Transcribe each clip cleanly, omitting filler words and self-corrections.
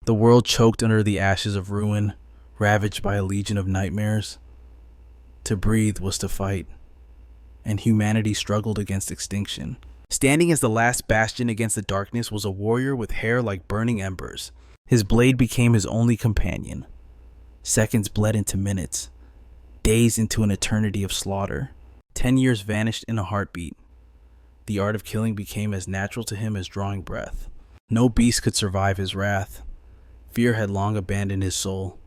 The world choked under the ashes of ruin, ravaged by a legion of nightmares. To breathe was to fight, and humanity struggled against extinction. Standing as the last bastion against the darkness was a warrior with hair like burning embers. His blade became his only companion. Seconds bled into minutes, days into an eternity of slaughter. 10 years vanished in a heartbeat. The art of killing became as natural to him as drawing breath. No beast could survive his wrath. Fear had long abandoned his soul,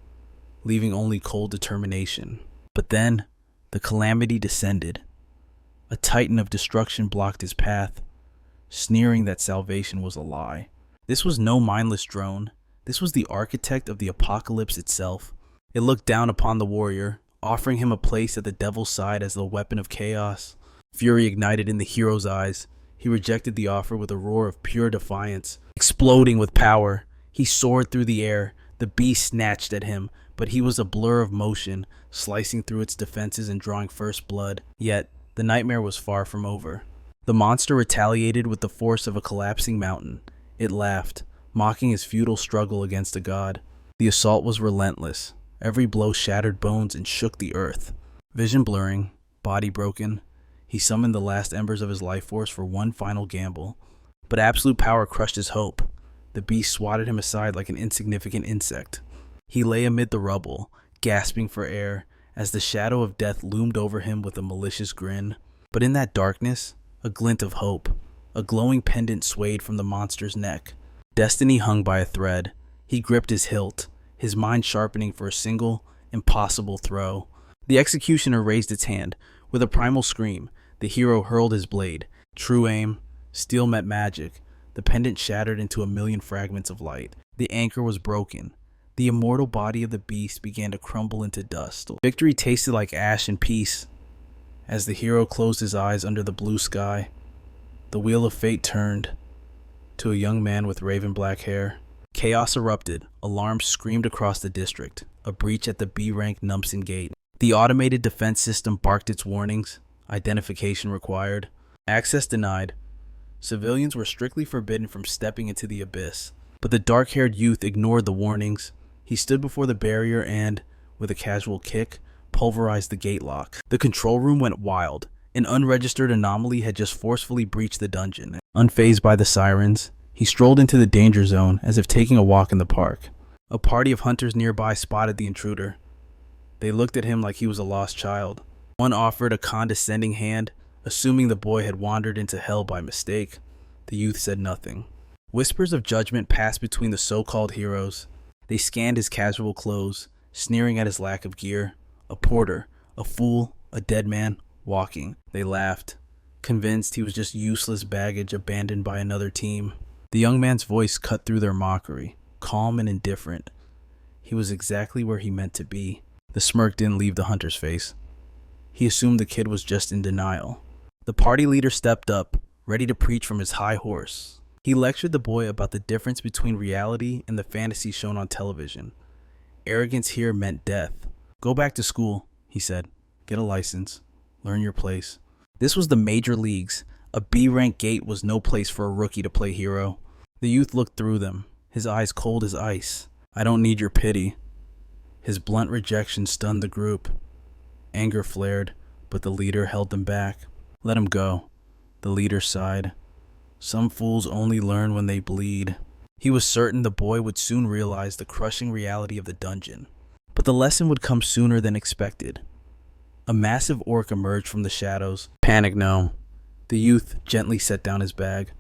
leaving only cold determination. But then, the calamity descended. A titan of destruction blocked his path, sneering that salvation was a lie. This was no mindless drone. This was the architect of the apocalypse itself. It looked down upon the warrior, offering him a place at the devil's side as the weapon of chaos. Fury ignited in the hero's eyes. He rejected the offer with a roar of pure defiance. Exploding with power, he soared through the air. The beast snatched at him, but he was a blur of motion, slicing through its defenses and drawing first blood. Yet, the nightmare was far from over. The monster retaliated with the force of a collapsing mountain. It laughed, mocking his futile struggle against a god. The assault was relentless. Every blow shattered bones and shook the earth. Vision blurring, body broken, he summoned the last embers of his life force for one final gamble. But absolute power crushed his hope. The beast swatted him aside like an insignificant insect. He lay amid the rubble, gasping for air, as the shadow of death loomed over him with a malicious grin. But in that darkness, a glint of hope. A glowing pendant swayed from the monster's neck. Destiny hung by a thread. He gripped his hilt, his mind sharpening for a single, impossible throw. The executioner raised its hand. With a primal scream, the hero hurled his blade. True aim, steel met magic. The pendant shattered into a million fragments of light. The anchor was broken. The immortal body of the beast began to crumble into dust. Victory tasted like ash and peace. As the hero closed his eyes under the blue sky, the wheel of fate turned to a young man with raven black hair. Chaos erupted. Alarms screamed across the district. A breach at the B-rank Numpson gate. The automated defense system barked its warnings. Identification required. Access denied. Civilians were strictly forbidden from stepping into the abyss. But the dark-haired youth ignored the warnings. He stood before the barrier and, with a casual kick, pulverized the gate lock. The control room went wild. An unregistered anomaly had just forcefully breached the dungeon. Unfazed by the sirens, he strolled into the danger zone as if taking a walk in the park. A party of hunters nearby spotted the intruder. They looked at him like he was a lost child. One offered a condescending hand, assuming the boy had wandered into hell by mistake. The youth said nothing. Whispers of judgment passed between the so-called heroes. They scanned his casual clothes, sneering at his lack of gear. A porter, a fool, a dead man, walking. They laughed, convinced he was just useless baggage abandoned by another team. The young man's voice cut through their mockery, calm and indifferent. He was exactly where he meant to be. The smirk didn't leave the hunter's face. He assumed the kid was just in denial. The party leader stepped up, ready to preach from his high horse. He lectured the boy about the difference between reality and the fantasy shown on television. Arrogance here meant death. Go back to school, he said. Get a license. Learn your place. This was the major leagues. A B-rank gate was no place for a rookie to play hero. The youth looked through them, his eyes cold as ice. I don't need your pity. His blunt rejection stunned the group. Anger flared, but the leader held them back. Let him go. The leader sighed. Some fools only learn when they bleed. He was certain the boy would soon realize the crushing reality of the dungeon. But the lesson would come sooner than expected. A massive orc emerged from the shadows. Panic no. The youth gently set down his bag.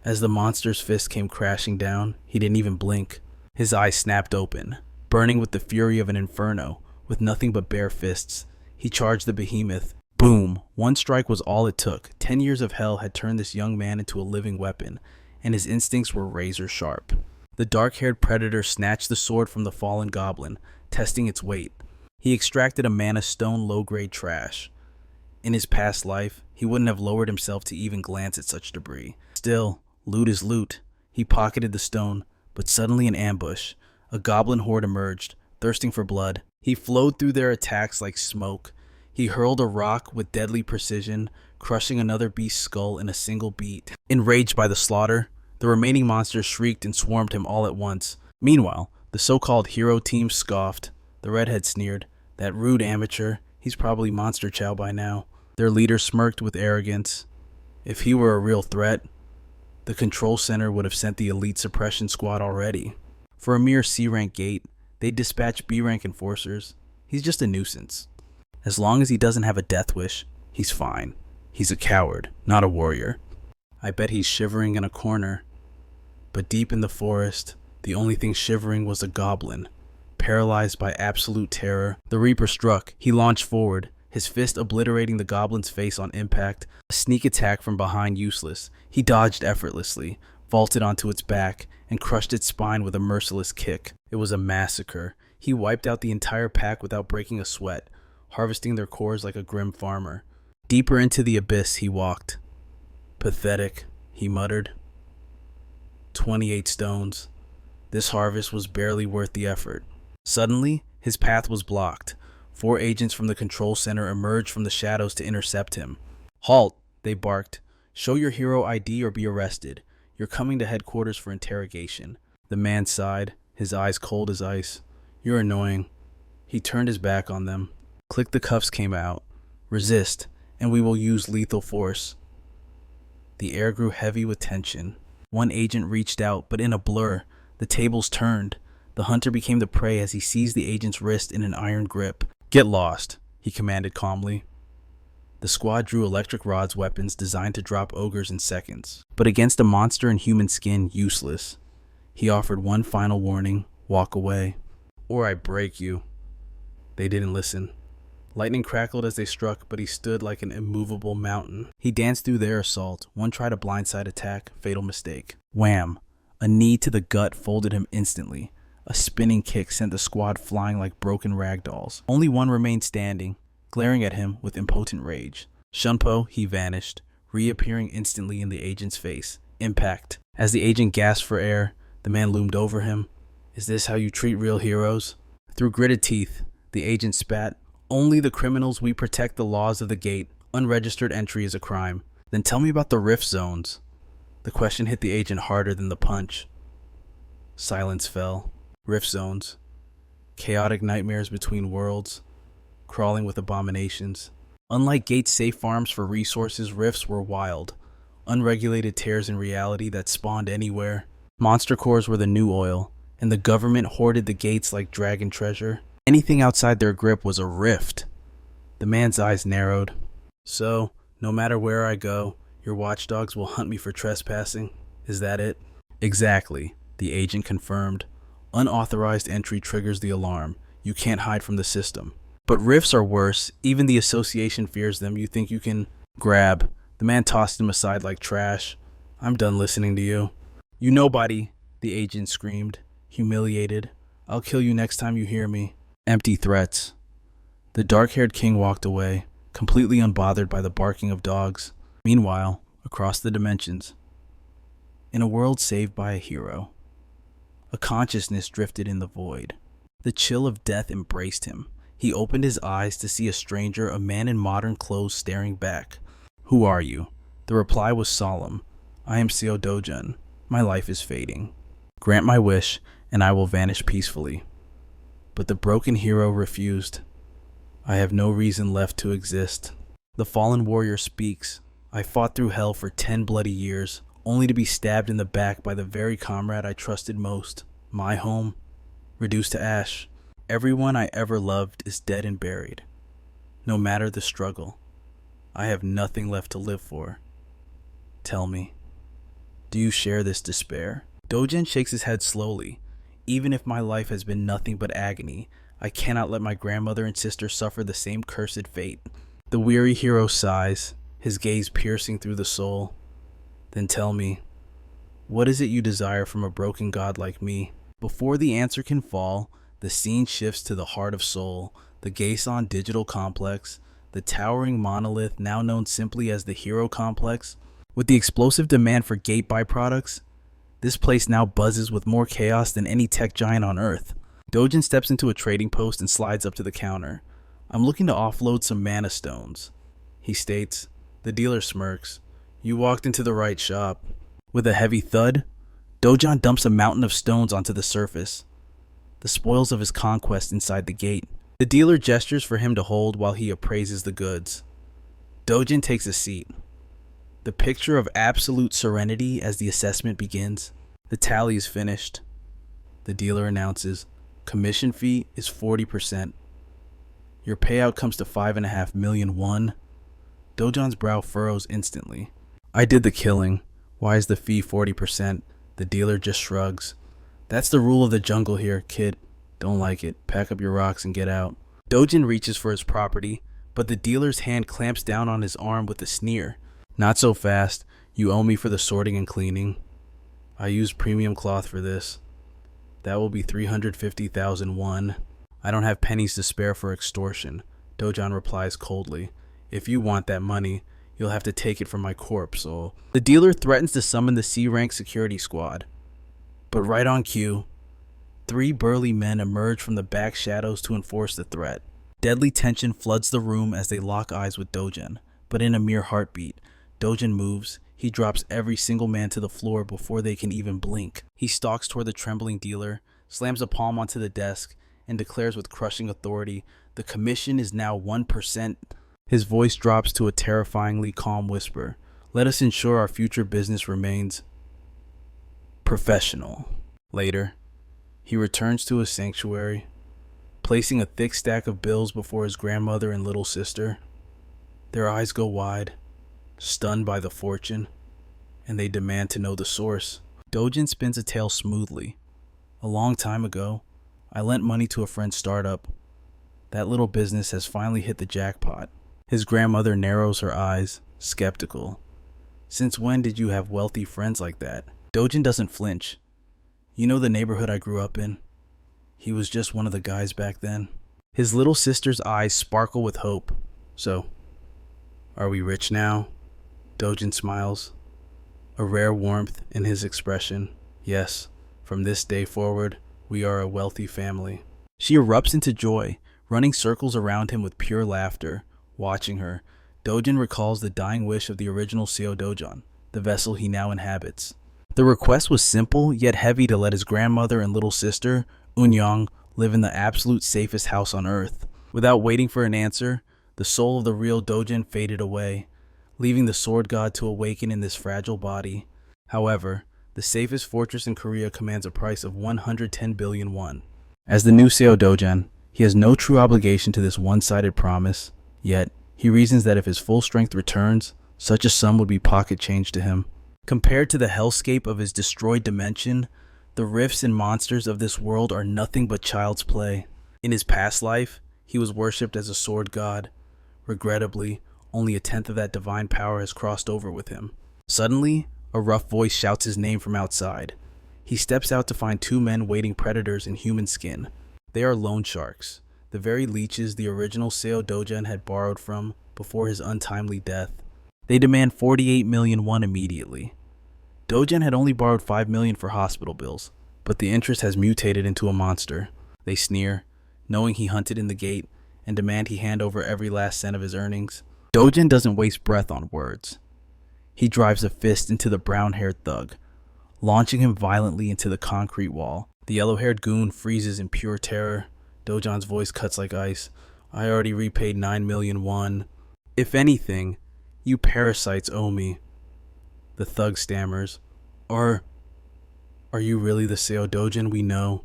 As the monster's fist came crashing down, he didn't even blink. His eyes snapped open, burning with the fury of an inferno. With nothing but bare fists, he charged the behemoth. Boom! One strike was all it took. 10 years of hell had turned this young man into a living weapon, and his instincts were razor sharp. The dark-haired predator snatched the sword from the fallen goblin, testing its weight. He extracted a mana stone low-grade trash. In his past life, he wouldn't have lowered himself to even glance at such debris. Still, loot is loot. He pocketed the stone, but suddenly an ambush. A goblin horde emerged, thirsting for blood. He flowed through their attacks like smoke. He hurled a rock with deadly precision, crushing another beast's skull in a single beat. Enraged by the slaughter, the remaining monsters shrieked and swarmed him all at once. Meanwhile, the so-called hero team scoffed. The redhead sneered. That rude amateur, he's probably Monster Chow by now. Their leader smirked with arrogance. If he were a real threat, the control center would have sent the elite suppression squad already. For a mere C-rank gate, they'd dispatch B-rank enforcers. He's just a nuisance. As long as he doesn't have a death wish, he's fine. He's a coward, not a warrior. I bet he's shivering in a corner. But deep in the forest, the only thing shivering was a goblin. Paralyzed by absolute terror, the Reaper struck. He launched forward, his fist obliterating the goblin's face on impact. A sneak attack from behind useless. He dodged effortlessly, vaulted onto its back, and crushed its spine with a merciless kick. It was a massacre. He wiped out the entire pack without breaking a sweat, harvesting their cores like a grim farmer. Deeper into the abyss he walked. Pathetic, he muttered. 28 stones. This harvest was barely worth the effort. Suddenly, his path was blocked. 4 agents from the control center emerged from the shadows to intercept him. Halt, they barked. Show your hero ID or be arrested. You're coming to headquarters for interrogation. The man sighed, his eyes cold as ice. You're annoying. He turned his back on them. Click the cuffs came out. Resist, and we will use lethal force. The air grew heavy with tension. One agent reached out, but in a blur, the tables turned. The hunter became the prey as he seized the agent's wrist in an iron grip. Get lost, he commanded calmly. The squad drew electric rods, weapons designed to drop ogres in seconds. But against a monster in human skin, useless. He offered one final warning, walk away. Or I break you. They didn't listen. Lightning crackled as they struck, but he stood like an immovable mountain. He danced through their assault. One tried a blindside attack, fatal mistake. Wham! A knee to the gut folded him instantly. A spinning kick sent the squad flying like broken ragdolls. Only one remained standing, glaring at him with impotent rage. Shunpo, he vanished, reappearing instantly in the agent's face. Impact. As the agent gasped for air, the man loomed over him. Is this how you treat real heroes? Through gritted teeth, the agent spat. Only the criminals we protect the laws of the gate. Unregistered entry is a crime. Then tell me about the rift zones. The question hit the agent harder than the punch. Silence fell. Rift zones. Chaotic nightmares between worlds. Crawling with abominations. Unlike gate's safe farms for resources, rifts were wild. Unregulated tears in reality that spawned anywhere. Monster cores were the new oil, and the government hoarded the gates like dragon treasure. Anything outside their grip was a rift. The man's eyes narrowed. So, no matter where I go, your watchdogs will hunt me for trespassing? Is that it? Exactly, the agent confirmed. Unauthorized entry triggers the alarm. You can't hide from the system. But rifts are worse. Even the association fears them. You think you can grab. The man tossed him aside like trash. I'm done listening to you. You nobody, the agent screamed, humiliated. I'll kill you next time you hear me. Empty threats. The dark-haired king walked away, completely unbothered by the barking of dogs. Meanwhile, across the dimensions, in a world saved by a hero, a consciousness drifted in the void. The chill of death embraced him. He opened his eyes to see a stranger, a man in modern clothes, staring back. Who are you? The reply was solemn. I am Seo Dojun. My life is fading. Grant my wish, and I will vanish peacefully. But the broken hero refused. I have no reason left to exist. The fallen warrior speaks. I fought through hell for 10 bloody years, only to be stabbed in the back by the very comrade I trusted most. My home, reduced to ash. Everyone I ever loved is dead and buried. No matter the struggle, I have nothing left to live for. Tell me, do you share this despair? Dojin shakes his head slowly. Even if my life has been nothing but agony, I cannot let my grandmother and sister suffer the same cursed fate. The weary hero sighs, his gaze piercing through the soul. Then tell me, what is it you desire from a broken god like me? Before the answer can fall, the scene shifts to the heart of Seoul, the Gaesan digital complex, the towering monolith now known simply as the Hero Complex. With the explosive demand for gate byproducts, this place now buzzes with more chaos than any tech giant on Earth. Dojin steps into a trading post and slides up to the counter. I'm looking to offload some mana stones, he states. The dealer smirks. You walked into the right shop. With a heavy thud, Dojan dumps a mountain of stones onto the surface, the spoils of his conquest inside the gate. The dealer gestures for him to hold while he appraises the goods. Dojin takes a seat, the picture of absolute serenity as the assessment begins. The tally is finished. The dealer announces, commission fee is 40%. Your payout comes to 5.5 million won. Dojan's brow furrows instantly. I did the killing. Why is the fee 40%? The dealer just shrugs. That's the rule of the jungle here, kid. Don't like it. Pack up your rocks and get out. Dojin reaches for his property, but the dealer's hand clamps down on his arm with a sneer. Not so fast. You owe me for the sorting and cleaning. I used premium cloth for this. That will be 350,000 won. I don't have pennies to spare for extortion. Dojan replies coldly. If you want that money, you'll have to take it from my corpse, or... The dealer threatens to summon the C-rank security squad. But right on cue, 3 burly men emerge from the back shadows to enforce the threat. Deadly tension floods the room as they lock eyes with Dojan. But in a mere heartbeat, Dojan moves. He drops every single man to the floor before they can even blink. He stalks toward the trembling dealer, slams a palm onto the desk, and declares with crushing authority, the commission is now 1%. His voice drops to a terrifyingly calm whisper. Let us ensure our future business remains professional. Later, he returns to his sanctuary, placing a thick stack of bills before his grandmother and little sister. Their eyes go wide, stunned by the fortune, and they demand to know the source. Dojin spins a tale smoothly. A long time ago, I lent money to a friend's startup. That little business has finally hit the jackpot. His grandmother narrows her eyes, skeptical. Since when did you have wealthy friends like that? Dojin doesn't flinch. You know the neighborhood I grew up in? He was just one of the guys back then. His little sister's eyes sparkle with hope. So, are we rich now? Dojin smiles, a rare warmth in his expression. Yes, from this day forward, we are a wealthy family. She erupts into joy, running circles around him with pure laughter. Watching her, Dojin recalls the dying wish of the original Seo Dojan, the vessel he now inhabits. The request was simple, yet heavy to let his grandmother and little sister, Unyang, live in the absolute safest house on earth. Without waiting for an answer, the soul of the real Dojin faded away, leaving the sword god to awaken in this fragile body. However, the safest fortress in Korea commands a price of 110 billion won. As the new Seo Dojan, he has no true obligation to this one-sided promise, yet he reasons that if his full strength returns, such a sum would be pocket change to him. Compared to the hellscape of his destroyed dimension, the rifts and monsters of this world are nothing but child's play. In his past life, he was worshipped as a sword god. Regrettably, only a tenth of that divine power has crossed over with him. Suddenly, a rough voice shouts his name from outside. He steps out to find 2 men waiting predators in human skin. They are loan sharks, the very leeches the original Seo Dojan had borrowed from before his untimely death. They demand 48 million won immediately. Dojan had only borrowed 5 million for hospital bills, but the interest has mutated into a monster. They sneer, knowing he hunted in the gate, and demand he hand over every last cent of his earnings. Dojan doesn't waste breath on words. He drives a fist into the brown-haired thug, launching him violently into the concrete wall. The yellow-haired goon freezes in pure terror. Dojan's voice cuts like ice. I already repaid 9 million won. If anything, you parasites owe me. The thug stammers. Are you really the Seo Dojan we know?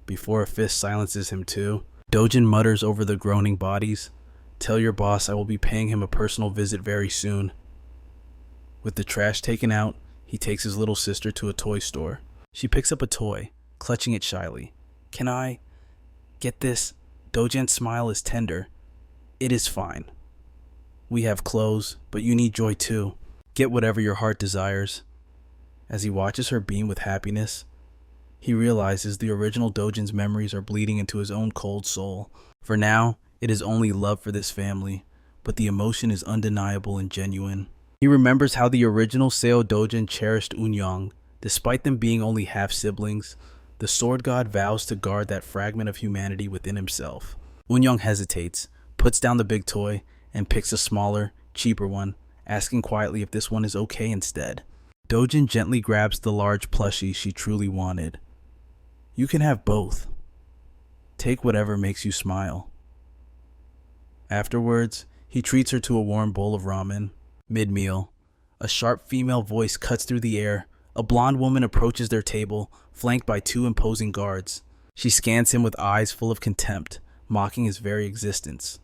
Before a fist silences him too, Dojin mutters over the groaning bodies. Tell your boss I will be paying him a personal visit very soon. With the trash taken out, he takes his little sister to a toy store. She picks up a toy, clutching it shyly. Can I get this? Dojan's smile is tender. It is fine. We have clothes, but you need joy too. Get whatever your heart desires. As he watches her beam with happiness, he realizes the original Dojan's memories are bleeding into his own cold soul. For now, it is only love for this family, but the emotion is undeniable and genuine. He remembers how the original Seo Dojan cherished Unyang. Despite them being only half-siblings, the sword god vows to guard that fragment of humanity within himself. Unyang hesitates, puts down the big toy, and picks a smaller, cheaper one, asking quietly if this one is okay instead. Dojin gently grabs the large plushie she truly wanted. You can have both. Take whatever makes you smile. Afterwards, he treats her to a warm bowl of ramen. Mid-meal, a sharp female voice cuts through the air. A blonde woman approaches their table, flanked by two imposing guards. She scans him with eyes full of contempt, mocking his very existence.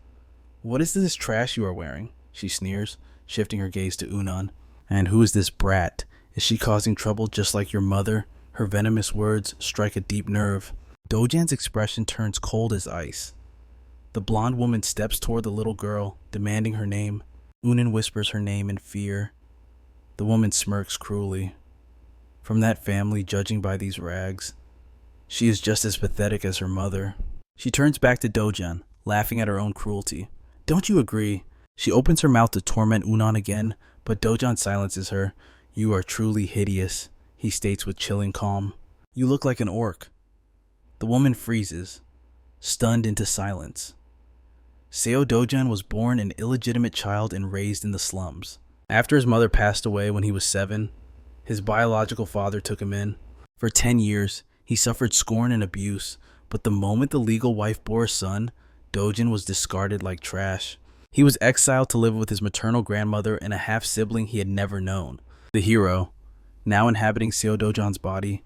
What is this trash you are wearing? She sneers, shifting her gaze to Unan. And who is this brat? Is she causing trouble just like your mother? Her venomous words strike a deep nerve. Dojan's expression turns cold as ice. The blonde woman steps toward the little girl, demanding her name. Unan whispers her name in fear. The woman smirks cruelly. From that family, judging by these rags, she is just as pathetic as her mother. She turns back to Dojan, laughing at her own cruelty. Don't you agree? She opens her mouth to torment Unan again, but Dojan silences her. You are truly hideous, he states with chilling calm. You look like an orc. The woman freezes, stunned into silence. Seo Dojan was born an illegitimate child and raised in the slums. After his mother passed away when he was 7, his biological father took him in. For 10 years, he suffered scorn and abuse, but the moment the legal wife bore a son, Dojan was discarded like trash. He was exiled to live with his maternal grandmother and a half-sibling he had never known. The hero, now inhabiting Seo Dojan's body,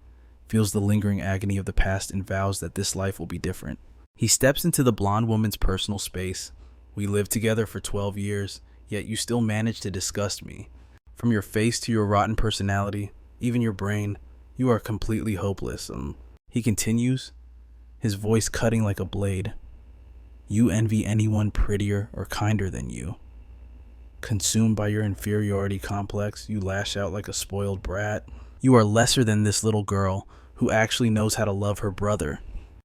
feels the lingering agony of the past and vows that this life will be different. He steps into the blonde woman's personal space. We lived together for 12 years, yet you still manage to disgust me. From your face to your rotten personality, even your brain, you are completely hopeless. He continues, his voice cutting like a blade. You envy anyone prettier or kinder than you. Consumed by your inferiority complex, you lash out like a spoiled brat. You are lesser than this little girl who actually knows how to love her brother.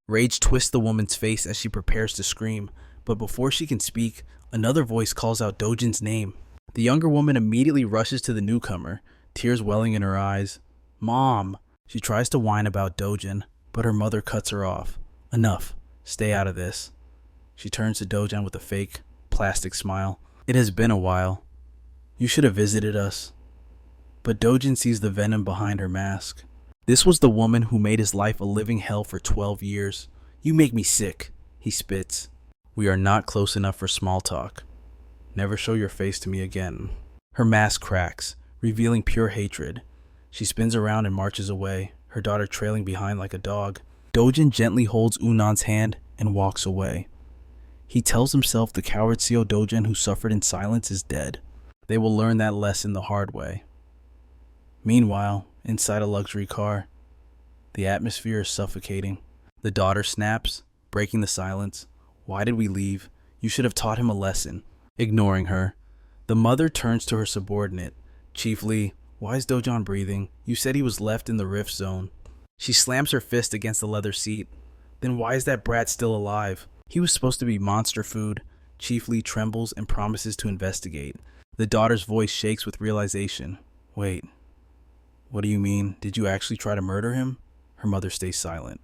Rage twists the woman's face as she prepares to scream, but before she can speak, another voice calls out Dojan's name. The younger woman immediately rushes to the newcomer, tears welling in her eyes. Mom! She tries to whine about Dojan, but her mother cuts her off. Enough. Stay out of this. She turns to Dojan with a fake, plastic smile. It has been a while. You should have visited us. But Dojan sees the venom behind her mask. This was the woman who made his life a living hell for 12 years. You make me sick, he spits. We are not close enough for small talk. Never show your face to me again. Her mask cracks, revealing pure hatred. She spins around and marches away, her daughter trailing behind like a dog. Dojan gently holds Unan's hand and walks away. He tells himself the coward Seo Dojan who suffered in silence is dead. They will learn that lesson the hard way. Meanwhile, inside a luxury car, the atmosphere is suffocating. The daughter snaps, breaking the silence. Why did we leave? You should have taught him a lesson. Ignoring her, the mother turns to her subordinate. Chief Lee, why is Dojan breathing? You said he was left in the rift zone. She slams her fist against the leather seat. Then why is that brat still alive? He was supposed to be monster food. Chief Lee trembles and promises to investigate. The daughter's voice shakes with realization. Wait, what do you mean? Did you actually try to murder him? Her mother stays silent.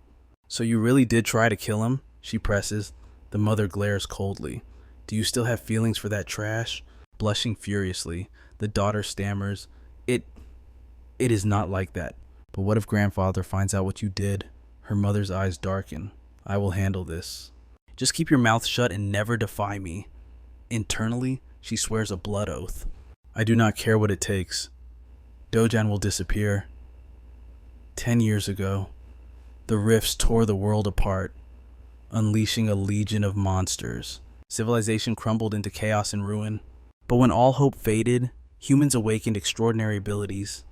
So you really did try to kill him? She presses. The mother glares coldly. Do you still have feelings for that trash? Blushing furiously, the daughter stammers. It is not like that. But what if grandfather finds out what you did? Her mother's eyes darken. I will handle this. Just keep your mouth shut and never defy me. Internally, she swears a blood oath. I do not care what it takes. Dojan will disappear. 10 years ago, the rifts tore the world apart, unleashing a legion of monsters. Civilization crumbled into chaos and ruin. But when all hope faded, humans awakened extraordinary abilities.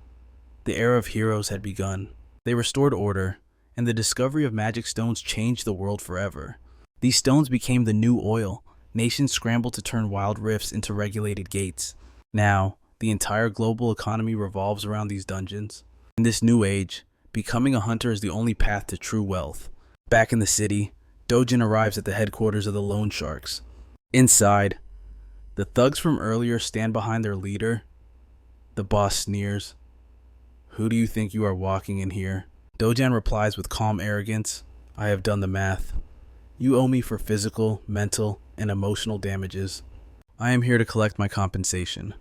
The era of heroes had begun. They restored order, and the discovery of magic stones changed the world forever. These stones became the new oil. Nations scrambled to turn wild rifts into regulated gates. Now, the entire global economy revolves around these dungeons. In this new age, becoming a hunter is the only path to true wealth. Back in the city, Dojan arrives at the headquarters of the Loan Sharks. Inside, the thugs from earlier stand behind their leader. The boss sneers. Who do you think you are walking in here? Dojan replies with calm arrogance. I have done the math. You owe me for physical, mental, and emotional damages. I am here to collect my compensation.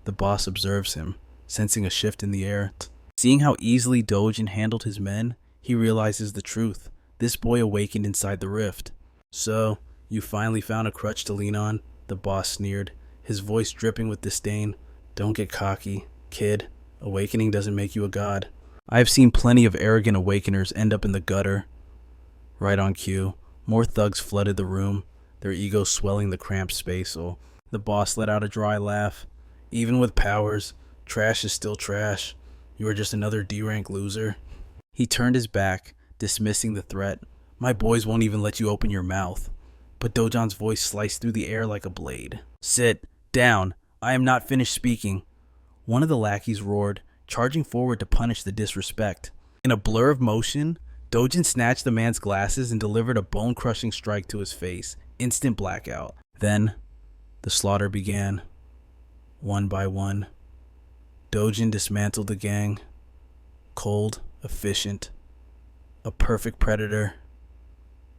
The boss observes him, sensing a shift in the air. Seeing how easily Dojin handled his men, he realizes the truth. This boy awakened inside the rift. So, you finally found a crutch to lean on? The boss sneered, his voice dripping with disdain. Don't get cocky, kid. Awakening doesn't make you a god. I have seen plenty of arrogant awakeners end up in the gutter. Right on cue, more thugs flooded the room, their egos swelling the cramped space. So the boss let out a dry laugh. Even with powers, trash is still trash. You are just another D-rank loser. He turned his back, dismissing the threat. My boys won't even let you open your mouth. But Dojan's voice sliced through the air like a blade. Sit down. I am not finished speaking. One of the lackeys roared, charging forward to punish the disrespect. In a blur of motion, Dojin snatched the man's glasses and delivered a bone-crushing strike to his face. Instant blackout. Then, the slaughter began. One by one, Dojin dismantled the gang. Cold, efficient, a perfect predator.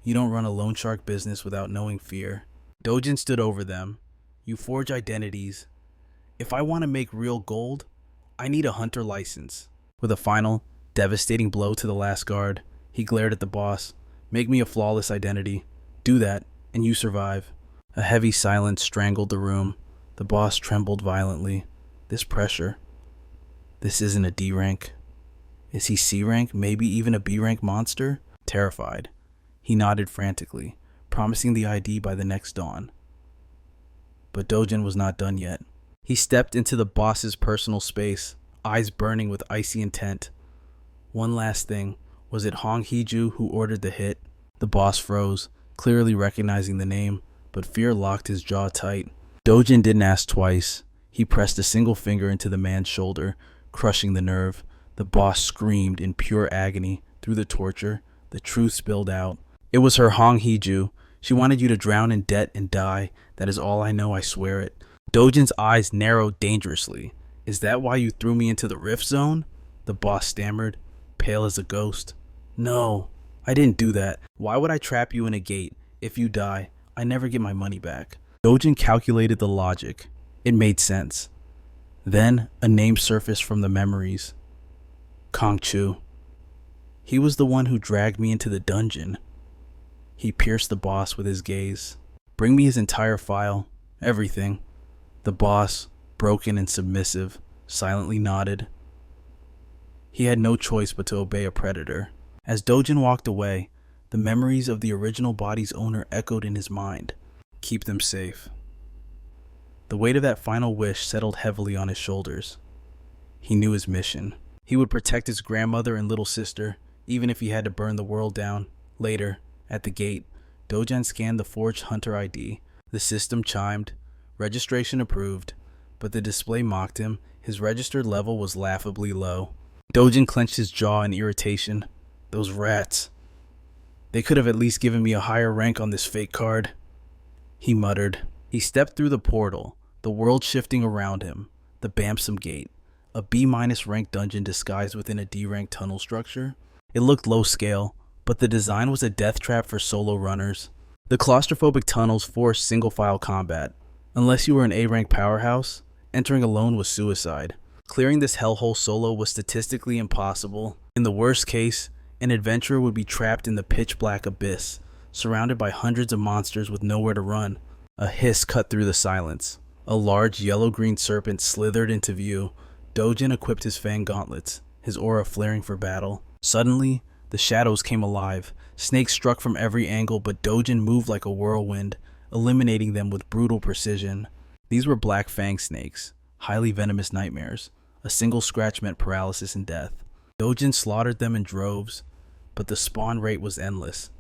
You don't run a loan shark business without knowing fear. Dojin stood over them. You forge identities. If I want to make real gold, I need a hunter license. With a final, devastating blow to the last guard, he glared at the boss. Make me a flawless identity. Do that, and you survive. A heavy silence strangled the room. The boss trembled violently. This pressure. This isn't a D rank. Is he C rank, maybe even a B rank monster? Terrified, he nodded frantically, promising the ID by the next dawn. But Dojin was not done yet. He stepped into the boss's personal space, eyes burning with icy intent. One last thing. Was it Hong Heiju who ordered the hit? The boss froze, clearly recognizing the name, but fear locked his jaw tight. Dojin didn't ask twice. He pressed a single finger into the man's shoulder, crushing the nerve. The boss screamed in pure agony. Through the torture, the truth spilled out. It was her Hong Heiju. She wanted you to drown in debt and die. That is all I know, I swear it. Dojin's eyes narrowed dangerously. Is that why you threw me into the rift zone? The boss stammered, pale as a ghost. No, I didn't do that. Why would I trap you in a gate? If you die, I never get my money back. Dojin calculated the logic. It made sense. Then, a name surfaced from the memories. Kong Chu. He was the one who dragged me into the dungeon. He pierced the boss with his gaze. Bring me his entire file. Everything. The boss, broken and submissive, silently nodded. He had no choice but to obey a predator. As Dojin walked away, the memories of the original body's owner echoed in his mind. Keep them safe. The weight of that final wish settled heavily on his shoulders. He knew his mission. He would protect his grandmother and little sister, even if he had to burn the world down. Later, at the gate, Dojin scanned the forged hunter ID. The system chimed. Registration approved. But the display mocked him. His registered level was laughably low. Dojin clenched his jaw in irritation. Those rats. They could have at least given me a higher rank on this fake card. He muttered. He stepped through the portal, the world shifting around him. The Bamsum Gate, a B- rank dungeon disguised within a D-rank tunnel structure. It looked low scale, but the design was a death trap for solo runners. The claustrophobic tunnels forced single-file combat. Unless you were an A-rank powerhouse, entering alone was suicide. Clearing this hellhole solo was statistically impossible. In the worst case, an adventurer would be trapped in the pitch-black abyss, surrounded by hundreds of monsters with nowhere to run. A hiss cut through the silence. A large yellow-green serpent slithered into view. Dojin equipped his fang gauntlets, his aura flaring for battle. Suddenly, the shadows came alive. Snakes struck from every angle, but Dojin moved like a whirlwind, eliminating them with brutal precision. These were black fang snakes, highly venomous nightmares. A single scratch meant paralysis and death. Dojin slaughtered them in droves, but the spawn rate was endless.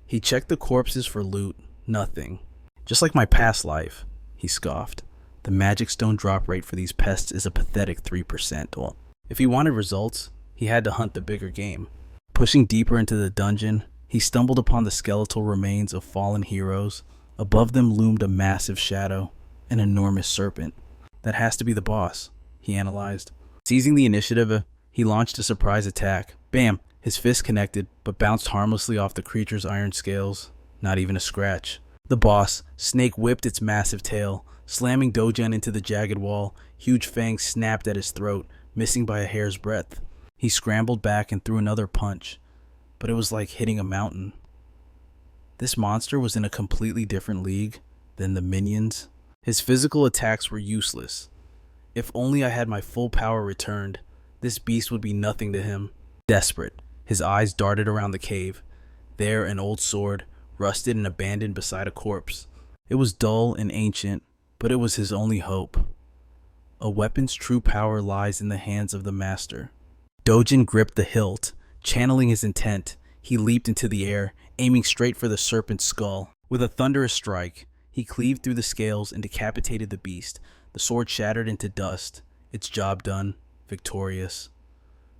He checked the corpses for loot. Nothing. Just like my past life, he scoffed. The magic stone drop rate for these pests is a pathetic 3%. Well, if he wanted results, he had to hunt the bigger game. Pushing deeper into the dungeon, he stumbled upon the skeletal remains of fallen heroes. Above them loomed a massive shadow, an enormous serpent. That has to be the boss, he analyzed. Seizing the initiative, he launched a surprise attack. Bam! His fist connected, but bounced harmlessly off the creature's iron scales. Not even a scratch. The boss, snake, whipped its massive tail, slamming Dojan into the jagged wall. Huge fangs snapped at his throat, missing by a hair's breadth. He scrambled back and threw another punch, but it was like hitting a mountain. This monster was in a completely different league than the minions. His physical attacks were useless. If only I had my full power returned, this beast would be nothing to him. Desperate, his eyes darted around the cave. There, an old sword, rusted and abandoned beside a corpse. It was dull and ancient, but it was his only hope. A weapon's true power lies in the hands of the master. Dojin gripped the hilt. Channeling his intent, he leaped into the air, aiming straight for the serpent's skull. With a thunderous strike, he cleaved through the scales and decapitated the beast. The sword shattered into dust. Its job done. Victorious.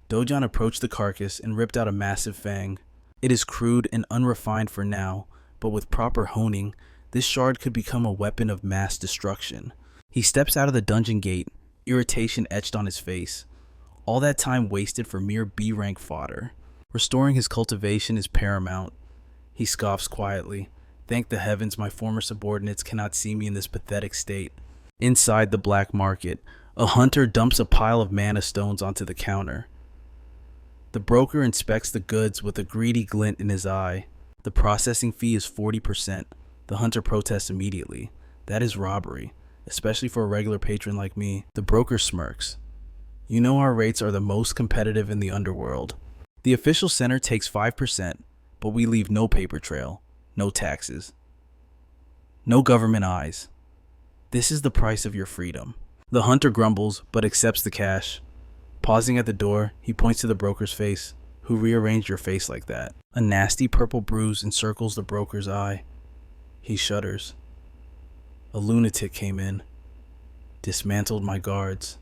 Dojan approached the carcass and ripped out a massive fang. It is crude and unrefined for now, but with proper honing, this shard could become a weapon of mass destruction. He steps out of the dungeon gate, irritation etched on his face. All that time wasted for mere B-rank fodder. Restoring his cultivation is paramount. He scoffs quietly. Thank the heavens my former subordinates cannot see me in this pathetic state. Inside the black market, a hunter dumps a pile of mana stones onto the counter. The broker inspects the goods with a greedy glint in his eye. The processing fee is 40%. The hunter protests immediately. That is robbery, especially for a regular patron like me. The broker smirks. You know our rates are the most competitive in the underworld. The official center takes 5%, but we leave no paper trail, no taxes, no government eyes. This is the price of your freedom. The hunter grumbles, but accepts the cash. Pausing at the door, he points to the broker's face. Who rearranged your face like that? A nasty purple bruise encircles the broker's eye. He shudders. A lunatic came in, dismantled my guards,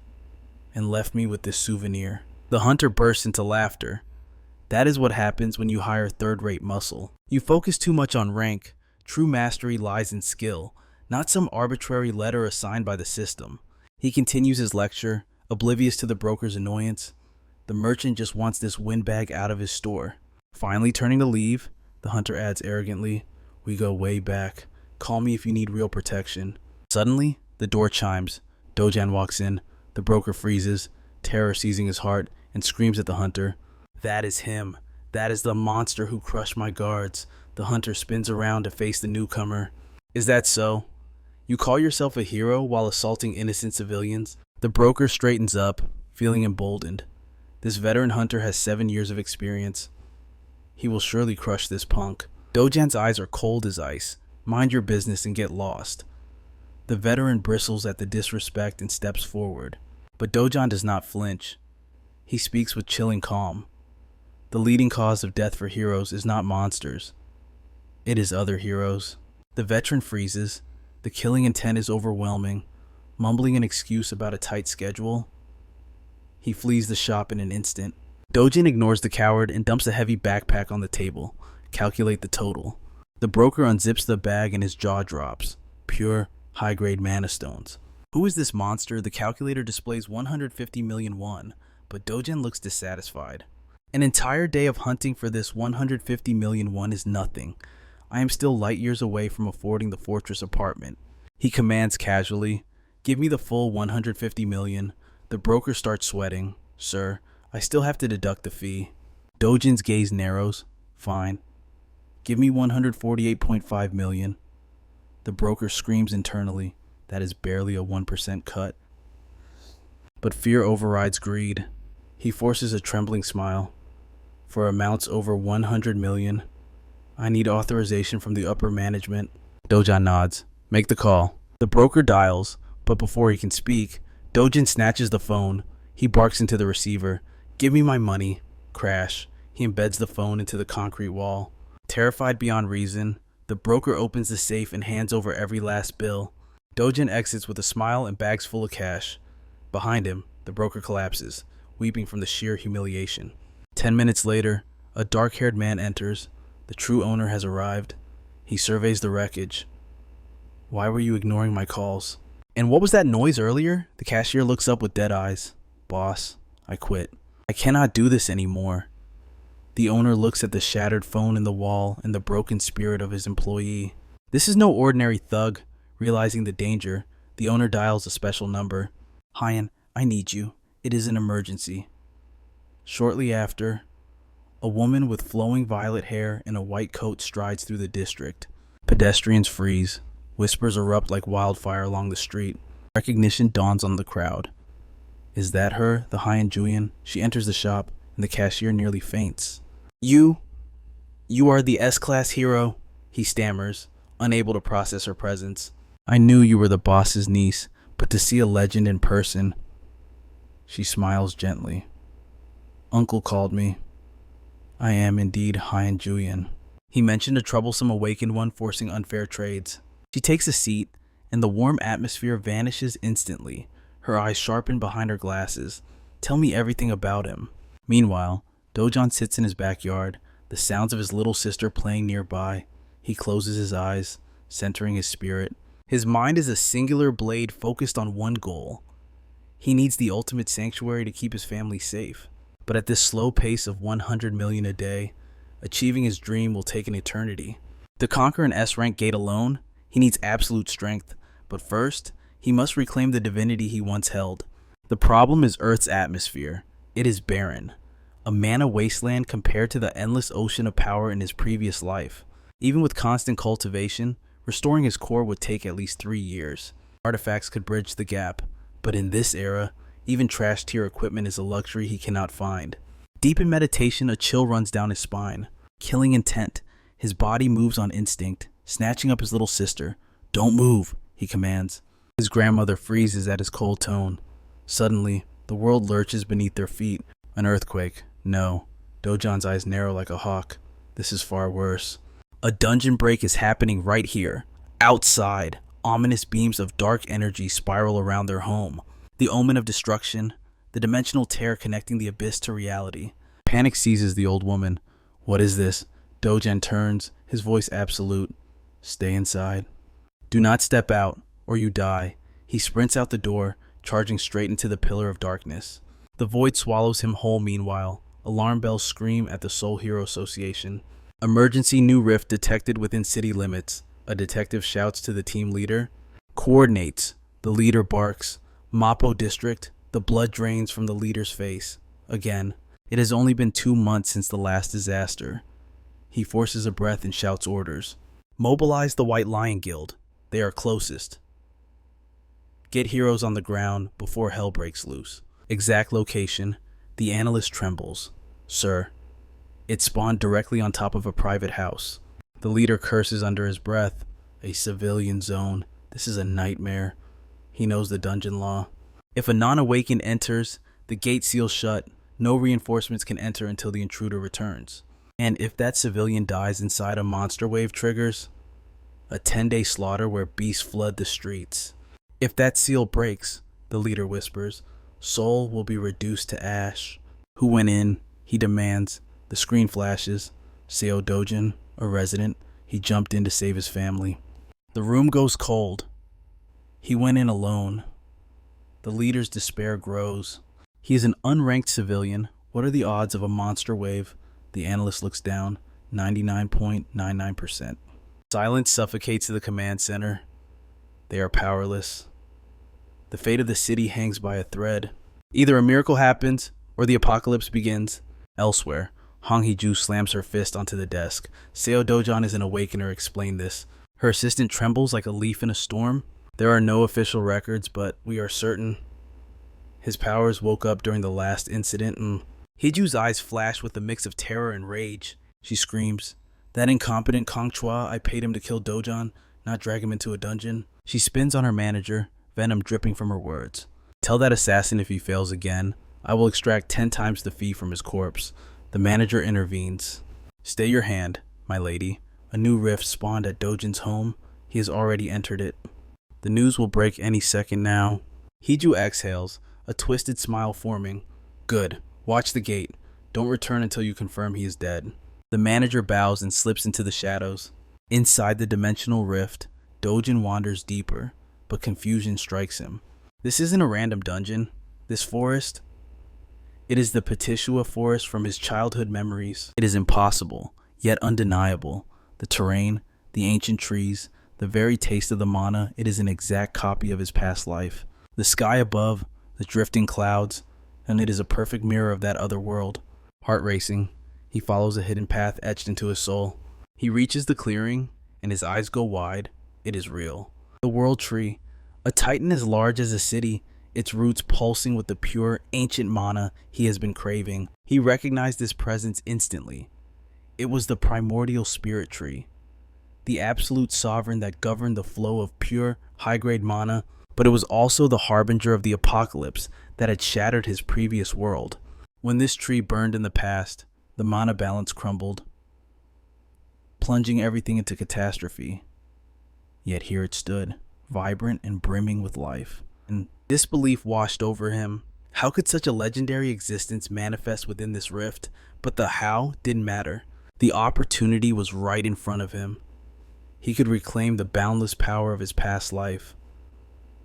and left me with this souvenir. The hunter bursts into laughter. That is what happens when you hire third-rate muscle. You focus too much on rank. True mastery lies in skill, not some arbitrary letter assigned by the system. He continues his lecture, oblivious to the broker's annoyance. The merchant just wants this windbag out of his store. Finally turning to leave, the hunter adds arrogantly, we go way back. Call me if you need real protection. Suddenly, the door chimes. Dojan walks in. The broker freezes, terror seizing his heart, and screams at the hunter. That is him. That is the monster who crushed my guards. The hunter spins around to face the newcomer. Is that so? You call yourself a hero while assaulting innocent civilians? The broker straightens up, feeling emboldened. This veteran hunter has 7 years of experience. He will surely crush this punk. Dojan's eyes are cold as ice. Mind your business and get lost. The veteran bristles at the disrespect and steps forward. But Dojan does not flinch. He speaks with chilling calm. The leading cause of death for heroes is not monsters. It is other heroes. The veteran freezes. The killing intent is overwhelming. Mumbling an excuse about a tight schedule, he flees the shop in an instant. Dojin ignores the coward and dumps a heavy backpack on the table. Calculate the total. The broker unzips the bag and his jaw drops. Pure, high-grade mana stones. Who is this monster? The calculator displays 150 million won, but Dojin looks dissatisfied. An entire day of hunting for this 150 million won is nothing. I am still light years away from affording the fortress apartment. He commands casually, give me the full 150 million. The broker starts sweating. Sir, I still have to deduct the fee. Dojin's gaze narrows. Fine. Give me 148.5 million. The broker screams internally. That is barely a 1% cut. But fear overrides greed. He forces a trembling smile. For amounts over 100 million, I need authorization from the upper management. Dojan nods. Make the call. The broker dials, but before he can speak, Dojin snatches the phone. He barks into the receiver. Give me my money. Crash. He embeds the phone into the concrete wall. Terrified beyond reason, the broker opens the safe and hands over every last bill. Dojin exits with a smile and bags full of cash. Behind him, the broker collapses, weeping from the sheer humiliation. 10 minutes later, a dark-haired man enters. The true owner has arrived. He surveys the wreckage. Why were you ignoring my calls? And what was that noise earlier? The cashier looks up with dead eyes. Boss, I quit. I cannot do this anymore. The owner looks at the shattered phone in the wall and the broken spirit of his employee. This is no ordinary thug. Realizing the danger, the owner dials a special number. Hyan, I need you. It is an emergency. Shortly after, a woman with flowing violet hair and a white coat strides through the district. Pedestrians freeze. Whispers erupt like wildfire along the street. Recognition dawns on the crowd. Is that her, the Hyan Julian? She enters the shop, and the cashier nearly faints. You are the S-class hero, he stammers, unable to process her presence. I knew you were the boss's niece, but to see a legend in person. She smiles gently. Uncle called me. I am indeed Hyan Julian. He mentioned a troublesome awakened one forcing unfair trades. She takes a seat, and the warm atmosphere vanishes instantly, her eyes sharpened behind her glasses. Tell me everything about him. Meanwhile, Dojan sits in his backyard, the sounds of his little sister playing nearby. He closes his eyes, centering his spirit. His mind is a singular blade focused on one goal. He needs the ultimate sanctuary to keep his family safe. But at this slow pace of 100 million a day, achieving his dream will take an eternity. To conquer an S-rank gate alone, he needs absolute strength. But first, he must reclaim the divinity he once held. The problem is Earth's atmosphere. It is barren. A mana wasteland compared to the endless ocean of power in his previous life. Even with constant cultivation, restoring his core would take at least 3 years. Artifacts could bridge the gap, but in this era, even trash-tier equipment is a luxury he cannot find. Deep in meditation, a chill runs down his spine. Killing intent, his body moves on instinct, snatching up his little sister. Don't move, he commands. His grandmother freezes at his cold tone. Suddenly, the world lurches beneath their feet. An earthquake. No. Dojan's eyes narrow like a hawk. This is far worse. A dungeon break is happening right here. Outside, ominous beams of dark energy spiral around their home. The omen of destruction, the dimensional tear connecting the abyss to reality. Panic seizes the old woman. What is this? Dojan turns, his voice absolute. Stay inside. Do not step out, or you die. He sprints out the door, charging straight into the pillar of darkness. The void swallows him whole meanwhile. Alarm bells scream at the Soul Hero Association. Emergency new rift detected within city limits. A detective shouts to the team leader. Coordinates. The leader barks. Mapo District. The blood drains from the leader's face. Again. It has only been 2 months since the last disaster. He forces a breath and shouts orders. Mobilize the White Lion Guild. They are closest. Get heroes on the ground before hell breaks loose. Exact location. The analyst trembles. Sir, it spawned directly on top of a private house. The leader curses under his breath. A civilian zone. This is a nightmare. He knows the dungeon law. If a non-awakened enters, the gate seals shut. No reinforcements can enter until the intruder returns. And if that civilian dies inside a monster wave triggers, a 10-day slaughter where beasts flood the streets. If that seal breaks, the leader whispers, Soul will be reduced to ash. Who went in? He demands. The screen flashes. Seo Dojin, a resident. He jumped in to save his family. The room goes cold. He went in alone. The leader's despair grows. He is an unranked civilian. What are the odds of a monster wave? The analyst looks down. 99.99%. Silence suffocates the command center. They are powerless. The fate of the city hangs by a thread. Either a miracle happens, or the apocalypse begins. Elsewhere, Hong Hee-ju slams her fist onto the desk. Seo Dojan is an awakener, explain this. Her assistant trembles like a leaf in a storm. There are no official records, but we are certain his powers woke up during the last incident. Hee-ju's eyes flash with a mix of terror and rage. She screams, that incompetent Kong Chua, I paid him to kill Dojan, not drag him into a dungeon. She spins on her manager, venom dripping from her words. Tell that assassin if he fails again, I will extract 10 times the fee from his corpse. The manager intervenes. Stay your hand, my lady. A new rift spawned at Dojan's home. He has already entered it. The news will break any second now. Hee-ju exhales, a twisted smile forming. Good. Watch the gate. Don't return until you confirm he is dead. The manager bows and slips into the shadows. Inside the dimensional rift, Dojin wanders deeper, but confusion strikes him. This isn't a random dungeon. This forest, it is the Petishua forest from his childhood memories. It is impossible, yet undeniable. The terrain, the ancient trees, The very taste of the mana, it is an exact copy of his past life. The sky above, the drifting clouds, and it is a perfect mirror of that other world. Heart racing, he follows a hidden path etched into his soul. He reaches the clearing, and his eyes go wide. It is real. The world tree, a titan as large as a city, its roots pulsing with the pure, ancient mana he has been craving. He recognized this presence instantly. It was the primordial spirit tree, the absolute sovereign that governed the flow of pure, high-grade mana, but it was also the harbinger of the apocalypse that had shattered his previous world. When this tree burned in the past, the mana balance crumbled, plunging everything into catastrophe. Yet here it stood, vibrant and brimming with life. And disbelief washed over him. How could such a legendary existence manifest within this rift? But the how didn't matter. The opportunity was right in front of him. He could reclaim the boundless power of his past life.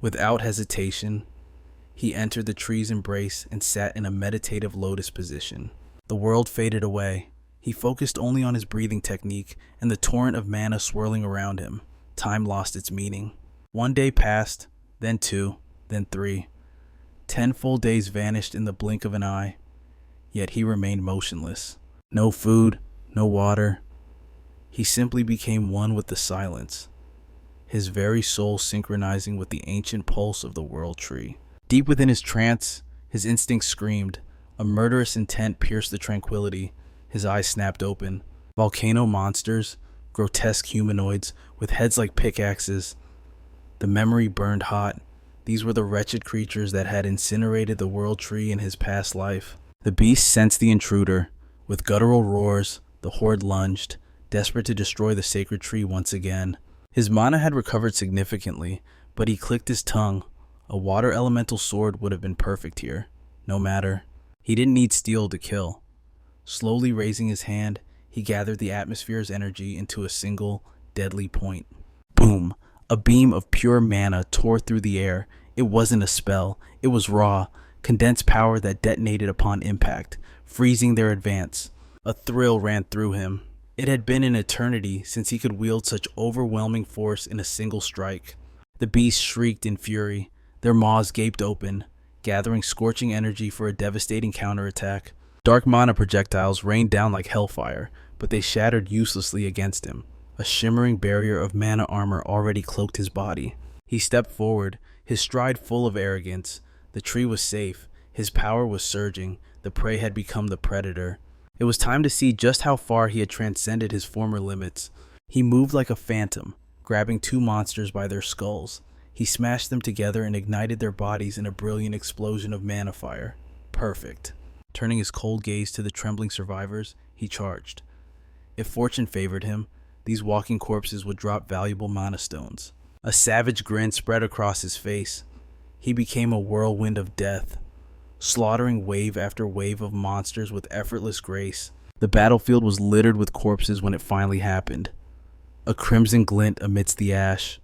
Without hesitation, he entered the tree's embrace and sat in a meditative lotus position. The world faded away. He focused only on his breathing technique and the torrent of mana swirling around him. Time lost its meaning. 1 day passed, then 2, then 3. 10 full days vanished in the blink of an eye. Yet he remained motionless. No food, no water. He simply became one with the silence, his very soul synchronizing with the ancient pulse of the world tree. Deep within his trance, his instincts screamed. A murderous intent pierced the tranquility. His eyes snapped open. Volcano monsters, grotesque humanoids with heads like pickaxes. The memory burned hot. These were the wretched creatures that had incinerated the world tree in his past life. The beast sensed the intruder. With guttural roars, the horde lunged, desperate to destroy the sacred tree once again. His mana had recovered significantly, but he clicked his tongue. A water elemental sword would have been perfect here. No matter. He didn't need steel to kill. Slowly raising his hand, he gathered the atmosphere's energy into a single, deadly point. Boom! A beam of pure mana tore through the air. It wasn't a spell. It was raw, condensed power that detonated upon impact, freezing their advance. A thrill ran through him. It had been an eternity since he could wield such overwhelming force in a single strike. The beasts shrieked in fury. Their maws gaped open, gathering scorching energy for a devastating counterattack. Dark mana projectiles rained down like hellfire, but they shattered uselessly against him. A shimmering barrier of mana armor already cloaked his body. He stepped forward, his stride full of arrogance. The tree was safe. His power was surging. The prey had become the predator. It was time to see just how far he had transcended his former limits. He moved like a phantom, grabbing 2 monsters by their skulls. He smashed them together and ignited their bodies in a brilliant explosion of mana fire. Perfect. Turning his cold gaze to the trembling survivors, he charged. If fortune favored him, these walking corpses would drop valuable mana stones. A savage grin spread across his face. He became a whirlwind of death, slaughtering wave after wave of monsters with effortless grace. The battlefield was littered with corpses when it finally happened. A crimson glint amidst the ash,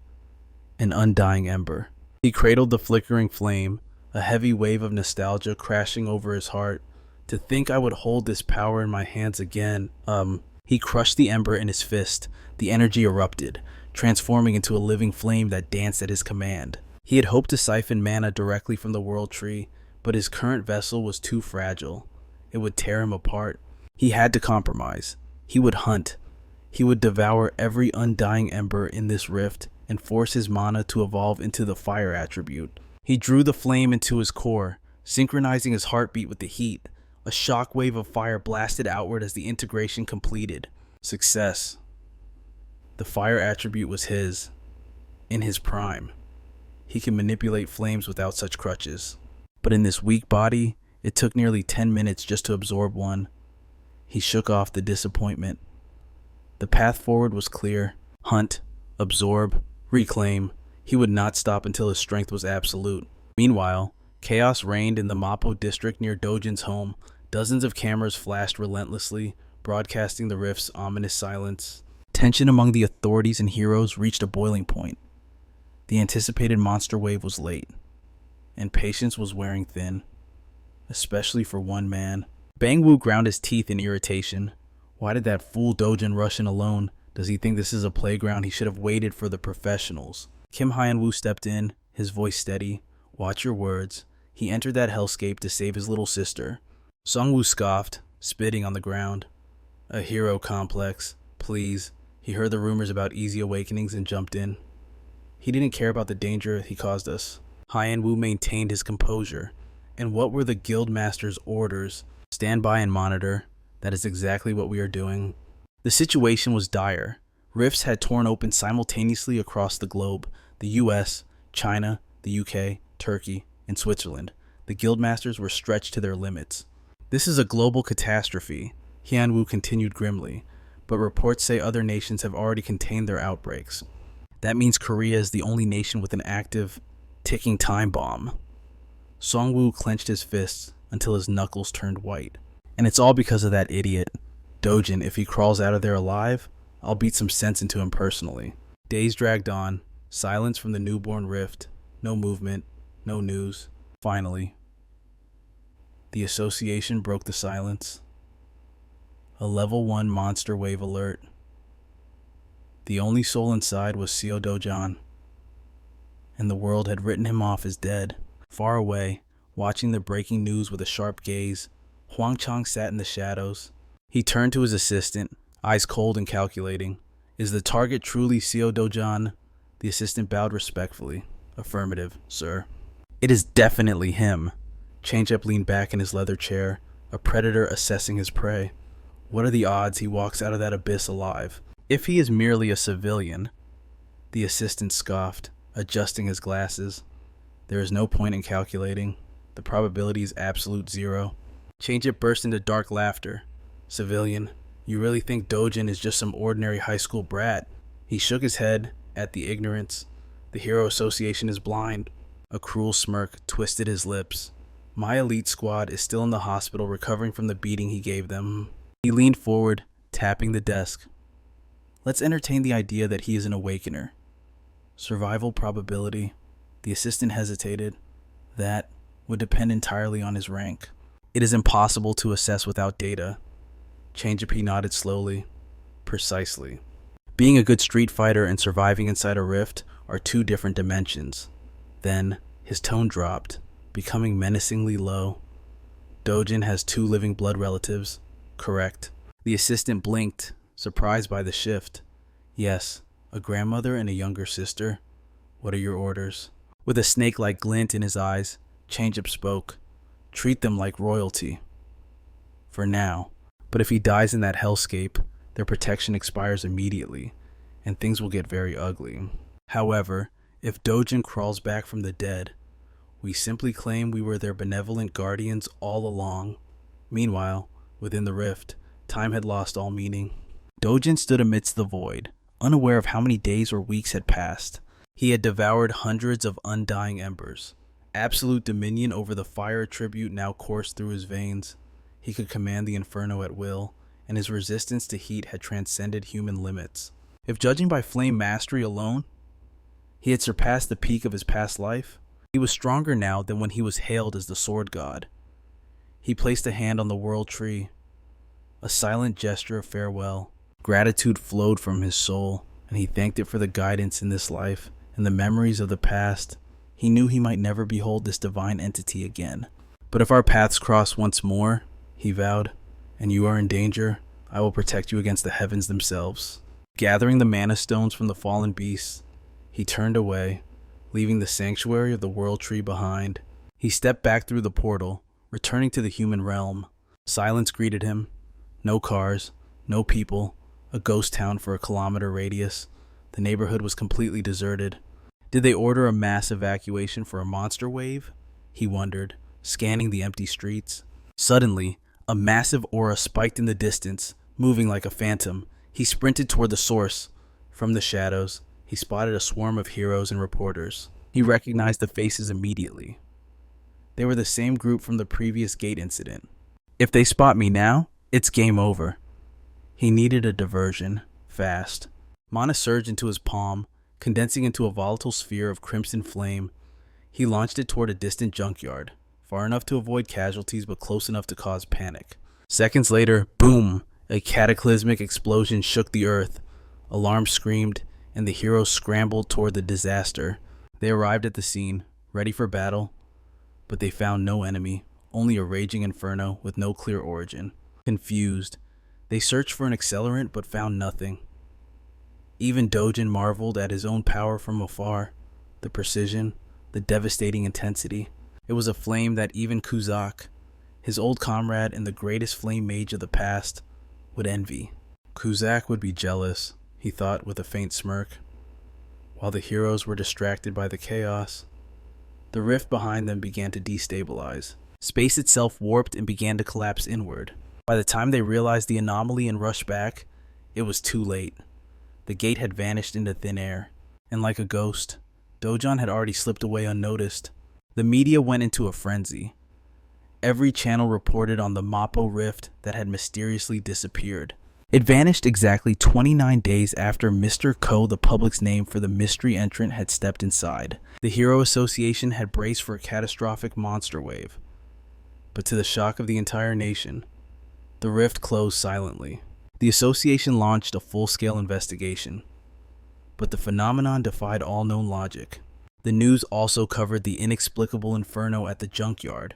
an undying ember. He cradled the flickering flame, a heavy wave of nostalgia crashing over his heart. To think I would hold this power in my hands again. He crushed the ember in his fist. The energy erupted, transforming into a living flame that danced at his command. He had hoped to siphon mana directly from the world tree, but his current vessel was too fragile. It would tear him apart. He had to compromise. He would hunt. He would devour every undying ember in this rift and force his mana to evolve into the fire attribute. He drew the flame into his core, synchronizing his heartbeat with the heat. A shockwave of fire blasted outward as the integration completed. Success. The fire attribute was his. In his prime. He could manipulate flames without such crutches. But in this weak body, it took nearly 10 minutes just to absorb one. He shook off the disappointment. The path forward was clear. Hunt, absorb, reclaim. He would not stop until his strength was absolute. Meanwhile, chaos reigned in the Mapo district near Dojin's home. Dozens of cameras flashed relentlessly, broadcasting the rift's ominous silence. Tension among the authorities and heroes reached a boiling point. The anticipated monster wave was late, and patience was wearing thin, especially for one man. Bangwoo ground his teeth in irritation. Why did that fool Dojin rush in alone, Does he think this is a playground? He should have waited for the professionals. Kim Hyun-woo stepped in, his voice steady. Watch your words. He entered that hellscape to save his little sister. Sung-woo scoffed, spitting on the ground. A hero complex. Please. He heard the rumors about easy awakenings and jumped in. He didn't care about the danger he caused us. Hyun-woo maintained his composure. And what were the guildmaster's orders? Stand by and monitor. That is exactly what we are doing. The situation was dire. Rifts had torn open simultaneously across the globe. The US, China, the UK, Turkey, and Switzerland. The guildmasters were stretched to their limits. This is a global catastrophe, Hyun-woo continued grimly, but reports say other nations have already contained their outbreaks. That means Korea is the only nation with an active, ticking time bomb. Sung-woo clenched his fists until his knuckles turned white. And it's all because of that idiot. Dojin, if he crawls out of there alive, I'll beat some sense into him personally. Days dragged on, silence from the newborn rift, no movement, no news. Finally, the association broke the silence. A level 1 monster wave alert. The only soul inside was Seo Do-jan, and the world had written him off as dead. Far away, watching the breaking news with a sharp gaze, Hwang Chang sat in the shadows. He turned to his assistant, eyes cold and calculating. Is the target truly Seo Do-jan? The assistant bowed respectfully. Affirmative, sir. It is definitely him. Change-Up leaned back in his leather chair, a predator assessing his prey. What are the odds he walks out of that abyss alive? If he is merely a civilian, the assistant scoffed, adjusting his glasses. There is no point in calculating. The probability is absolute zero. Change-Up burst into dark laughter. Civilian, you really think Dojin is just some ordinary high school brat? He shook his head at the ignorance. The Hero Association is blind. A cruel smirk twisted his lips. My elite squad is still in the hospital recovering from the beating he gave them. He leaned forward, tapping the desk. Let's entertain the idea that he is an awakener. Survival probability. The assistant hesitated. That would depend entirely on his rank. It is impossible to assess without data. Change-Up nodded slowly. Precisely. Being a good street fighter and surviving inside a rift are two different dimensions. Then, his tone dropped, becoming menacingly low. Dojin has 2 living blood relatives. Correct. The assistant blinked, surprised by the shift. Yes, a grandmother and a younger sister. What are your orders? With a snake-like glint in his eyes, Change-Up spoke. Treat them like royalty. For now. But if he dies in that hellscape, their protection expires immediately, and things will get very ugly. However, if Dojin crawls back from the dead, we simply claim we were their benevolent guardians all along. Meanwhile, within the rift, time had lost all meaning. Dojin stood amidst the void, unaware of how many days or weeks had passed. He had devoured hundreds of undying embers. Absolute dominion over the fire tribute now coursed through his veins. He could command the inferno at will, and his resistance to heat had transcended human limits. If judging by flame mastery alone, he had surpassed the peak of his past life, he was stronger now than when he was hailed as the sword god. He placed a hand on the world tree, a silent gesture of farewell. Gratitude flowed from his soul, and he thanked it for the guidance in this life and the memories of the past. He knew he might never behold this divine entity again. But if our paths cross once more, he vowed, and you are in danger, I will protect you against the heavens themselves. Gathering the mana stones from the fallen beasts, he turned away, leaving the sanctuary of the world tree behind. He stepped back through the portal, returning to the human realm. Silence greeted him. No cars, no people, a ghost town for a kilometer radius. The neighborhood was completely deserted. Did they order a mass evacuation for a monster wave? He wondered, scanning the empty streets. Suddenly, a massive aura spiked in the distance, moving like a phantom. He sprinted toward the source. From the shadows, he spotted a swarm of heroes and reporters. He recognized the faces immediately. They were the same group from the previous gate incident. If they spot me now, it's game over. He needed a diversion, fast. Mana surged into his palm, condensing into a volatile sphere of crimson flame. He launched it toward a distant junkyard, far enough to avoid casualties but close enough to cause panic. Seconds later, boom! A cataclysmic explosion shook the earth. Alarm screamed, and the heroes scrambled toward the disaster. They arrived at the scene, ready for battle, but they found no enemy, only a raging inferno with no clear origin. Confused, they searched for an accelerant but found nothing. Even Dojin marveled at his own power from afar, the precision, the devastating intensity. It was a flame that even Kuzak, his old comrade and the greatest flame mage of the past, would envy. Kuzak would be jealous, he thought with a faint smirk. While the heroes were distracted by the chaos, the rift behind them began to destabilize. Space itself warped and began to collapse inward. By the time they realized the anomaly and rushed back, it was too late. The gate had vanished into thin air, and like a ghost, Dojon had already slipped away unnoticed. The media went into a frenzy. Every channel reported on the Mappo rift that had mysteriously disappeared. It vanished exactly 29 days after Mr. Ko, the public's name for the mystery entrant, had stepped inside. The Hero Association had braced for a catastrophic monster wave. But to the shock of the entire nation, the rift closed silently. The association launched a full-scale investigation, but the phenomenon defied all known logic. The news also covered the inexplicable inferno at the junkyard,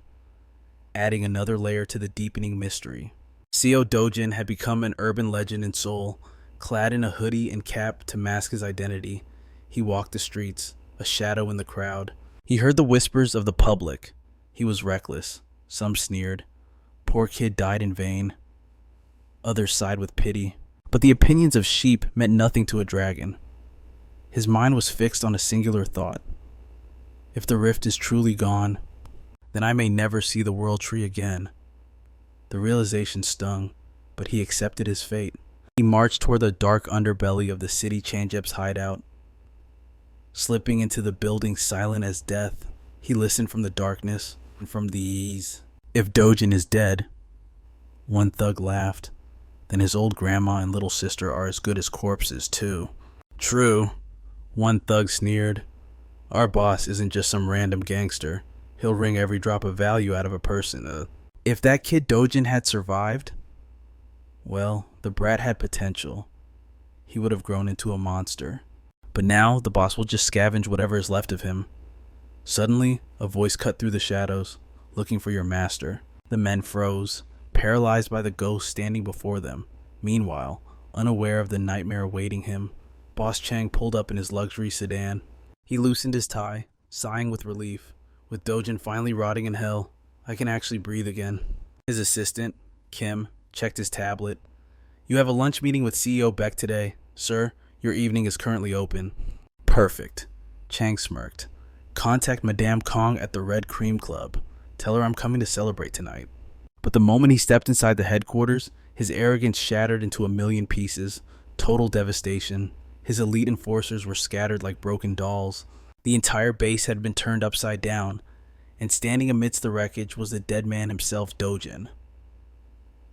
adding another layer to the deepening mystery. Seo Dojin had become an urban legend in Seoul. Clad in a hoodie and cap to mask his identity, he walked the streets, a shadow in the crowd. He heard the whispers of the public. He was reckless. Some sneered. Poor kid died in vain. Others sighed with pity. But the opinions of sheep meant nothing to a dragon. His mind was fixed on a singular thought. If the rift is truly gone, then I may never see the world tree again. The realization stung, but he accepted his fate. He marched toward the dark underbelly of the city Changjep's hideout. Slipping into the building silent as death, he listened from the darkness and from the ease. If Dojin is dead, one thug laughed, then his old grandma and little sister are as good as corpses too. True, one thug sneered. Our boss isn't just some random gangster. He'll wring every drop of value out of a person. If that kid Dojin had survived, well, the brat had potential. He would have grown into a monster. But now the boss will just scavenge whatever is left of him. Suddenly, a voice cut through the shadows, looking for your master. The men froze, paralyzed by the ghost standing before them. Meanwhile, unaware of the nightmare awaiting him, Boss Chang pulled up in his luxury sedan. He loosened his tie, sighing with relief. With Dojin finally rotting in hell, I can actually breathe again. His assistant, Kim, checked his tablet. You have a lunch meeting with CEO Beck today. Sir, your evening is currently open. Perfect. Chang smirked. Contact Madame Kong at the Red Cream Club. Tell her I'm coming to celebrate tonight. But the moment he stepped inside the headquarters, his arrogance shattered into a million pieces. Total devastation. His elite enforcers were scattered like broken dolls. The entire base had been turned upside down, and standing amidst the wreckage was the dead man himself, Dojin.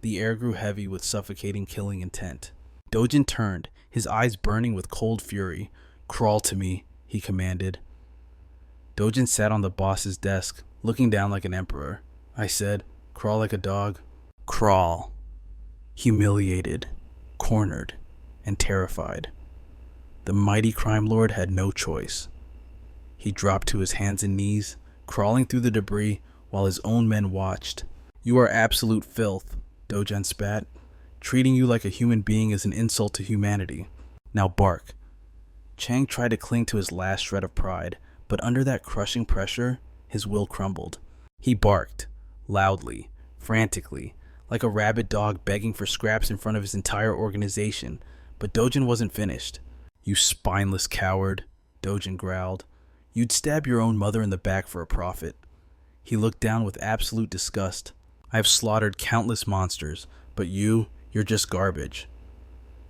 The air grew heavy with suffocating killing intent. Dojin turned, his eyes burning with cold fury. Crawl to me, he commanded. Dojin sat on the boss's desk, looking down like an emperor. I said, crawl like a dog. Crawl. Humiliated, cornered, and terrified. The mighty crime lord had no choice. He dropped to his hands and knees, crawling through the debris while his own men watched. You are absolute filth, Dojin spat. Treating you like a human being is an insult to humanity. Now bark. Chang tried to cling to his last shred of pride, but under that crushing pressure, his will crumbled. He barked, loudly, frantically, like a rabid dog begging for scraps in front of his entire organization. But Dojin wasn't finished. You spineless coward, Dojin growled. You'd stab your own mother in the back for a profit. He looked down with absolute disgust. I have slaughtered countless monsters, but you're just garbage.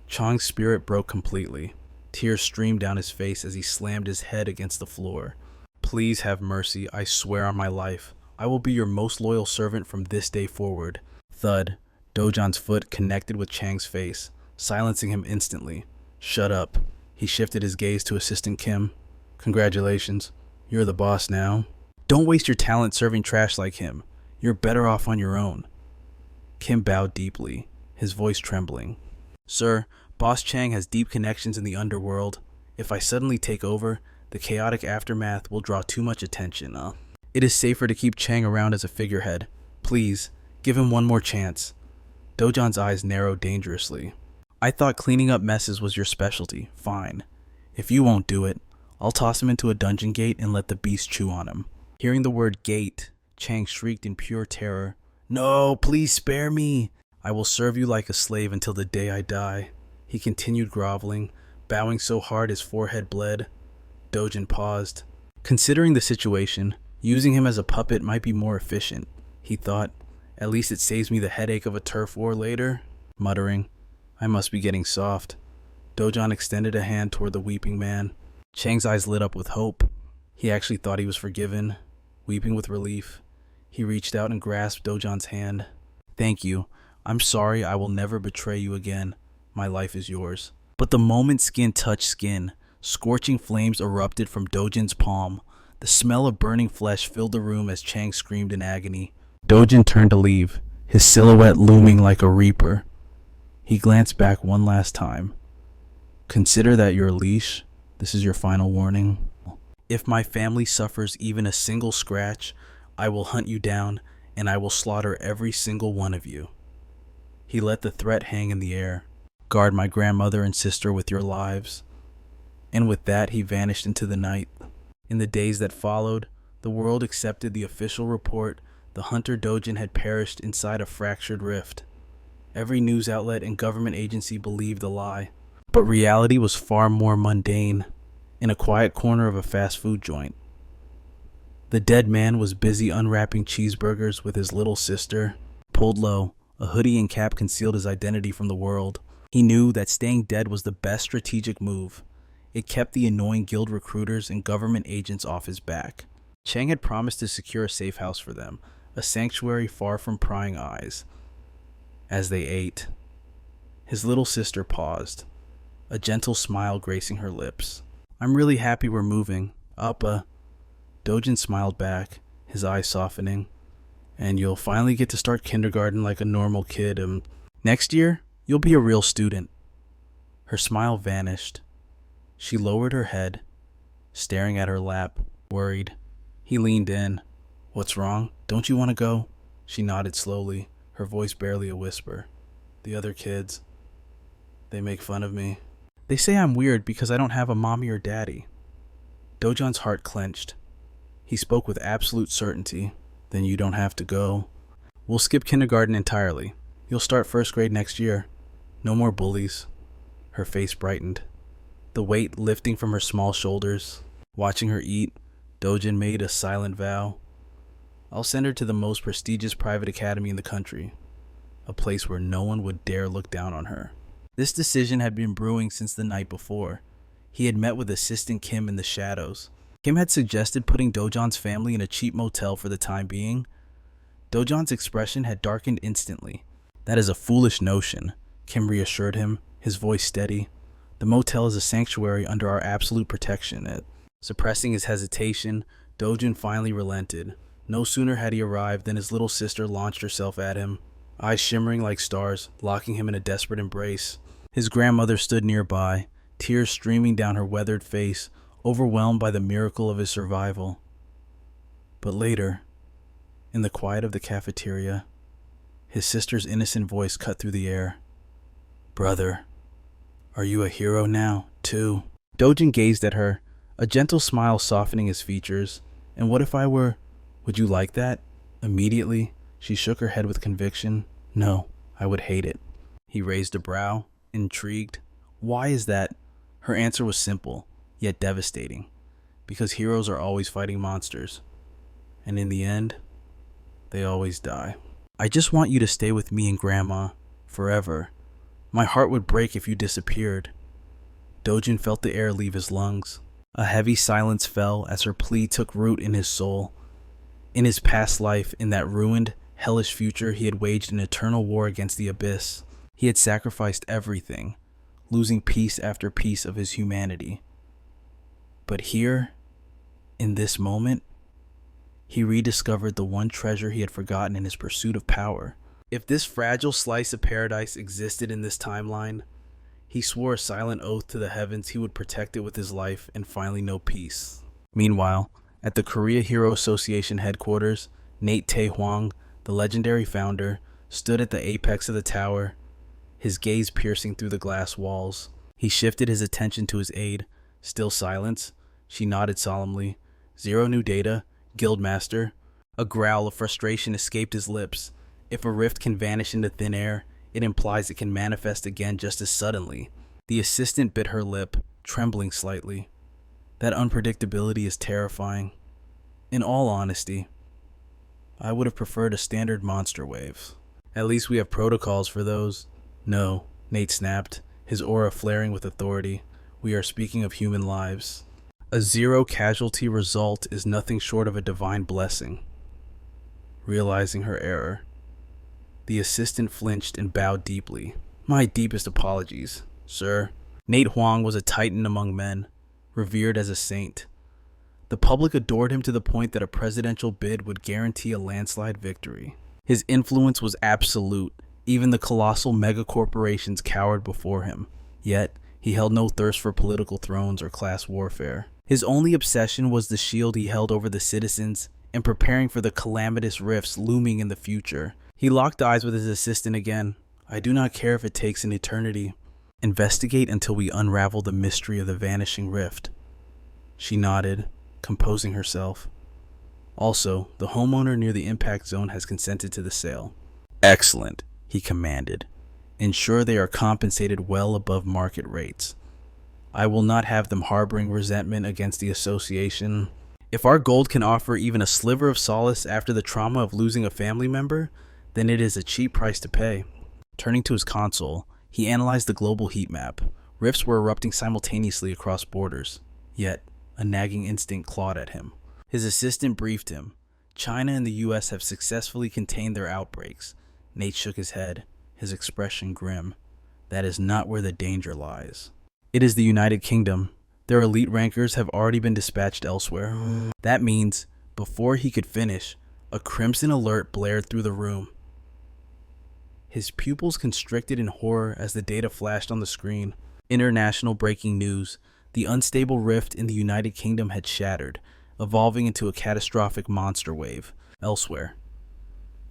Chang's spirit broke completely. Tears streamed down his face as he slammed his head against the floor. Please have mercy, I swear on my life. I will be your most loyal servant from this day forward. Thud. Dojin's foot connected with Chang's face, silencing him instantly. Shut up. He shifted his gaze to Assistant Kim. Congratulations. You're the boss now. Don't waste your talent serving trash like him. You're better off on your own. Kim bowed deeply, his voice trembling. Sir, Boss Chang has deep connections in the underworld. If I suddenly take over, the chaotic aftermath will draw too much attention. It is safer to keep Chang around as a figurehead. Please, give him one more chance. Dojan's eyes narrowed dangerously. I thought cleaning up messes was your specialty. Fine. If you won't do it, I'll toss him into a dungeon gate and let the beast chew on him. Hearing the word gate, Chang shrieked in pure terror. No, please spare me. I will serve you like a slave until the day I die. He continued groveling, bowing so hard his forehead bled. Dojin paused. Considering the situation, using him as a puppet might be more efficient, he thought. At least it saves me the headache of a turf war later. Muttering, I must be getting soft. Dojan extended a hand toward the weeping man. Chang's eyes lit up with hope. He actually thought he was forgiven. Weeping with relief, he reached out and grasped Dojan's hand. Thank you. I'm sorry. I will never betray you again. My life is yours. But the moment skin touched skin, scorching flames erupted from Dojin's palm. The smell of burning flesh filled the room as Chang screamed in agony. Dojin turned to leave, his silhouette looming like a reaper. He glanced back one last time. Consider that your leash. This is your final warning. If my family suffers even a single scratch, I will hunt you down, and I will slaughter every single one of you. He let the threat hang in the air. Guard my grandmother and sister with your lives. And with that, he vanished into the night. In the days that followed, the world accepted the official report the hunter Dojin had perished inside a fractured rift. Every news outlet and government agency believed the lie. But reality was far more mundane. In a quiet corner of a fast food joint, the dead man was busy unwrapping cheeseburgers with his little sister. Pulled low, a hoodie and cap concealed his identity from the world. He knew that staying dead was the best strategic move. It kept the annoying guild recruiters and government agents off his back. Chang had promised to secure a safe house for them, a sanctuary far from prying eyes. As they ate, his little sister paused, a gentle smile gracing her lips. I'm really happy we're moving. Appa. Dojin smiled back, his eyes softening. And you'll finally get to start kindergarten like a normal kid. Next year, you'll be a real student. Her smile vanished. She lowered her head, staring at her lap, worried. He leaned in. What's wrong? Don't you want to go? She nodded slowly, her voice barely a whisper. The other kids, they make fun of me. They say I'm weird because I don't have a mommy or daddy. Dojan's heart clenched. He spoke with absolute certainty. Then you don't have to go. We'll skip kindergarten entirely. You'll start first grade next year. No more bullies. Her face brightened, the weight lifting from her small shoulders. Watching her eat, Dojin made a silent vow. I'll send her to the most prestigious private academy in the country, a place where no one would dare look down on her. This decision had been brewing since the night before. He had met with Assistant Kim in the shadows. Kim had suggested putting Dojan's family in a cheap motel for the time being. Dojan's expression had darkened instantly. That is a foolish notion, Kim reassured him, his voice steady. The motel is a sanctuary under our absolute protection. Suppressing his hesitation, Dojin finally relented. No sooner had he arrived than his little sister launched herself at him, eyes shimmering like stars, locking him in a desperate embrace. His grandmother stood nearby, tears streaming down her weathered face, overwhelmed by the miracle of his survival. But later, in the quiet of the cafeteria, his sister's innocent voice cut through the air. Brother, are you a hero now, too? Dojin gazed at her, a gentle smile softening his features. And what if I were? Would you like that? Immediately, she shook her head with conviction. No, I would hate it. He raised a brow, intrigued. Why is that? Her answer was simple, yet devastating. Because heroes are always fighting monsters. And in the end, they always die. I just want you to stay with me and Grandma, forever. My heart would break if you disappeared. Dojin felt the air leave his lungs. A heavy silence fell as her plea took root in his soul. In his past life, in that ruined, hellish future, he had waged an eternal war against the abyss. He had sacrificed everything, losing piece after piece of his humanity. But here, in this moment, he rediscovered the one treasure he had forgotten in his pursuit of power. If this fragile slice of paradise existed in this timeline, He swore a silent oath to the heavens he would protect it with his life and finally know peace. Meanwhile, at the Korea Hero Association headquarters, Nate Tae Hwang, the legendary founder, stood at the apex of the tower, his gaze piercing through the glass walls. He shifted his attention to his aide. Still silence? She nodded solemnly. Zero new data? Guildmaster? A growl of frustration escaped his lips. If a rift can vanish into thin air, it implies it can manifest again just as suddenly. The assistant bit her lip, trembling slightly. That unpredictability is terrifying. In all honesty, I would have preferred a standard monster wave. At least we have protocols for those. No, Nate snapped, his aura flaring with authority. We are speaking of human lives. A zero casualty result is nothing short of a divine blessing. Realizing her error, the assistant flinched and bowed deeply. My deepest apologies, sir. Nate Hwang was a titan among men, revered as a saint. The public adored him to the point that a presidential bid would guarantee a landslide victory. His influence was absolute. Even the colossal megacorporations cowered before him. Yet, he held no thirst for political thrones or class warfare. His only obsession was the shield he held over the citizens and preparing for the calamitous rifts looming in the future. He locked eyes with his assistant again. I do not care if it takes an eternity. Investigate until we unravel the mystery of the vanishing rift. She nodded, composing herself. Also, the homeowner near the impact zone has consented to the sale. Excellent, he commanded. Ensure they are compensated well above market rates. I will not have them harboring resentment against the association. If our gold can offer even a sliver of solace after the trauma of losing a family member, then it is a cheap price to pay. Turning to his console, he analyzed the global heat map. Rifts were erupting simultaneously across borders. Yet, a nagging instinct clawed at him. His assistant briefed him. China and the US have successfully contained their outbreaks. Nate shook his head, his expression grim. That is not where the danger lies. It is the United Kingdom. Their elite rankers have already been dispatched elsewhere. That means, before he could finish, a crimson alert blared through the room. His pupils constricted in horror as the data flashed on the screen. International breaking news. The unstable rift in the United Kingdom had shattered, evolving into a catastrophic monster wave. Elsewhere,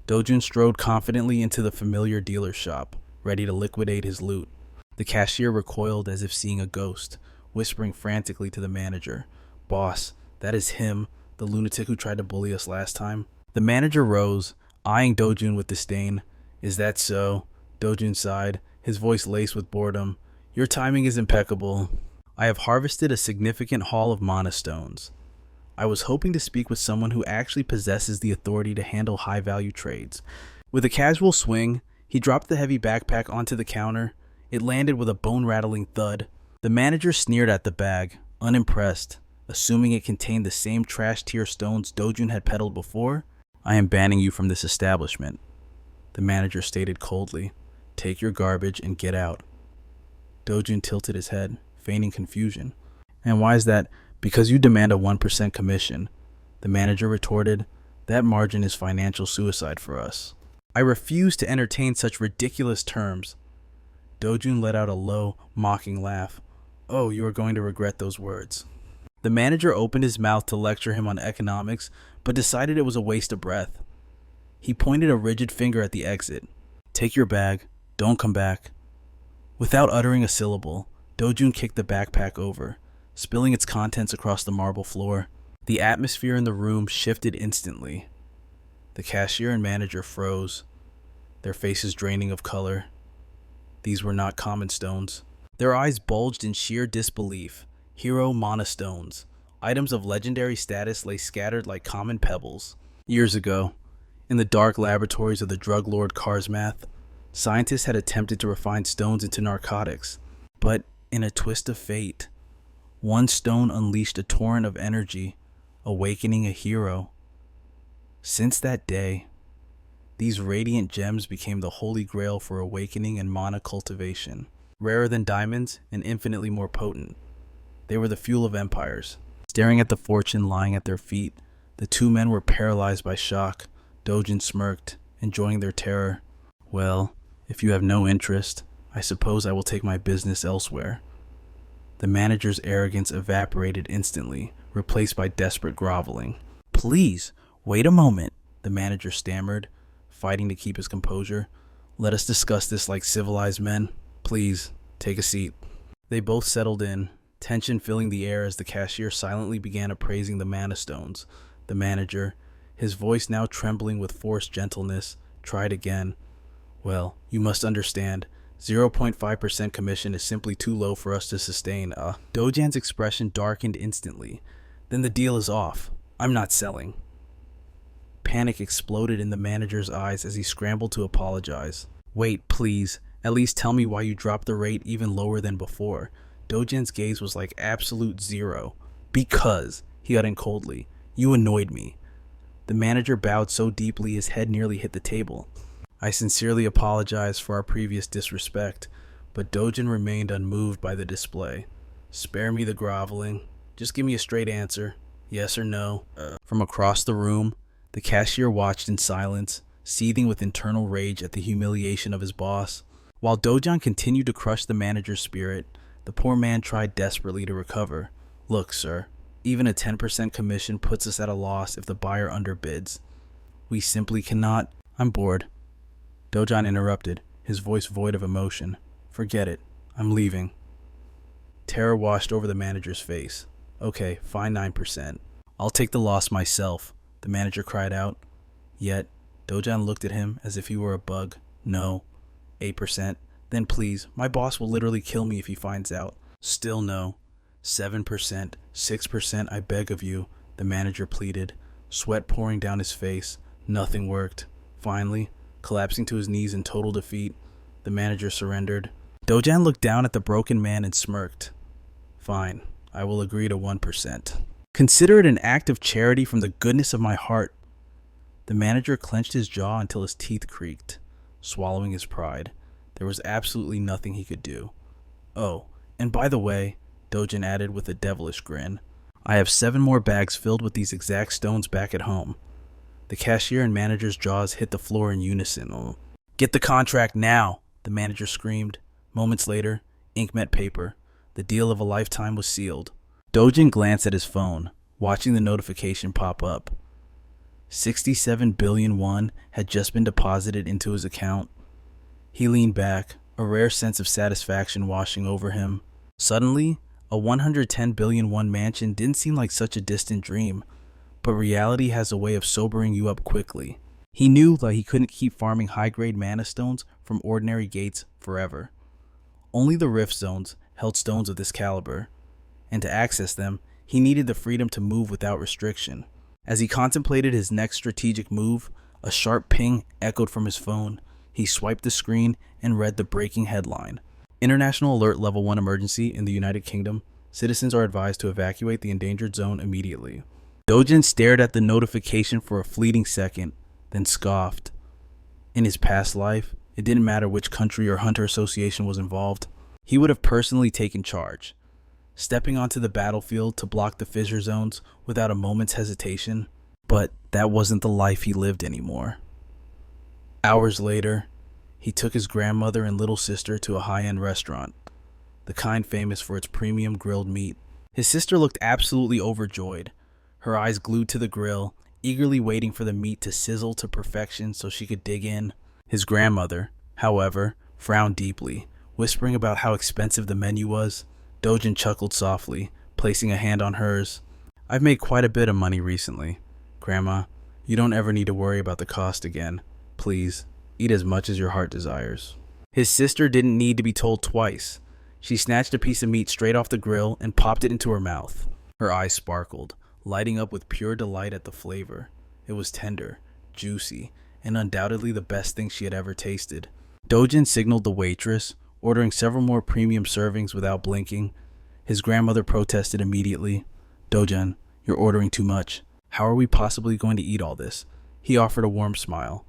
Dojun strode confidently into the familiar dealer's shop, ready to liquidate his loot. The cashier recoiled as if seeing a ghost, whispering frantically to the manager, "Boss, that is him, the lunatic who tried to bully us last time." The manager rose, eyeing Dojun with disdain. "Is that so?" Dojun sighed, his voice laced with boredom. "Your timing is impeccable. I have harvested a significant haul of mana stones. I was hoping to speak with someone who actually possesses the authority to handle high-value trades." With a casual swing, he dropped the heavy backpack onto the counter. It landed with a bone-rattling thud. The manager sneered at the bag, unimpressed, assuming it contained the same trash-tier stones Dojun had peddled before. "I am banning you from this establishment," the manager stated coldly. "Take your garbage and get out." Dojun tilted his head, feigning confusion. "And why is that?" "Because you demand a 1% commission," the manager retorted. "That margin is financial suicide for us." "I refuse to entertain such ridiculous terms." Dojun let out a low, mocking laugh. "Oh, you are going to regret those words." The manager opened his mouth to lecture him on economics, but decided it was a waste of breath. He pointed a rigid finger at the exit. "Take your bag. Don't come back." Without uttering a syllable, Dojun kicked the backpack over, spilling its contents across the marble floor. The atmosphere in the room shifted instantly. The cashier and manager froze, their faces draining of color. These were not common stones. Their eyes bulged in sheer disbelief. Hero mana stones. Items of legendary status lay scattered like common pebbles. Years ago, in the dark laboratories of the drug lord Karsmath, scientists had attempted to refine stones into narcotics. But in a twist of fate, one stone unleashed a torrent of energy, awakening a hero. Since that day, these radiant gems became the holy grail for awakening and mana cultivation. Rarer than diamonds and infinitely more potent. They were the fuel of empires. Staring at the fortune lying at their feet, the two men were paralyzed by shock. Dojun smirked, enjoying their terror. "Well, if you have no interest, I suppose I will take my business elsewhere." The manager's arrogance evaporated instantly, replaced by desperate groveling. "Please, wait a moment," the manager stammered, fighting to keep his composure. "Let us discuss this like civilized men. Please, take a seat." They both settled in, tension filling the air as the cashier silently began appraising the mana stones. The manager, his voice now trembling with forced gentleness, tried again. "Well, you must understand, 0.5% commission is simply too low for us to sustain." Dojan's expression darkened instantly. "Then the deal is off. I'm not selling." Panic exploded in the manager's eyes as he scrambled to apologize. "Wait, please. At least tell me why you dropped the rate even lower than before." Dojan's gaze was like absolute zero. "Because," he uttered coldly, "you annoyed me." The manager bowed so deeply his head nearly hit the table. "I sincerely apologize for our previous disrespect," but Dojan remained unmoved by the display. "Spare me the groveling. Just give me a straight answer. Yes or no." From across the room, the cashier watched in silence, seething with internal rage at the humiliation of his boss. While Dojan continued to crush the manager's spirit, the poor man tried desperately to recover. "Look, sir, even a 10% commission puts us at a loss if the buyer underbids. We simply cannot—" "I'm bored," Dojan interrupted, his voice void of emotion. "Forget it. I'm leaving." Terror washed over the manager's face. "Okay, fine 9%. I'll take the loss myself," the manager cried out. Yet, Dojan looked at him as if he were a bug. "No. 8%. Then please, my boss will literally kill me if he finds out." "Still no. 7%, 6%, I beg of you," the manager pleaded, sweat pouring down his face. Nothing worked. Finally, collapsing to his knees in total defeat, the manager surrendered. Dojan looked down at the broken man and smirked. "Fine, I will agree to 1%. Consider it an act of charity from the goodness of my heart." The manager clenched his jaw until his teeth creaked, swallowing his pride. There was absolutely nothing he could do. "Oh, and by the way," Dojan added with a devilish grin, "I have 7 more bags filled with these exact stones back at home." The cashier and manager's jaws hit the floor in unison. "Get the contract now," the manager screamed. Moments later, ink met paper. The deal of a lifetime was sealed. Dojan glanced at his phone, watching the notification pop up. 67 billion won had just been deposited into his account. He leaned back, a rare sense of satisfaction washing over him. Suddenly, a 110 billion won mansion didn't seem like such a distant dream, but reality has a way of sobering you up quickly. He knew that he couldn't keep farming high-grade mana stones from ordinary gates forever. Only the rift zones held stones of this caliber, and to access them, he needed the freedom to move without restriction. As he contemplated his next strategic move, a sharp ping echoed from his phone. He swiped the screen and read the breaking headline. "International Alert Level 1 Emergency in the United Kingdom. Citizens are advised to evacuate the endangered zone immediately." Dojan stared at the notification for a fleeting second, then scoffed. In his past life, it didn't matter which country or hunter association was involved. He would have personally taken charge, stepping onto the battlefield to block the fissure zones without a moment's hesitation. But that wasn't the life he lived anymore. Hours later, he took his grandmother and little sister to a high-end restaurant, the kind famous for its premium grilled meat. His sister looked absolutely overjoyed, her eyes glued to the grill, eagerly waiting for the meat to sizzle to perfection so she could dig in. His grandmother, however, frowned deeply, whispering about how expensive the menu was. Dojan chuckled softly, placing a hand on hers. "I've made quite a bit of money recently. Grandma, you don't ever need to worry about the cost again. Please, eat as much as your heart desires." His sister didn't need to be told twice. She snatched a piece of meat straight off the grill and popped it into her mouth. Her eyes sparkled, lighting up with pure delight at the flavor. It was tender, juicy, and undoubtedly the best thing she had ever tasted. Dojan signaled the waitress, ordering several more premium servings without blinking. His grandmother protested immediately. "Dojan, you're ordering too much. How are we possibly going to eat all this?" He offered a warm smile.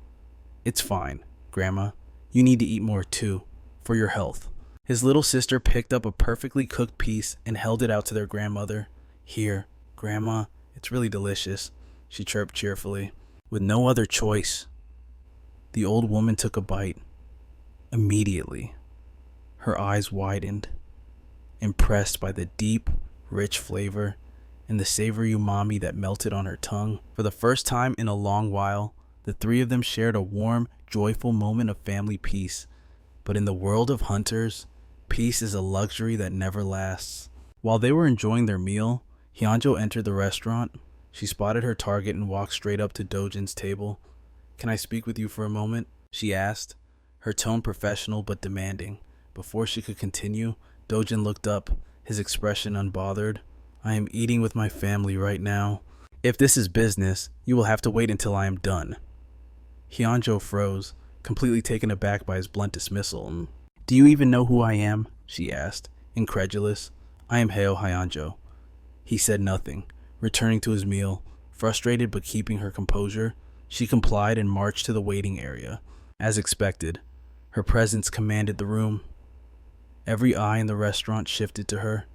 "It's fine, Grandma. You need to eat more too, for your health." His little sister picked up a perfectly cooked piece and held it out to their grandmother. "Here, Grandma, it's really delicious," she chirped cheerfully. With no other choice, the old woman took a bite. Immediately, Her eyes widened, impressed by the deep, rich flavor and the savory umami that melted on her tongue. For the first time in a long while, the three of them shared a warm, joyful moment of family peace. But in the world of hunters, peace is a luxury that never lasts. While they were enjoying their meal, Hyunjo entered the restaurant. She spotted her target and walked straight up to Dojin's table. "Can I speak with you for a moment?" she asked, her tone professional but demanding. Before she could continue, Dojin looked up, his expression unbothered. "I am eating with my family right now. If this is business, you will have to wait until I am done." Hyunjo froze, completely taken aback by his blunt dismissal. "Do you even know who I am?" she asked, incredulous. "I am Heo Hyunjo." He said nothing, returning to his meal. Frustrated but keeping her composure, she complied and marched to the waiting area. As expected, her presence commanded the room. Every eye in the restaurant shifted to her.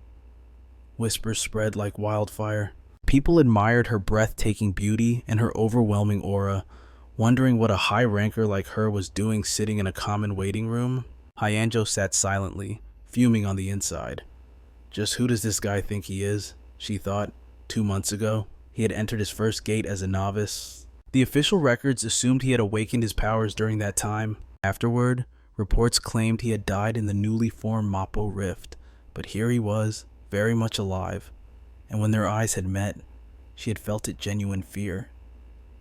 Whispers spread like wildfire. People admired her breathtaking beauty and her overwhelming aura, wondering what a high ranker like her was doing sitting in a common waiting room. Hyunjo sat silently, fuming on the inside. Just who does this guy think he is? She thought. 2 months ago, he had entered his first gate as a novice. The official records assumed he had awakened his powers during that time. Afterward, reports claimed he had died in the newly formed Mappo Rift, but here he was, very much alive, and when their eyes had met, she had felt it genuine fear.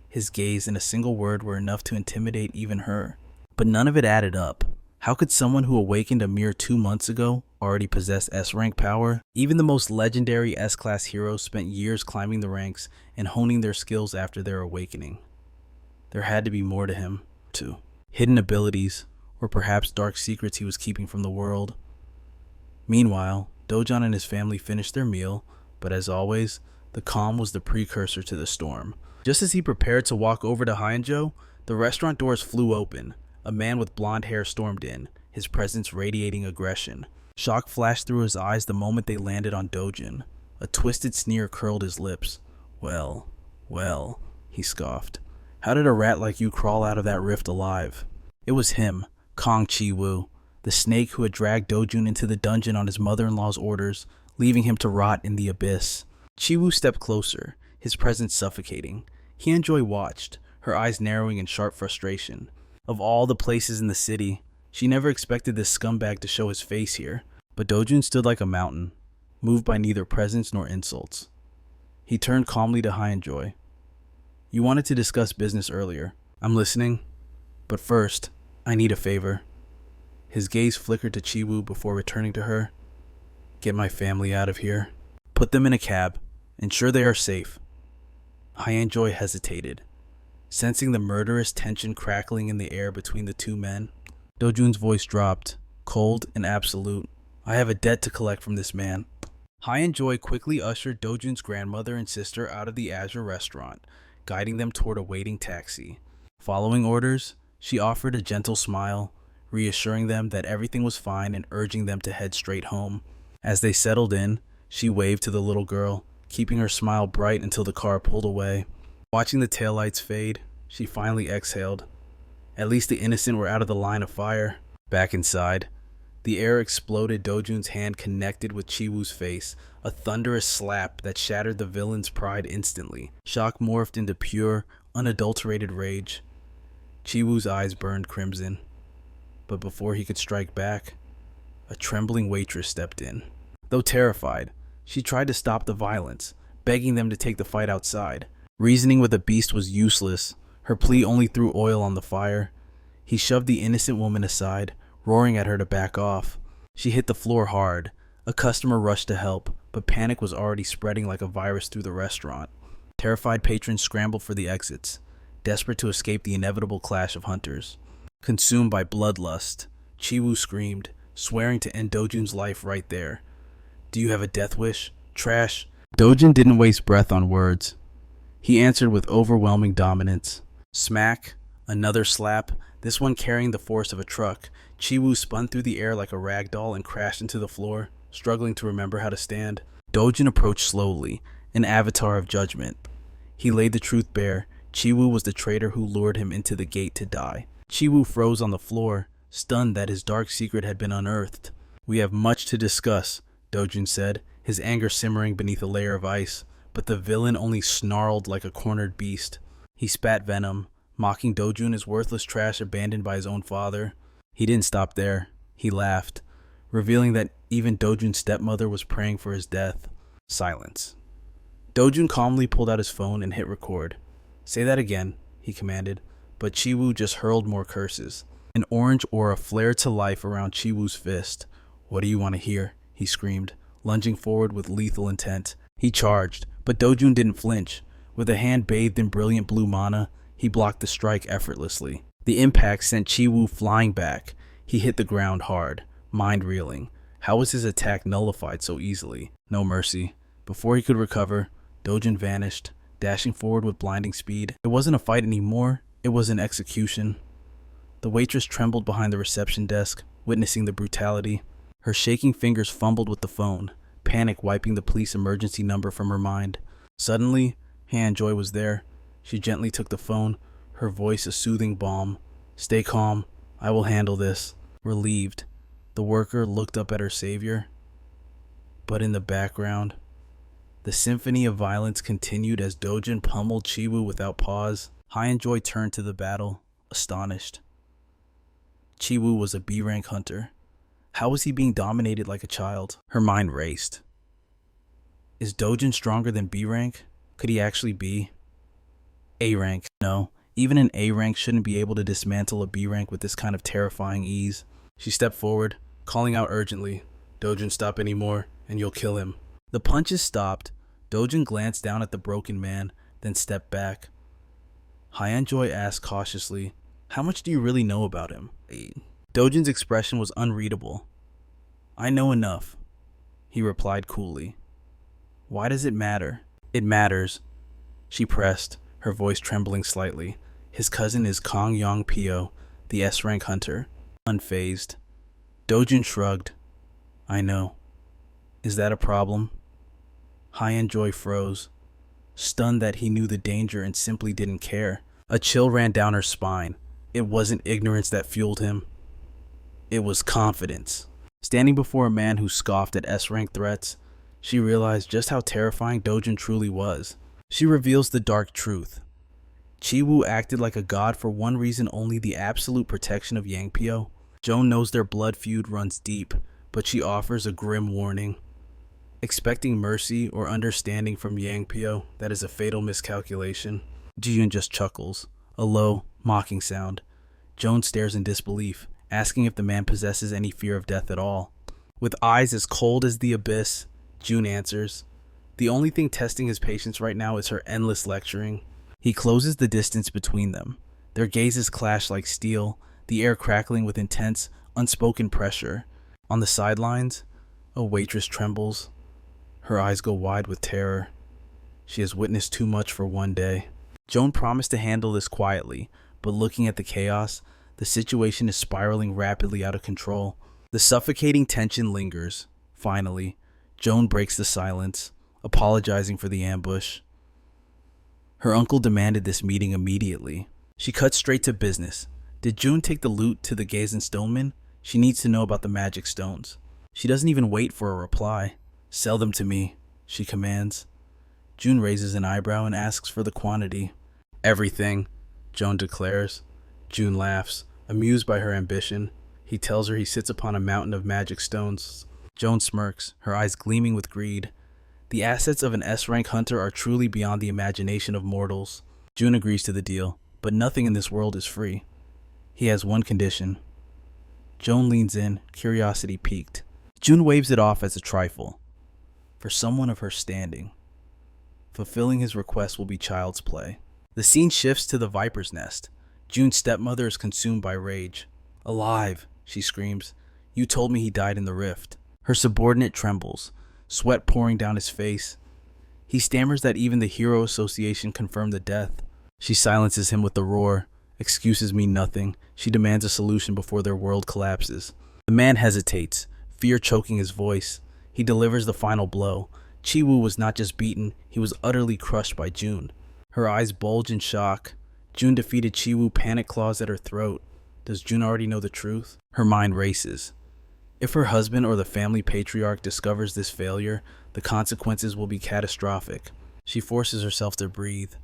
His gaze and a single word were enough to intimidate even her, but none of it added up. How could someone who awakened a mere 2 months ago already possess S-rank power? Even the most legendary S-class heroes spent years climbing the ranks and honing their skills after their awakening. There had to be more to him, too. Hidden abilities, or perhaps dark secrets he was keeping from the world. Meanwhile, Dojin and his family finished their meal, but as always, the calm was the precursor to the storm. Just as he prepared to walk over to Hyunjo, the restaurant doors flew open. A man with blonde hair stormed in, his presence radiating aggression. Shock flashed through his eyes the moment they landed on Dojin. A twisted sneer curled his lips. Well, he scoffed. "How did a rat like you crawl out of that rift alive?" It was him, Kong Chi-woo, the snake who had dragged Dojun into the dungeon on his mother-in-law's orders, leaving him to rot in the abyss. Chi-woo stepped closer, his presence suffocating. Hyunjo watched, her eyes narrowing in sharp frustration. Of all the places in the city, she never expected this scumbag to show his face here, but Dojun stood like a mountain, moved by neither presence nor insults. He turned calmly to Hyunjo. "You wanted to discuss business earlier. I'm listening, but first, I need a favor." His gaze flickered to Chi-woo before returning to her. "Get my family out of here. Put them in a cab. Ensure they are safe." Hyunjo hesitated, sensing the murderous tension crackling in the air between the two men. Dojun's voice dropped, cold and absolute. "I have a debt to collect from this man." Hyunjo quickly ushered Dojun's grandmother and sister out of the Azure restaurant, guiding them toward a waiting taxi. Following orders, she offered a gentle smile, reassuring them that everything was fine and urging them to head straight home. As they settled in, she waved to the little girl, keeping her smile bright until the car pulled away. Watching the taillights fade, she finally exhaled. At least the innocent were out of the line of fire. Back inside, the air exploded. Dojun's hand connected with Chi-woo's face, a thunderous slap that shattered the villain's pride instantly. Shock morphed into pure, unadulterated rage. Chi-woo's eyes burned crimson. But before he could strike back, a trembling waitress stepped in. Though terrified, she tried to stop the violence, begging them to take the fight outside. Reasoning with the beast was useless. Her plea only threw oil on the fire. He shoved the innocent woman aside, roaring at her to back off. She hit the floor hard. A customer rushed to help, but panic was already spreading like a virus through the restaurant. Terrified patrons scrambled for the exits, desperate to escape the inevitable clash of hunters. Consumed by bloodlust, Chi-woo screamed, swearing to end Dojun's life right there. "Do you have a death wish? Trash?" Dojun didn't waste breath on words. He answered with overwhelming dominance. Smack, another slap, this one carrying the force of a truck. Chi-woo spun through the air like a rag doll and crashed into the floor, struggling to remember how to stand. Dojun approached slowly, an avatar of judgment. He laid the truth bare. Chi-woo was the traitor who lured him into the gate to die. Chi-woo froze on the floor, stunned that his dark secret had been unearthed. We have much to discuss, Dojun said, his anger simmering beneath a layer of ice, but the villain only snarled like a cornered beast. He spat venom, mocking Dojun as worthless trash abandoned by his own father. He didn't stop there. He laughed, revealing that even Dojun's stepmother was praying for his death. Silence. Dojun calmly pulled out his phone and hit record. "Say that again," he commanded, but Chiwoo just hurled more curses. An orange aura flared to life around Chiwoo's fist. "What do you want to hear?" he screamed, lunging forward with lethal intent. He charged, but Dojun didn't flinch. With a hand bathed in brilliant blue mana, he blocked the strike effortlessly. The impact sent Chiwoo flying back. He hit the ground hard, mind reeling. How was his attack nullified so easily? No mercy. Before he could recover, Dojun vanished, dashing forward with blinding speed. It wasn't a fight anymore, it was an execution. The waitress trembled behind the reception desk, witnessing the brutality. Her shaking fingers fumbled with the phone, panic wiping the police emergency number from her mind. Suddenly, Han-Joy was there. She gently took the phone, her voice a soothing balm. "Stay calm. I will handle this." Relieved, the worker looked up at her savior. But in the background, the symphony of violence continued as Dojun pummeled Chiwoo without pause. Han-Joy turned to the battle, astonished. Chiwoo was a B-rank hunter. How was he being dominated like a child? Her mind raced. Is Dojun stronger than B-rank? Could he actually be? A-rank? No, even an A-rank shouldn't be able to dismantle a B-rank with this kind of terrifying ease. She stepped forward, calling out urgently, "Dojun, stop anymore, and you'll kill him." The punches stopped. Dojun glanced down at the broken man, then stepped back. Han-Joy asked cautiously, "How much do you really know about him?" Dojun's expression was unreadable. "I know enough," he replied coolly. "Why does it matter?" "It matters," she pressed, her voice trembling slightly. "His cousin is Kong Yong Pyo, the S-rank hunter." Unfazed, Dojun shrugged. "I know. Is that a problem?" Han-Joy froze, stunned that he knew the danger and simply didn't care. A chill ran down her spine. It wasn't ignorance that fueled him. It was confidence. Standing before a man who scoffed at S-rank threats, she realized just how terrifying Dojun truly was. She reveals the dark truth. Chiwoo acted like a god for one reason only: the absolute protection of Yangpyo. Joan knows their blood feud runs deep, but she offers a grim warning. Expecting mercy or understanding from Yangpyo, that is a fatal miscalculation. Jiyun just chuckles, a low, mocking sound. Joan stares in disbelief, asking if the man possesses any fear of death at all. With eyes as cold as the abyss, June answers. The only thing testing his patience right now is her endless lecturing. He closes the distance between them. Their gazes clash like steel, the air crackling with intense, unspoken pressure. On the sidelines, a waitress trembles. Her eyes go wide with terror. She has witnessed too much for one day. Joan promised to handle this quietly, but looking at the chaos, the situation is spiraling rapidly out of control. The suffocating tension lingers. Finally, Joan breaks the silence, apologizing for the ambush. Her uncle demanded this meeting immediately. She cut straight to business. Did June take the loot to the Gazen Stoneman? She needs to know about the magic stones. She doesn't even wait for a reply. "Sell them to me," she commands. June raises an eyebrow and asks for the quantity. "Everything," Joan declares. June laughs, amused by her ambition. He tells her he sits upon a mountain of magic stones. Joan smirks, her eyes gleaming with greed. The assets of an S-rank hunter are truly beyond the imagination of mortals. June agrees to the deal, but nothing in this world is free. He has one condition. Joan leans in, curiosity piqued. June waves it off as a trifle. For someone of her standing, fulfilling his request will be child's play. The scene shifts to the Viper's Nest. June's stepmother is consumed by rage. "Alive," she screams. "You told me he died in the rift." Her subordinate trembles, sweat pouring down his face. He stammers that even the Hero Association confirmed the death. She silences him with a roar. Excuses mean nothing. She demands a solution before their world collapses. The man hesitates, fear choking his voice. He delivers the final blow. Chiwoo was not just beaten, he was utterly crushed by June. Her eyes bulge in shock. June defeated Chiwoo, panic claws at her throat. Does June already know the truth? Her mind races. If her husband or the family patriarch discovers this failure, the consequences will be catastrophic. She forces herself to breathe.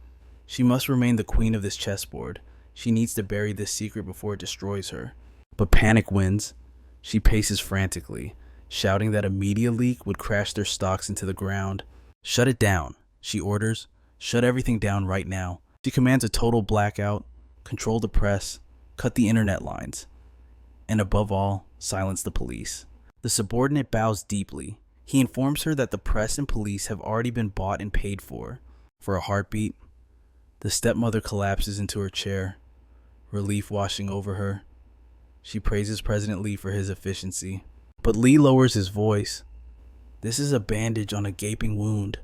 She must remain the queen of this chessboard. She needs to bury this secret before it destroys her. But panic wins. She paces frantically, shouting that a media leak would crash their stocks into the ground. "Shut it down," she orders. "Shut everything down right now." She commands a total blackout, control the press, cut the internet lines, and above all, silence the police. The subordinate bows deeply. He informs her that the press and police have already been bought and paid for. For a heartbeat, the stepmother collapses into her chair, relief washing over her. She praises President Lee for his efficiency. But Lee lowers his voice. "This is a bandage on a gaping wound.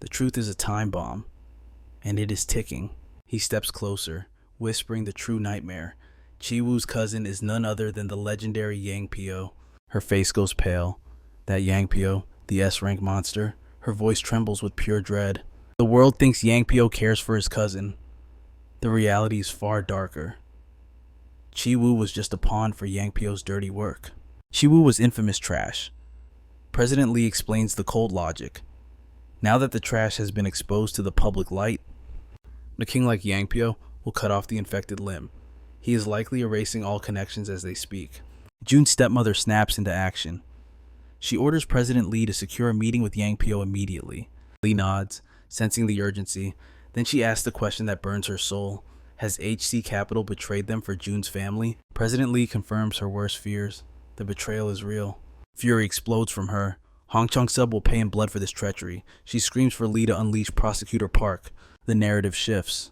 The truth is a time bomb, and it is ticking." He steps closer, whispering the true nightmare. Chi-Woo's cousin is none other than the legendary Yang Pyo. Her face goes pale. That Yang Pyo, the S-rank monster, her voice trembles with pure dread. The world thinks Yang Pyo cares for his cousin. The reality is far darker. Chi-Woo was just a pawn for Yang Pyo's dirty work. Chi-Woo was infamous trash. President Lee explains the cold logic. Now that the trash has been exposed to the public light, a king like Yang Pyo will cut off the infected limb. He is likely erasing all connections as they speak. Jun's stepmother snaps into action. She orders President Lee to secure a meeting with Yang Pyo immediately. Lee nods, sensing the urgency. Then she asks the question that burns her soul. Has HC Capital betrayed them for Jun's family? President Lee confirms her worst fears. The betrayal is real. Fury explodes from her. Hong Chang-sub will pay in blood for this treachery. She screams for Lee to unleash Prosecutor Park. The narrative shifts.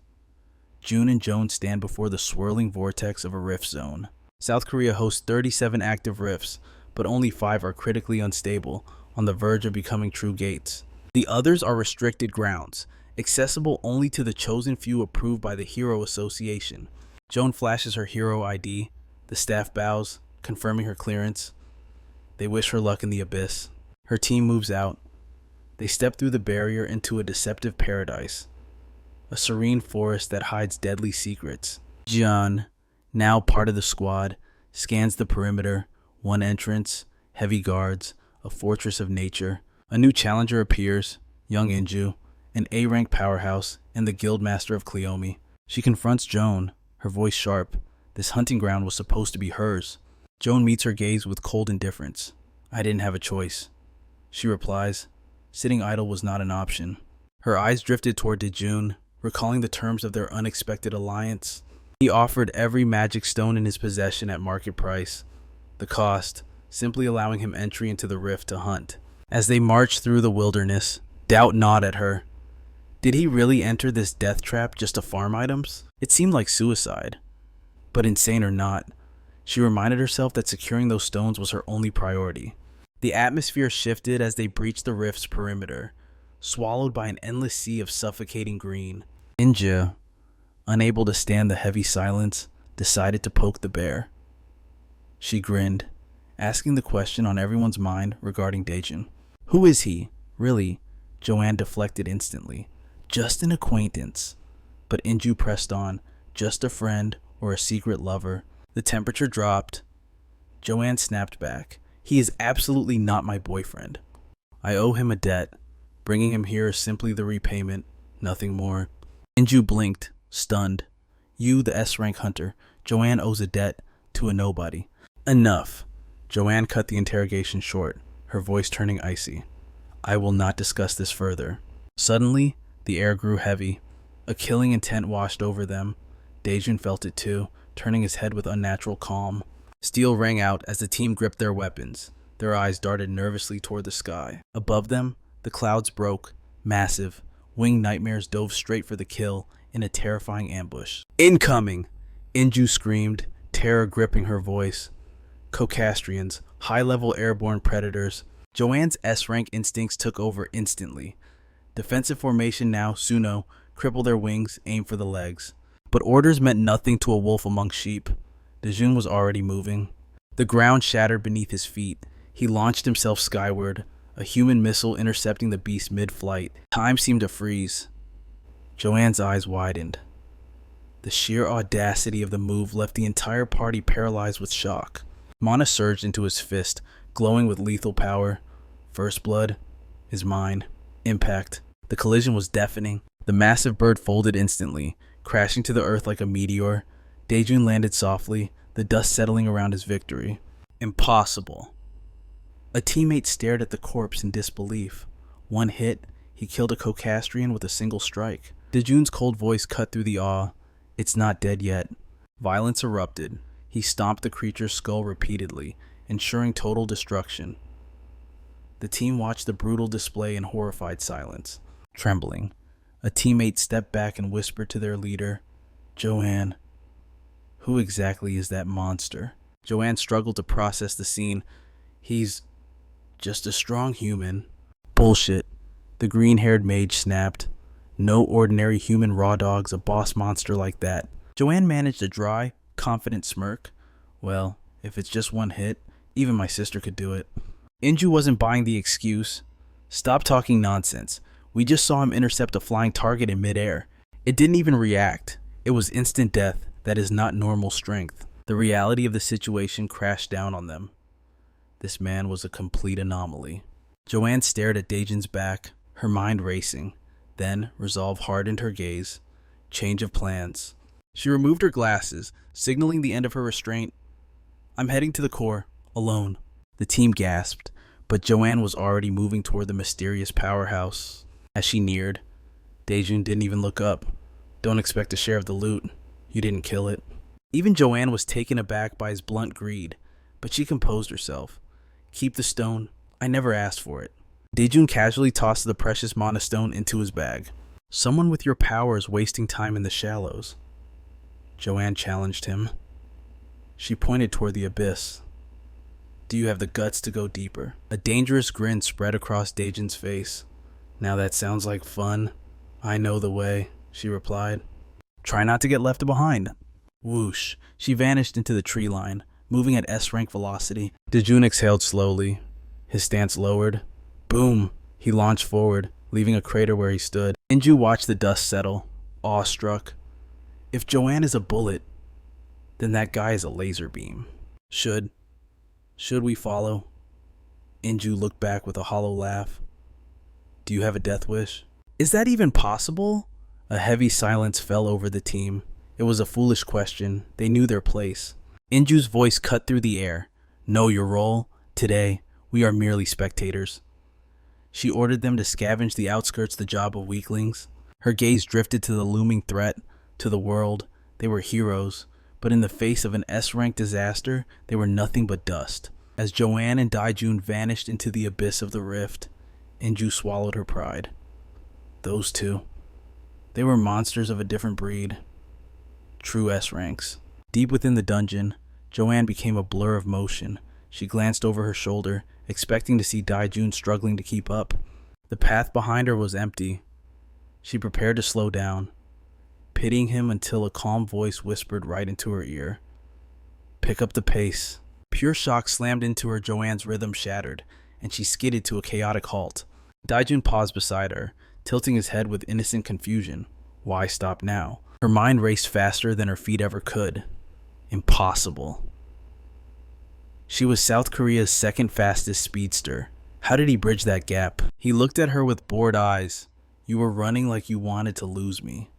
Jun and Joan stand before the swirling vortex of a rift zone. South Korea hosts 37 active rifts, but only 5 are critically unstable, on the verge of becoming true gates. The others are restricted grounds, accessible only to the chosen few approved by the Hero Association. Joan flashes her hero ID. The staff bows, confirming her clearance. They wish her luck in the abyss. Her team moves out. They step through the barrier into a deceptive paradise, a serene forest that hides deadly secrets. Jian, now part of the squad, scans the perimeter. One entrance, heavy guards, a fortress of nature. A new challenger appears, young Inju, an A-rank powerhouse and the guildmaster of Cleome. She confronts Joan, her voice sharp. This hunting ground was supposed to be hers. Joan meets her gaze with cold indifference. "I didn't have a choice," she replies. Sitting idle was not an option. Her eyes drifted toward Dejun, recalling the terms of their unexpected alliance. He offered every magic stone in his possession at market price. The cost, simply allowing him entry into the rift to hunt. As they marched through the wilderness, doubt gnawed at her. Did he really enter this death trap just to farm items? It seemed like suicide. But insane or not, she reminded herself that securing those stones was her only priority. The atmosphere shifted as they breached the rift's perimeter, swallowed by an endless sea of suffocating green. Inja, unable to stand the heavy silence, decided to poke the bear. She grinned, asking the question on everyone's mind regarding Daejun. Who is he? Really? Joanne deflected instantly. Just an acquaintance. But Inju pressed on. Just a friend or a secret lover. The temperature dropped. Joanne snapped back. He is absolutely not my boyfriend. I owe him a debt. Bringing him here is simply the repayment, nothing more. Inju blinked, stunned. You, the S-rank hunter. Joanne owes a debt to a nobody. Enough. Joanne cut the interrogation short, her voice turning icy. I will not discuss this further. Suddenly, the air grew heavy. A killing intent washed over them. Daejun felt it too, turning his head with unnatural calm. Steel rang out as the team gripped their weapons. Their eyes darted nervously toward the sky. Above them, the clouds broke, massive. Winged nightmares dove straight for the kill in a terrifying ambush. Incoming! Inju screamed, terror gripping her voice. Cocastrians, high-level airborne predators. Joanne's S-rank instincts took over instantly. Defensive formation now, Suno, cripple their wings, aim for the legs. But orders meant nothing to a wolf among sheep. Dejun was already moving. The ground shattered beneath his feet. He launched himself skyward, a human missile intercepting the beast mid-flight. Time seemed to freeze. Joanne's eyes widened. The sheer audacity of the move left the entire party paralyzed with shock. Mana surged into his fist, glowing with lethal power. First blood is mine. Impact. The collision was deafening. The massive bird folded instantly, crashing to the earth like a meteor. Daejun landed softly, the dust settling around his victory. Impossible. A teammate stared at the corpse in disbelief. One hit, he killed a Cocastrian with a single strike. Daejun's cold voice cut through the awe. It's not dead yet. Violence erupted. He stomped the creature's skull repeatedly, ensuring total destruction. The team watched the brutal display in horrified silence. Trembling, a teammate stepped back and whispered to their leader, Joanne, who exactly is that monster? Joanne struggled to process the scene. He's just a strong human. Bullshit, the green-haired mage snapped. No ordinary human raw dog's a boss monster like that. Joanne managed a dry, confident smirk. Well, if it's just one hit, even my sister could do it. Inju wasn't buying the excuse. Stop talking nonsense. We just saw him intercept a flying target in midair. It didn't even react. It was instant death. That is not normal strength. The reality of the situation crashed down on them. This man was a complete anomaly. Joanne stared at Daejun's back, her mind racing. Then, resolve hardened her gaze. Change of plans. She removed her glasses, signaling the end of her restraint. I'm heading to the core, alone. The team gasped, but Joanne was already moving toward the mysterious powerhouse. As she neared, Daejun didn't even look up. Don't expect a share of the loot. You didn't kill it. Even Joanne was taken aback by his blunt greed, but she composed herself. Keep the stone. I never asked for it. Daejun casually tossed the precious mana stone into his bag. Someone with your power is wasting time in the shallows. Joanne challenged him. She pointed toward the abyss. Do you have the guts to go deeper? A dangerous grin spread across Daejun's face. Now that sounds like fun. I know the way, she replied. Try not to get left behind. Whoosh. She vanished into the tree line, moving at S-rank velocity. Daejun exhaled slowly, his stance lowered. Boom! He launched forward, leaving a crater where he stood. Inju watched the dust settle, awestruck. If Joanne is a bullet, then that guy is a laser beam. Should we follow? Inju looked back with a hollow laugh. Do you have a death wish? Is that even possible? A heavy silence fell over the team. It was a foolish question. They knew their place. Inju's voice cut through the air. Know your role. Today, we are merely spectators. She ordered them to scavenge the outskirts, the job of weaklings. Her gaze drifted to the looming threat, to the world. They were heroes, but in the face of an S-rank disaster, they were nothing but dust. As Joanne and Daejun vanished into the abyss of the rift, Inju swallowed her pride. Those two. They were monsters of a different breed. True S-ranks. Deep within the dungeon, Joanne became a blur of motion. She glanced over her shoulder, expecting to see Daejun struggling to keep up. The path behind her was empty. She prepared to slow down, pitying him until a calm voice whispered right into her ear. Pick up the pace. Pure shock slammed into her. Joanne's rhythm shattered, and she skidded to a chaotic halt. Daejun paused beside her, tilting his head with innocent confusion. Why stop now? Her mind raced faster than her feet ever could. Impossible. She was South Korea's second fastest speedster. How did he bridge that gap? He looked at her with bored eyes. You were running like you wanted to lose me.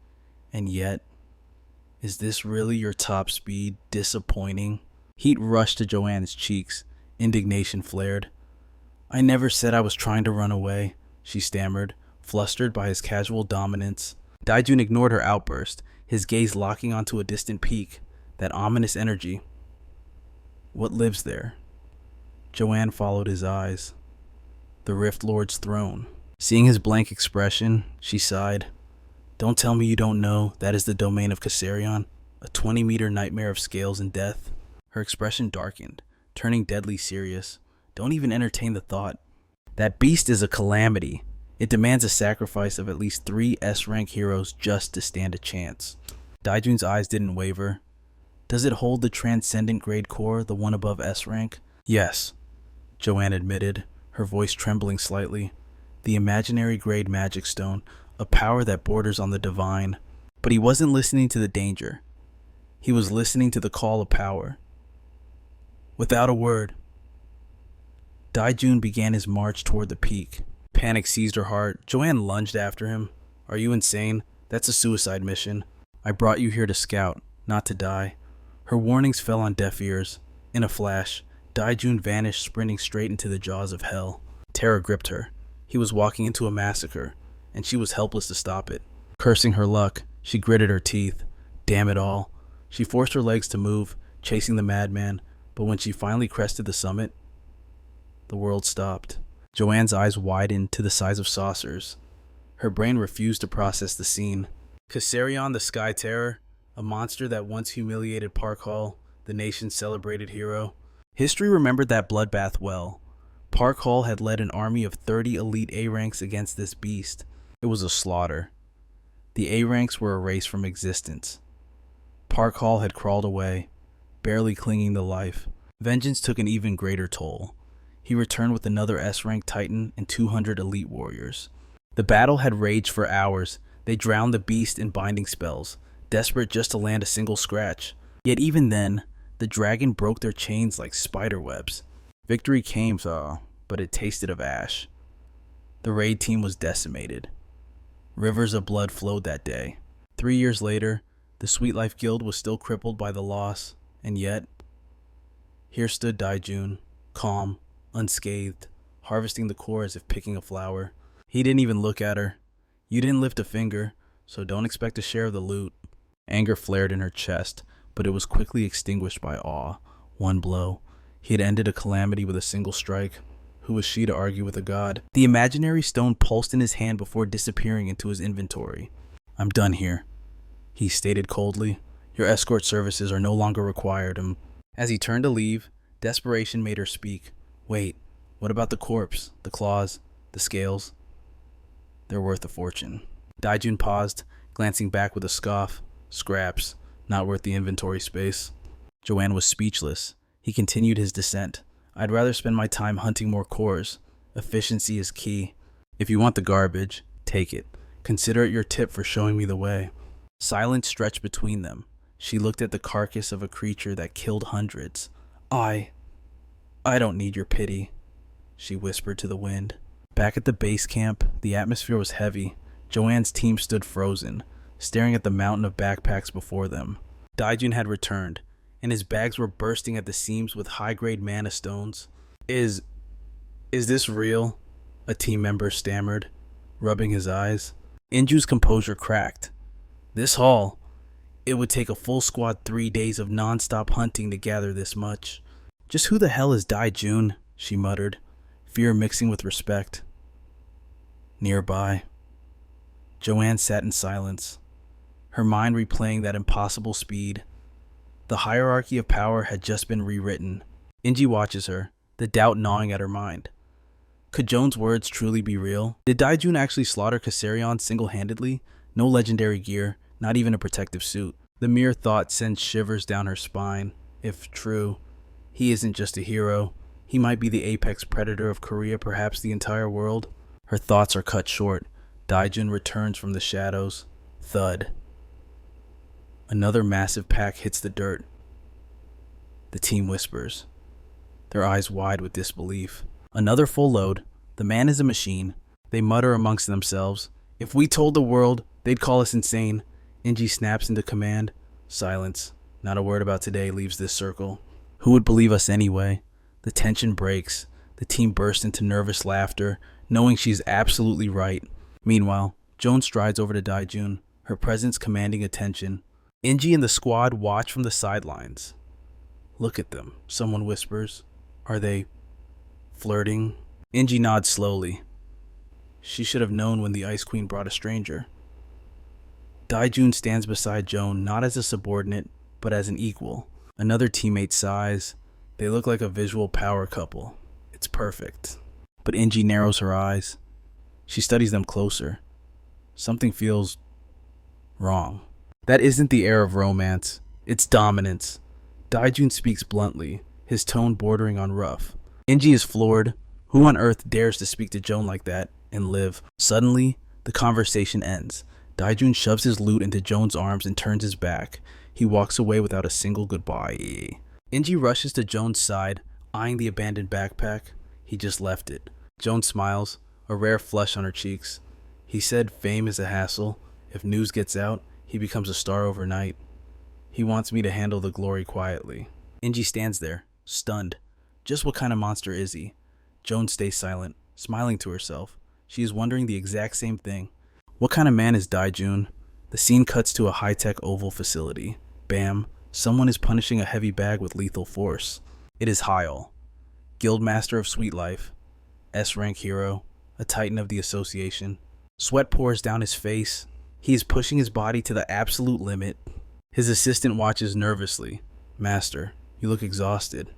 And yet, is this really your top speed? Disappointing. Heat rushed to Joanne's cheeks. Indignation flared. I never said I was trying to run away, she stammered, flustered by his casual dominance. Daejun ignored her outburst, his gaze locking onto a distant peak, that ominous energy. What lives there? Joanne followed his eyes. The Rift Lord's throne. Seeing his blank expression, she sighed. Don't tell me you don't know that is the domain of Cassarion, a 20-meter nightmare of scales and death. Her expression darkened, turning deadly serious. Don't even entertain the thought. That beast is a calamity. It demands a sacrifice of at least 3 S-rank heroes just to stand a chance. Daijun's eyes didn't waver. Does it hold the transcendent grade core, the one above S-rank? Yes, Joanne admitted, her voice trembling slightly. The imaginary grade magic stone, a power that borders on the divine. But he wasn't listening to the danger. He was listening to the call of power. Without a word, Daijun began his march toward the peak. Panic seized her heart. Joanne lunged after him. Are you insane? That's a suicide mission. I brought you here to scout, not to die. Her warnings fell on deaf ears. In a flash, Daijun vanished, sprinting straight into the jaws of hell. Terror gripped her. He was walking into a massacre, and she was helpless to stop it. Cursing her luck, she gritted her teeth. Damn it all. She forced her legs to move, chasing the madman, but when she finally crested the summit, the world stopped. Joanne's eyes widened to the size of saucers. Her brain refused to process the scene. Cassarion the Sky Terror, a monster that once humiliated Park Hall, the nation's celebrated hero. History remembered that bloodbath well. Park Hall had led an army of 30 elite A-ranks against this beast. It was a slaughter. The A-ranks were erased from existence. Park Hall had crawled away, barely clinging to life. Vengeance took an even greater toll. He returned with another S-rank titan and 200 elite warriors. The battle had raged for hours. They drowned the beast in binding spells, desperate just to land a single scratch. Yet even then, the dragon broke their chains like spider webs. Victory came, but it tasted of ash. The raid team was decimated. Rivers of blood flowed that day. 3 years later, the Sweet Life Guild was still crippled by the loss, and yet, here stood Daijun, calm, unscathed, harvesting the core as if picking a flower. He didn't even look at her. You didn't lift a finger, so don't expect a share of the loot. Anger flared in her chest, but it was quickly extinguished by awe. One blow. He had ended a calamity with a single strike. Who was she to argue with a god? The imaginary stone pulsed in his hand before disappearing into his inventory. I'm done here, he stated coldly. Your escort services are no longer required. As he turned to leave, desperation made her speak. Wait, what about the corpse, the claws, the scales? They're worth a fortune. Daijun paused, glancing back with a scoff. Scraps, not worth the inventory space. Joanne was speechless. He continued his descent. I'd rather spend my time hunting more cores. Efficiency is key. If you want the garbage, take it. Consider it your tip for showing me the way. Silence stretched between them. She looked at the carcass of a creature that killed hundreds. I don't need your pity, she whispered to the wind. Back at the base camp, the atmosphere was heavy. Joanne's team stood frozen, staring at the mountain of backpacks before them. Daijun had returned, and his bags were bursting at the seams with high-grade mana stones. Is this real? A team member stammered, rubbing his eyes. Inju's composure cracked. This haul, it would take a full squad 3 days of non-stop hunting to gather this much. Just who the hell is Daijun? She muttered, fear mixing with respect. Nearby, Joanne sat in silence, her mind replaying that impossible speed. The hierarchy of power had just been rewritten. Inji watches her, the doubt gnawing at her mind. Could Joan's words truly be real? Did Daijun actually slaughter Cassarion single-handedly? No legendary gear, not even a protective suit. The mere thought sends shivers down her spine. If true, he isn't just a hero. He might be the apex predator of Korea, perhaps the entire world. Her thoughts are cut short. Daijun returns from the shadows. Thud. Another massive pack hits the dirt. The team whispers, their eyes wide with disbelief. Another full load. The man is a machine. They mutter amongst themselves. If we told the world, they'd call us insane. Inji snaps into command. Silence. Not a word about today leaves this circle. Who would believe us anyway? The tension breaks. The team bursts into nervous laughter, knowing she's absolutely right. Meanwhile, Joan strides over to Daijun, her presence commanding attention. Inji and the squad watch from the sidelines. Look at them, someone whispers. Are they flirting? Inji nods slowly. She should have known when the Ice Queen brought a stranger. Daijun stands beside Joan, not as a subordinate, but as an equal. Another teammate sighs. They look like a visual power couple. It's perfect. But Inji narrows her eyes. She studies them closer. Something feels wrong. That isn't the air of romance. It's dominance. Daijun speaks bluntly, his tone bordering on rough. Inji is floored. Who on earth dares to speak to Joan like that and live? Suddenly, the conversation ends. Daijun shoves his loot into Joan's arms and turns his back. He walks away without a single goodbye. Inji rushes to Joan's side, eyeing the abandoned backpack. He just left it. Joan smiles, a rare flush on her cheeks. He said fame is a hassle. If news gets out, he becomes a star overnight. He wants me to handle the glory quietly. Inji stands there, stunned. Just what kind of monster is he? Joan stays silent, smiling to herself. She is wondering the exact same thing. What kind of man is Daijun? The scene cuts to a high-tech oval facility. Bam, someone is punishing a heavy bag with lethal force. It is Hyol, Guildmaster of Sweet Life, S-rank hero, a titan of the association. Sweat pours down his face. He is pushing his body to the absolute limit. His assistant watches nervously. Master, you look exhausted.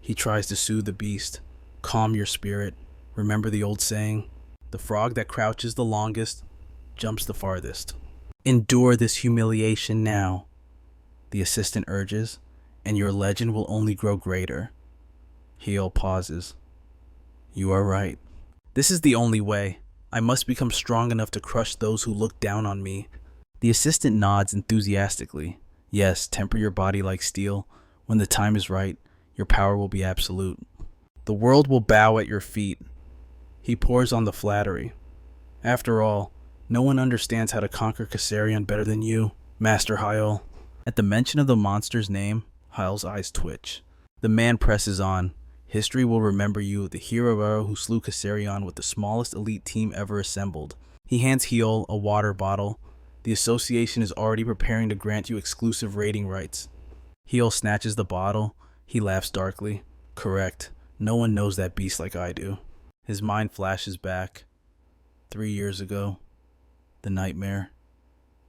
He tries to soothe the beast. Calm your spirit. Remember the old saying? The frog that crouches the longest jumps the farthest. Endure this humiliation now, the assistant urges, and your legend will only grow greater. Hyol pauses. You are right. This is the only way. I must become strong enough to crush those who look down on me. The assistant nods enthusiastically. Yes, temper your body like steel. When the time is right, your power will be absolute. The world will bow at your feet. He pours on the flattery. After all, no one understands how to conquer Cassarion better than you, Master Hyol. At the mention of the monster's name, Hyol's eyes twitch. The man presses on. History will remember you, the hero who slew Cassarion with the smallest elite team ever assembled. He hands Hyol a water bottle. The association is already preparing to grant you exclusive rating rights. Hyol snatches the bottle. He laughs darkly. Correct. No one knows that beast like I do. His mind flashes back. 3 years ago. The nightmare.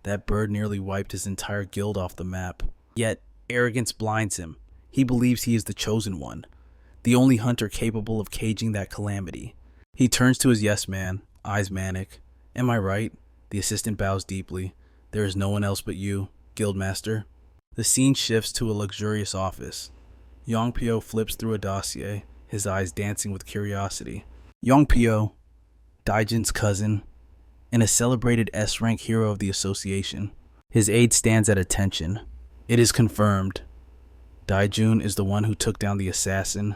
That bird nearly wiped his entire guild off the map. Yet, arrogance blinds him. He believes he is the chosen one, the only hunter capable of caging that calamity. He turns to his yes man, eyes manic. Am I right? The assistant bows deeply. There is no one else but you, Guildmaster. The scene shifts to a luxurious office. Yongpyo flips through a dossier, his eyes dancing with curiosity. Yongpyo, Daijun's cousin, and a celebrated S-rank hero of the association. His aide stands at attention. It is confirmed. Daijun is the one who took down the assassin,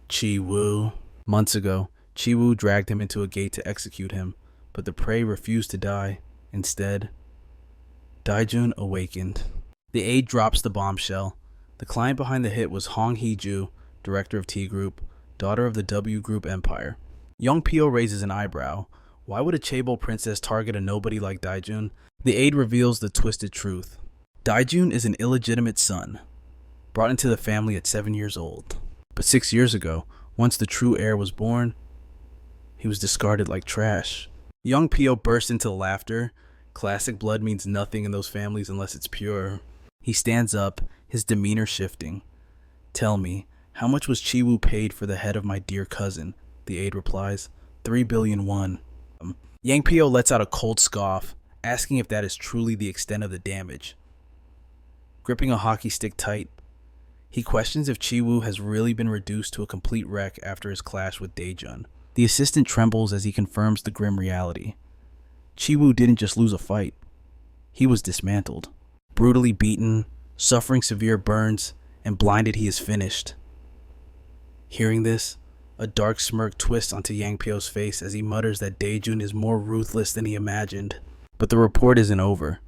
Chi-Woo. Months ago, Chi-Woo dragged him into a gate to execute him, but the prey refused to die. Instead, Daijun awakened. The aide drops the bombshell. The client behind the hit was Hong Hee-ju, director of T Group, daughter of the W Group Empire. Yongpyo raises an eyebrow. Why would a Chaebol princess target a nobody like Daijun? The aide reveals the twisted truth. Daijun is an illegitimate son, brought into the family at 7 years old. But 6 years ago, once the true heir was born, he was discarded like trash. Yongpyo bursts into laughter. Classic blood means nothing in those families unless it's pure. He stands up, his demeanor shifting. Tell me, how much was Chi-Woo paid for the head of my dear cousin? The aide replies, 3 billion won. Yongpyo lets out a cold scoff, asking if that is truly the extent of the damage. Gripping a hockey stick tight, he questions if Chi-Woo has really been reduced to a complete wreck after his clash with Daejun. The assistant trembles as he confirms the grim reality. Chi-Woo didn't just lose a fight. He was dismantled. Brutally beaten, suffering severe burns, and blinded he is finished. Hearing this, a dark smirk twists onto Yongpyo's face as he mutters that Daejun is more ruthless than he imagined. But the report isn't over.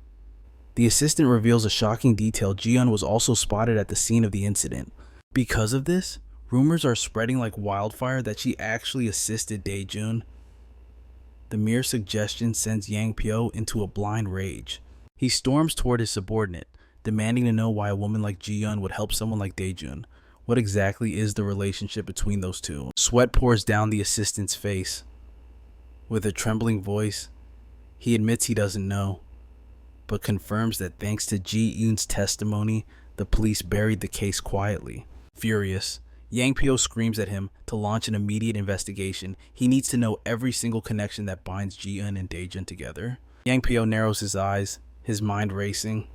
The assistant reveals a shocking detail. Ji-eun was also spotted at the scene of the incident. Because of this, rumors are spreading like wildfire that she actually assisted Daejun. The mere suggestion sends Yongpyo into a blind rage. He storms toward his subordinate, demanding to know why a woman like Ji-eun would help someone like Daejun. What exactly is the relationship between those two? Sweat pours down the assistant's face. With a trembling voice, he admits he doesn't know, but confirms that thanks to Ji-eun's testimony, the police buried the case quietly. Furious, Yongpyo screams at him to launch an immediate investigation. He needs to know every single connection that binds Ji-eun and Daejun together. Yongpyo narrows his eyes, his mind racing.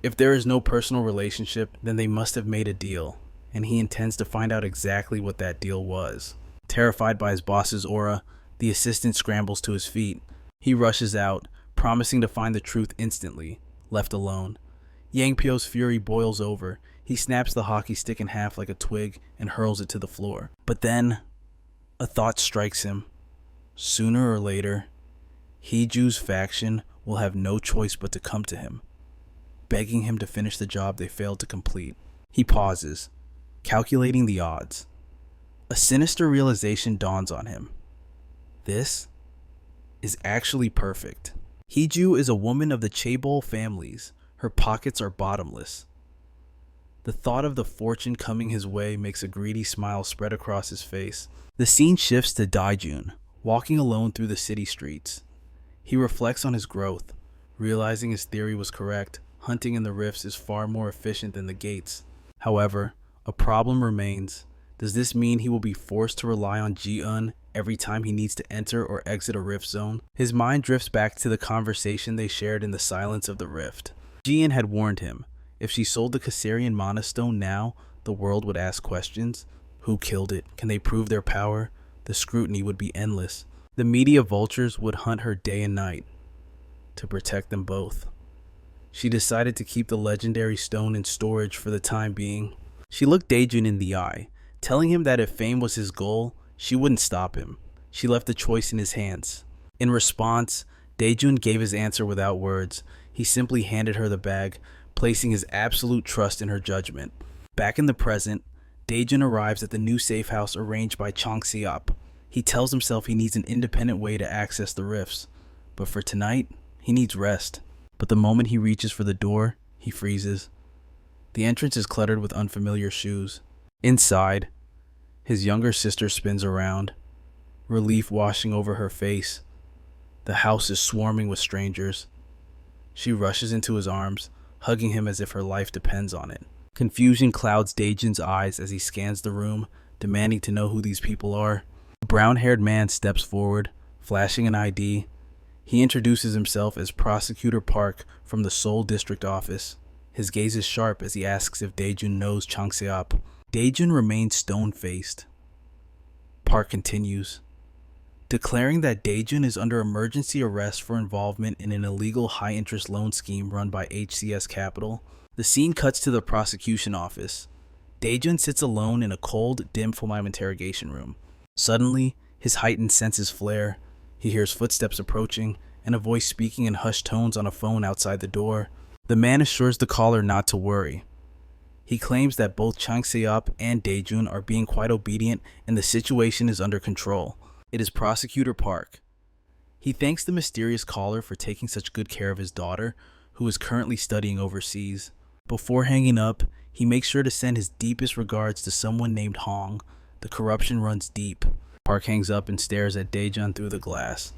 If there is no personal relationship, then they must have made a deal, and he intends to find out exactly what that deal was. Terrified by his boss's aura, the assistant scrambles to his feet. He rushes out, promising to find the truth instantly, left alone. Yongpyo's fury boils over. He snaps the hockey stick in half like a twig and hurls it to the floor. But then, a thought strikes him. Sooner or later, Heeju's faction will have no choice but to come to him, begging him to finish the job they failed to complete. He pauses, calculating the odds. A sinister realization dawns on him. This is actually perfect. Heeju is a woman of the Chaebol families. Her pockets are bottomless. The thought of the fortune coming his way makes a greedy smile spread across his face. The scene shifts to Daijun, walking alone through the city streets. He reflects on his growth, realizing his theory was correct. Hunting in the rifts is far more efficient than the gates. However, a problem remains. Does this mean he will be forced to rely on Ji-eun every time he needs to enter or exit a rift zone? His mind drifts back to the conversation they shared in the silence of the rift. Ji-eun had warned him, if she sold the Caesarian Mana Stone now, the world would ask questions. Who killed it? Can they prove their power? The scrutiny would be endless. The media vultures would hunt her day and night to protect them both. She decided to keep the legendary stone in storage for the time being. She looked Daejun in the eye, telling him that if fame was his goal, she wouldn't stop him. She left the choice in his hands. In response, Daejun gave his answer without words. He simply handed her the bag, placing his absolute trust in her judgment. Back in the present, Daejun arrives at the new safe house arranged by Chang Seop. He tells himself he needs an independent way to access the rifts, but for tonight, he needs rest. But the moment he reaches for the door, he freezes. The entrance is cluttered with unfamiliar shoes. Inside, his younger sister spins around, relief washing over her face. The house is swarming with strangers. She rushes into his arms, hugging him as if her life depends on it. Confusion clouds Daejun's eyes as he scans the room, demanding to know who these people are. A brown-haired man steps forward, flashing an ID. He introduces himself as Prosecutor Park from the Seoul District Office. His gaze is sharp as he asks if Daejun knows Chang Seop. Daejun remains stone-faced. Park continues, declaring that Daejun is under emergency arrest for involvement in an illegal high-interest loan scheme run by HCS Capital. The scene cuts to the prosecution office. Daejun sits alone in a cold, dim Fulmime interrogation room. Suddenly, his heightened senses flare. He hears footsteps approaching and a voice speaking in hushed tones on a phone outside the door. The man assures the caller not to worry. He claims that both Chang Seop and Daejun are being quite obedient and the situation is under control. It is Prosecutor Park. He thanks the mysterious caller for taking such good care of his daughter, who is currently studying overseas. Before hanging up, he makes sure to send his deepest regards to someone named Hong. The corruption runs deep. Park hangs up and stares at Daejun through the glass.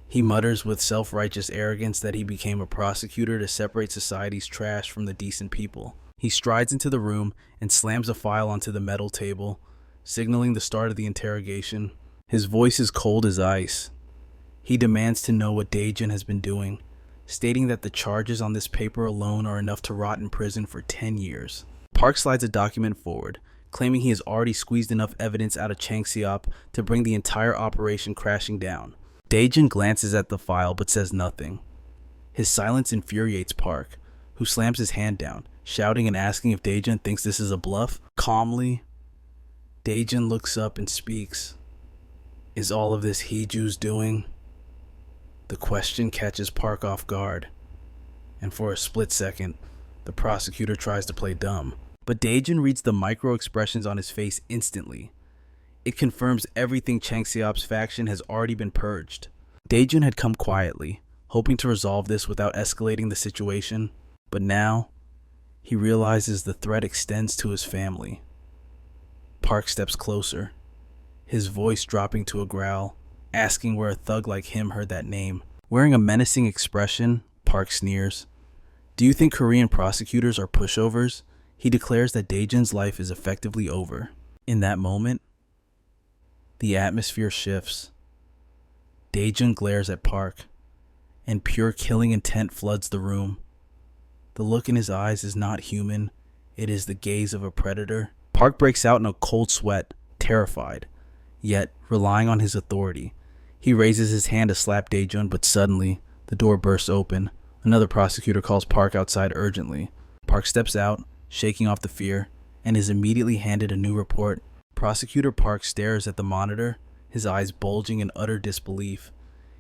He mutters with self-righteous arrogance that he became a prosecutor to separate society's trash from the decent people. He strides into the room and slams a file onto the metal table, signaling the start of the interrogation. His voice is cold as ice. He demands to know what Daejun has been doing, stating that the charges on this paper alone are enough to rot in prison for 10 years. Park slides a document forward, claiming he has already squeezed enough evidence out of Chang Seop to bring the entire operation crashing down. Daejun glances at the file but says nothing. His silence infuriates Park, who slams his hand down, shouting and asking if Daejun thinks this is a bluff. Calmly, Daejun looks up and speaks. Is all of this Heeju's doing? The question catches Park off guard, and for a split second, the prosecutor tries to play dumb. But Daejun reads the micro-expressions on his face instantly. It confirms everything Chang Seop's faction has already been purged. Daejun had come quietly, hoping to resolve this without escalating the situation, but now, he realizes the threat extends to his family. Park steps closer, his voice dropping to a growl, asking where a thug like him heard that name. Wearing a menacing expression, Park sneers. Do you think Korean prosecutors are pushovers? He declares that Daejun's life is effectively over. In that moment, the atmosphere shifts. Daejun glares at Park, and pure killing intent floods the room. The look in his eyes is not human, it is the gaze of a predator. Park breaks out in a cold sweat, terrified, yet relying on his authority. He raises his hand to slap Daejun, but suddenly, the door bursts open. Another prosecutor calls Park outside urgently. Park steps out, shaking off the fear, and is immediately handed a new report. Prosecutor Park stares at the monitor, his eyes bulging in utter disbelief.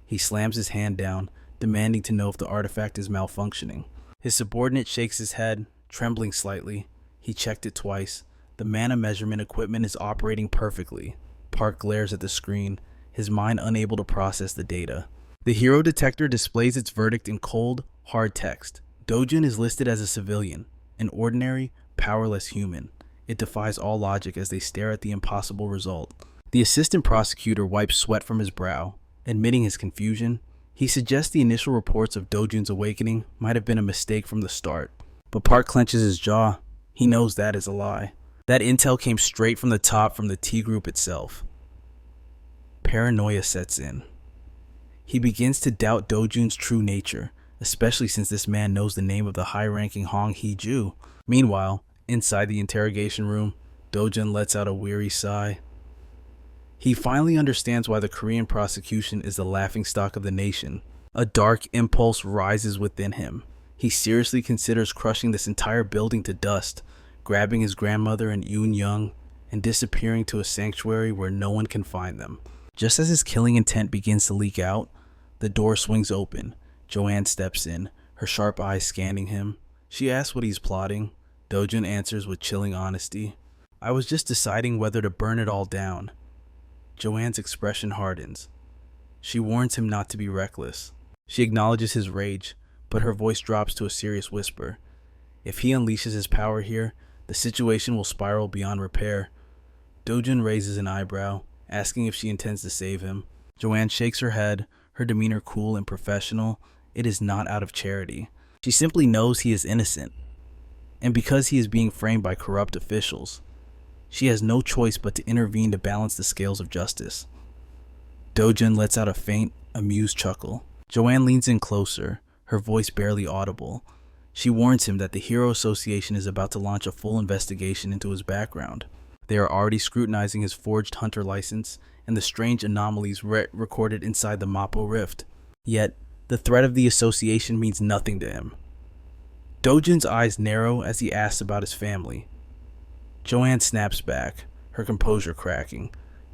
He slams his hand down, demanding to know if the artifact is malfunctioning. His subordinate shakes his head, trembling slightly. He checked it twice. The mana measurement equipment is operating perfectly. Park glares at the screen, his mind unable to process the data. The hero detector displays its verdict in cold, hard text. Dojun is listed as a civilian, an ordinary, powerless human. It defies all logic as they stare at the impossible result. The assistant prosecutor wipes sweat from his brow. Admitting his confusion, he suggests the initial reports of Dojun's awakening might have been a mistake from the start. But Park clenches his jaw. He knows that is a lie. That intel came straight from the top from the T group itself. Paranoia sets in. He begins to doubt Dojun's true nature, especially since this man knows the name of the high-ranking Hong Hee-ju. Meanwhile, inside the interrogation room, Dojun lets out a weary sigh. He finally understands why the Korean prosecution is the laughingstock of the nation. A dark impulse rises within him. He seriously considers crushing this entire building to dust, grabbing his grandmother and Yoon Young, and disappearing to a sanctuary where no one can find them. Just as his killing intent begins to leak out, the door swings open. Joanne steps in, her sharp eyes scanning him. She asks what he's plotting. Dojun answers with chilling honesty. I was just deciding whether to burn it all down. Joanne's expression hardens. She warns him not to be reckless. She acknowledges his rage, but her voice drops to a serious whisper. If he unleashes his power here, the situation will spiral beyond repair. Dojun raises an eyebrow, asking if she intends to save him. Joanne shakes her head, her demeanor cool and professional. It is not out of charity. She simply knows he is innocent. And because he is being framed by corrupt officials, she has no choice but to intervene to balance the scales of justice. Dojun lets out a faint, amused chuckle. Joanne leans in closer, her voice barely audible. She warns him that the Hero Association is about to launch a full investigation into his background. They are already scrutinizing his forged hunter license and the strange anomalies recorded inside the Mappo Rift. Yet, the threat of the association means nothing to him. Dojun's eyes narrow as he asks about his family. Joanne snaps back, her composure cracking.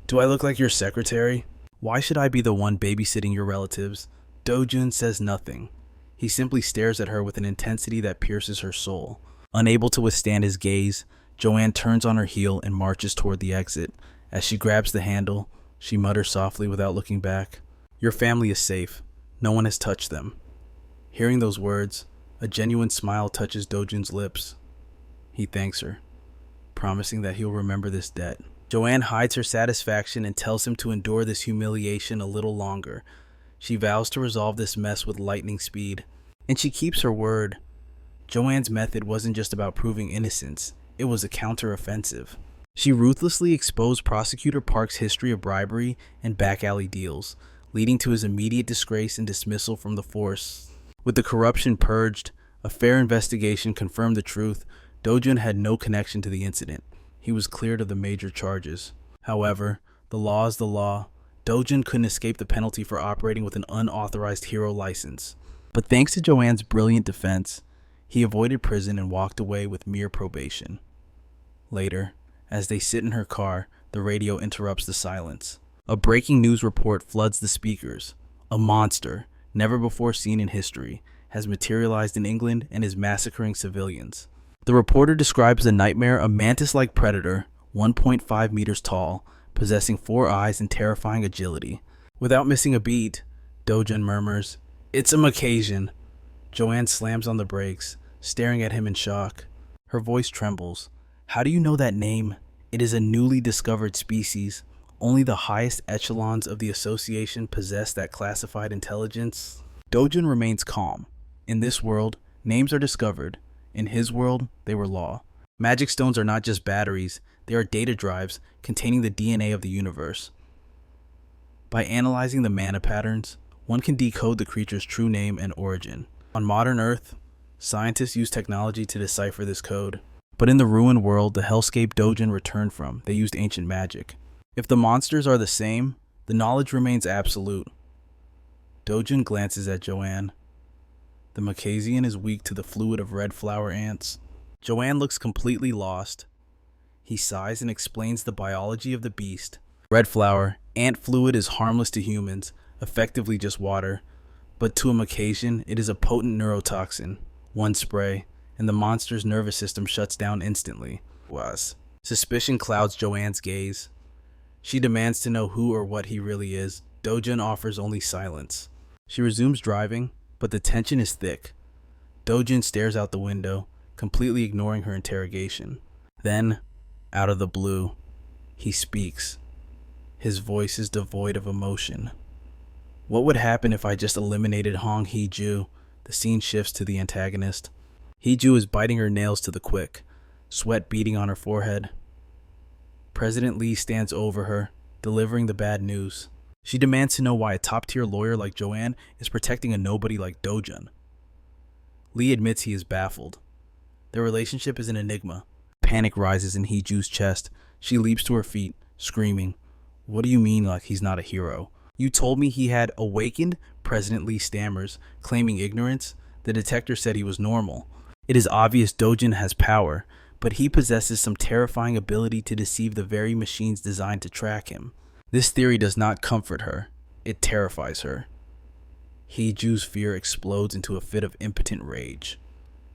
Do I look like your secretary? Why should I be the one babysitting your relatives? Dojun says nothing. He simply stares at her with an intensity that pierces her soul. Unable to withstand his gaze, Joanne turns on her heel and marches toward the exit. As she grabs the handle, she mutters softly without looking back. Your family is safe. No one has touched them. Hearing those words, a genuine smile touches Dojun's lips. He thanks her, promising that he'll remember this debt. Joanne hides her satisfaction and tells him to endure this humiliation a little longer. She vows to resolve this mess with lightning speed. And she keeps her word. Joanne's method wasn't just about proving innocence, it was a counter-offensive. She ruthlessly exposed Prosecutor Park's history of bribery and back-alley deals, leading to his immediate disgrace and dismissal from the force. With the corruption purged, a fair investigation confirmed the truth. Dojun had no connection to the incident. He was cleared of the major charges. However, the law is the law. Dojun couldn't escape the penalty for operating with an unauthorized hero license. But thanks to Joanne's brilliant defense, he avoided prison and walked away with mere probation. Later, as they sit in her car, the radio interrupts the silence. A breaking news report floods the speakers. A monster, never before seen in history, has materialized in England and is massacring civilians. The reporter describes the nightmare a mantis-like predator, 1.5 meters tall, possessing 4 eyes and terrifying agility. Without missing a beat, Dojun murmurs, "It's a Macassian." Joanne slams on the brakes, staring at him in shock. Her voice trembles. How do you know that name? It is a newly discovered species. Only the highest echelons of the association possess that classified intelligence. Dojun remains calm. In this world, names are discovered. In his world, they were law. Magic stones are not just batteries, they are data drives containing the DNA of the universe. By analyzing the mana patterns, one can decode the creature's true name and origin. On modern Earth, scientists use technology to decipher this code. But in the ruined world the hellscape Dojun returned from, they used ancient magic. If the monsters are the same, the knowledge remains absolute. Dojun glances at Joanne. The Macassian is weak to the fluid of red flower ants. Joanne looks completely lost. He sighs and explains the biology of the beast. Red flower, ant fluid, is harmless to humans, effectively just water. But to a Macasian, it is a potent neurotoxin. One spray, and the monster's nervous system shuts down instantly. Suspicion clouds Joanne's gaze. She demands to know who or what he really is. Dojun offers only silence. She resumes driving, but the tension is thick. Dojun stares out the window, completely ignoring her interrogation. Then, out of the blue, he speaks. His voice is devoid of emotion. What would happen if I just eliminated Hong Hee-ju? The scene shifts to the antagonist. Hee-ju is biting her nails to the quick, sweat beading on her forehead. President Lee stands over her, delivering the bad news. She demands to know why a top-tier lawyer like Joanne is protecting a nobody like Dojun. Lee admits he is baffled. Their relationship is an enigma. Panic rises in Hee-ju's chest. She leaps to her feet, screaming, "What do you mean like he's not a hero? You told me he had awakened?" President Lee stammers, claiming ignorance. The detector said he was normal. It is obvious Dojun has power, but he possesses some terrifying ability to deceive the very machines designed to track him. This theory does not comfort her. It terrifies her. Hee-ju's fear explodes into a fit of impotent rage.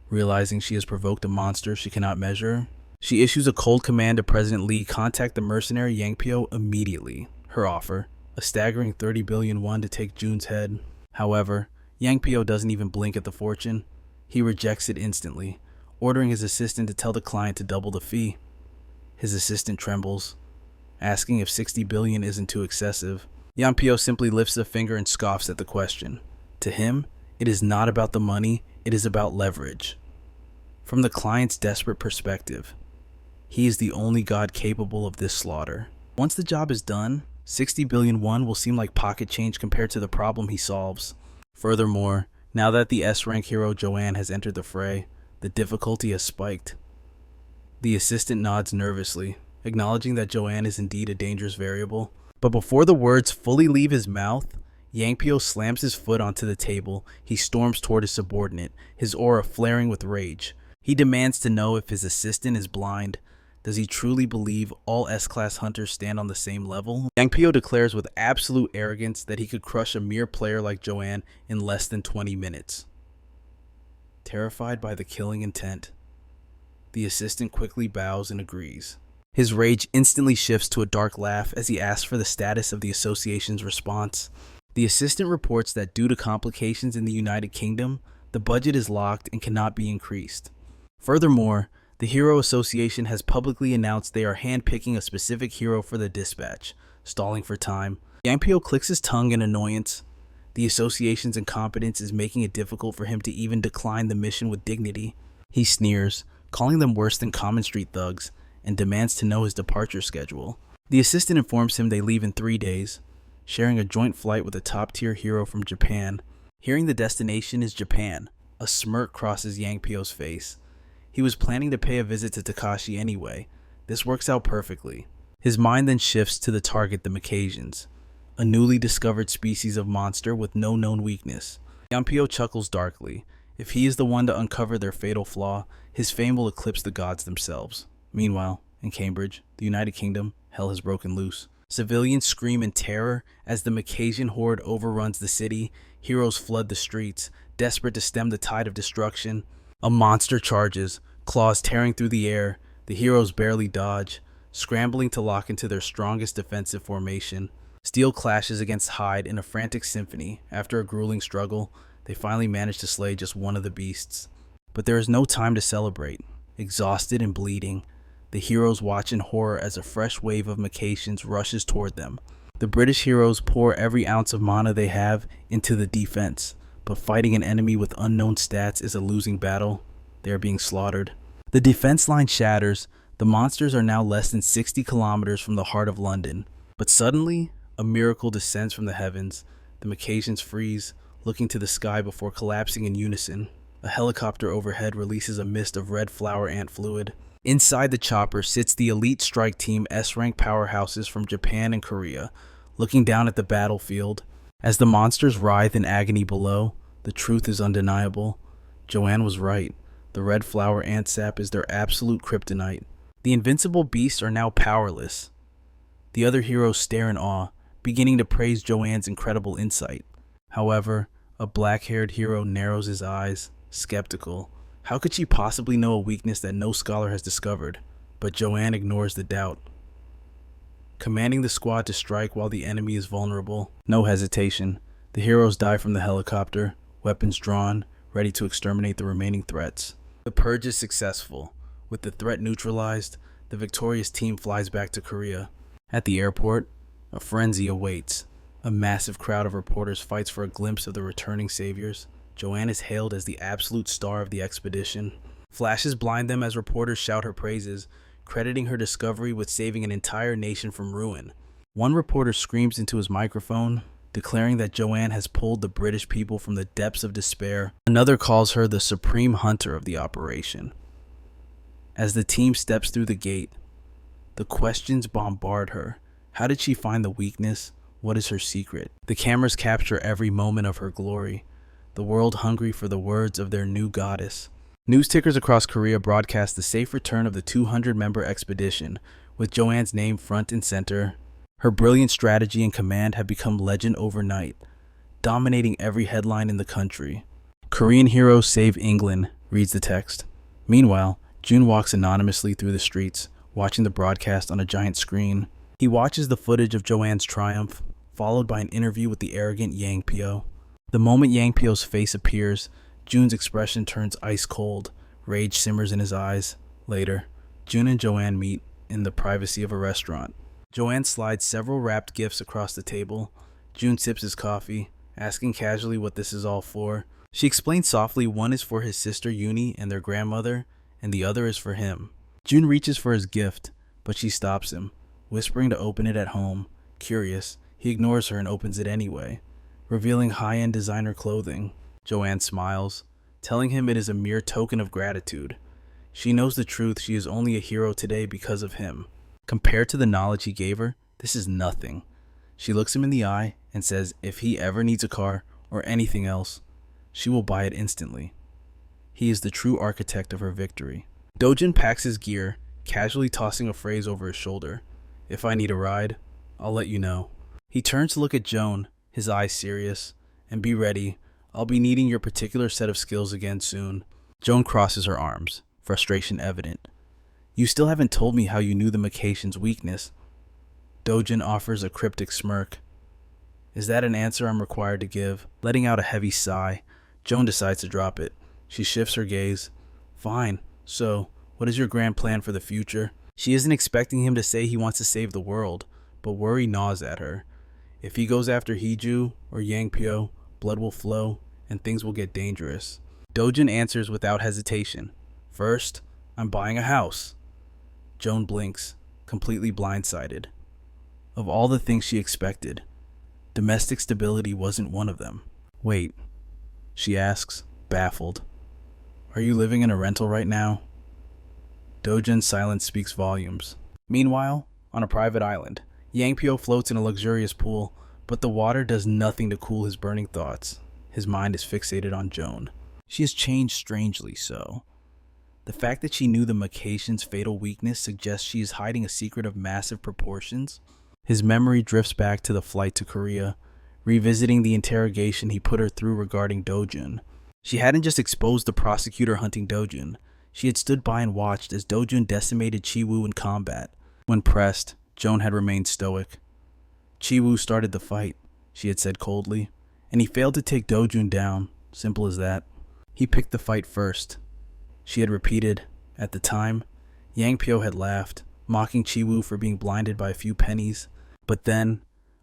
Realizing she has provoked a monster she cannot measure, she issues a cold command to President Lee contact the mercenary Yang Pyo immediately. Her offer, a staggering 30 billion won to take Jun's head. However, Yang Pyo doesn't even blink at the fortune. He rejects it instantly, ordering his assistant to tell the client to double the fee. His assistant trembles, asking if 60 billion isn't too excessive. Yang Pyo simply lifts a finger and scoffs at the question. To him, it is not about the money, it is about leverage. From the client's desperate perspective, he is the only god capable of this slaughter. Once the job is done, 60 billion won will seem like pocket change compared to the problem he solves. Furthermore, now that the S-rank hero Joanne has entered the fray, the difficulty has spiked. The assistant nods nervously, acknowledging that Joanne is indeed a dangerous variable. But before the words fully leave his mouth, Yang Pyo slams his foot onto the table. He storms toward his subordinate, his aura flaring with rage. He demands to know if his assistant is blind. Does he truly believe all S-class hunters stand on the same level? Yang Pyo declares with absolute arrogance that he could crush a mere player like Joanne in less than 20 minutes. Terrified by the killing intent, the assistant quickly bows and agrees. His rage instantly shifts to a dark laugh as he asks for the status of the association's response. The assistant reports that due to complications in the United Kingdom, the budget is locked and cannot be increased. Furthermore, the Hero Association has publicly announced they are handpicking a specific hero for the dispatch, stalling for time. Yang Pyo clicks his tongue in annoyance. The association's incompetence is making it difficult for him to even decline the mission with dignity. He sneers, calling them worse than common street thugs, and demands to know his departure schedule. The assistant informs him they leave in 3 days, sharing a joint flight with a top-tier hero from Japan. Hearing the destination is Japan, a smirk crosses Yang Pyo's face. He was planning to pay a visit to Takashi anyway. This works out perfectly. His mind then shifts to the target, the Macasians, a newly discovered species of monster with no known weakness. Yang Pyo chuckles darkly. If he is the one to uncover their fatal flaw, his fame will eclipse the gods themselves. Meanwhile, in Cambridge, the United Kingdom, hell has broken loose. Civilians scream in terror as the Macasian horde overruns the city. Heroes flood the streets, desperate to stem the tide of destruction. A monster charges, claws tearing through the air. The heroes barely dodge, scrambling to lock into their strongest defensive formation. Steel clashes against hide in a frantic symphony. After a grueling struggle, they finally manage to slay just one of the beasts. But there is no time to celebrate. Exhausted and bleeding, the heroes watch in horror as a fresh wave of Macasians rushes toward them. The British heroes pour every ounce of mana they have into the defense, but fighting an enemy with unknown stats is a losing battle. They are being slaughtered. The defense line shatters. The monsters are now less than 60 kilometers from the heart of London. But suddenly, a miracle descends from the heavens. The Macasians freeze, looking to the sky before collapsing in unison. A helicopter overhead releases a mist of red flower ant fluid. Inside the chopper sits the elite strike team S-rank powerhouses from Japan and Korea, looking down at the battlefield. As the monsters writhe in agony below, the truth is undeniable. Joanne was right. The red flower ant sap is their absolute kryptonite. The invincible beasts are now powerless. The other heroes stare in awe, beginning to praise Joanne's incredible insight. However, a black-haired hero narrows his eyes, skeptical. How could she possibly know a weakness that no scholar has discovered? But Joanne ignores the doubt, commanding the squad to strike while the enemy is vulnerable. No hesitation. The heroes dive from the helicopter, weapons drawn, ready to exterminate the remaining threats. The purge is successful. With the threat neutralized, the victorious team flies back to Korea. At the airport, a frenzy awaits. A massive crowd of reporters fights for a glimpse of the returning saviors. Joanne is hailed as the absolute star of the expedition. Flashes blind them as reporters shout her praises, crediting her discovery with saving an entire nation from ruin. One reporter screams into his microphone, declaring that Joanne has pulled the British people from the depths of despair. Another calls her the supreme hunter of the operation. As the team steps through the gate, the questions bombard her. How did she find the weakness? What is her secret? The cameras capture every moment of her glory, the world hungry for the words of their new goddess. News tickers across Korea broadcast the safe return of the 200-member expedition, with Joanne's name front and center. Her brilliant strategy and command have become legend overnight, dominating every headline in the country. Korean heroes save England, reads the text. Meanwhile, Jun walks anonymously through the streets, watching the broadcast on a giant screen. He watches the footage of Joanne's triumph, followed by an interview with the arrogant Yang Pyo. The moment Yang Pyo's face appears, Jun's expression turns ice cold. Rage simmers in his eyes. Later, Jun and Joanne meet in the privacy of a restaurant. Joanne slides several wrapped gifts across the table. Jun sips his coffee, asking casually what this is all for. She explains softly one is for his sister Uni and their grandmother, and the other is for him. Jun reaches for his gift, but she stops him, whispering to open it at home. Curious, he ignores her and opens it anyway, revealing high-end designer clothing. Joanne smiles, telling him it is a mere token of gratitude. She knows the truth. She is only a hero today because of him. Compared to the knowledge he gave her, this is nothing. She looks him in the eye and says if he ever needs a car or anything else, she will buy it instantly. He is the true architect of her victory. Dojin packs his gear, casually tossing a phrase over his shoulder. If I need a ride, I'll let you know. He turns to look at Joan, his eyes serious. And be ready, I'll be needing your particular set of skills again soon. Joan crosses her arms, frustration evident. You still haven't told me how you knew the Macation's weakness. Dojin offers a cryptic smirk. Is that an answer I'm required to give? Letting out a heavy sigh, Joan decides to drop it. She shifts her gaze. Fine, so, what is your grand plan for the future? She isn't expecting him to say he wants to save the world, but worry gnaws at her. If he goes after Hiju or Yang Pyo, blood will flow and things will get dangerous. Dojin answers without hesitation. First, I'm buying a house. Joan blinks, completely blindsided. Of all the things she expected, domestic stability wasn't one of them. Wait, she asks, baffled. Are you living in a rental right now? Dojin's silence speaks volumes. Meanwhile, on a private island, Yang Pyo floats in a luxurious pool, but the water does nothing to cool his burning thoughts. His mind is fixated on Joan. She has changed strangely so. The fact that she knew the Macation's fatal weakness suggests she is hiding a secret of massive proportions. His memory drifts back to the flight to Korea, revisiting the interrogation he put her through regarding Dojin. She hadn't just exposed the prosecutor hunting Dojin. She had stood by and watched as Dojin decimated Chi-woo in combat. When pressed, Joan had remained stoic. Chi-woo started the fight, she had said coldly, and he failed to take Dojin down. Simple as that. He picked the fight first. She had repeated. At the time, Yang Pyo had laughed, mocking Chi-woo for being blinded by a few pennies. But then,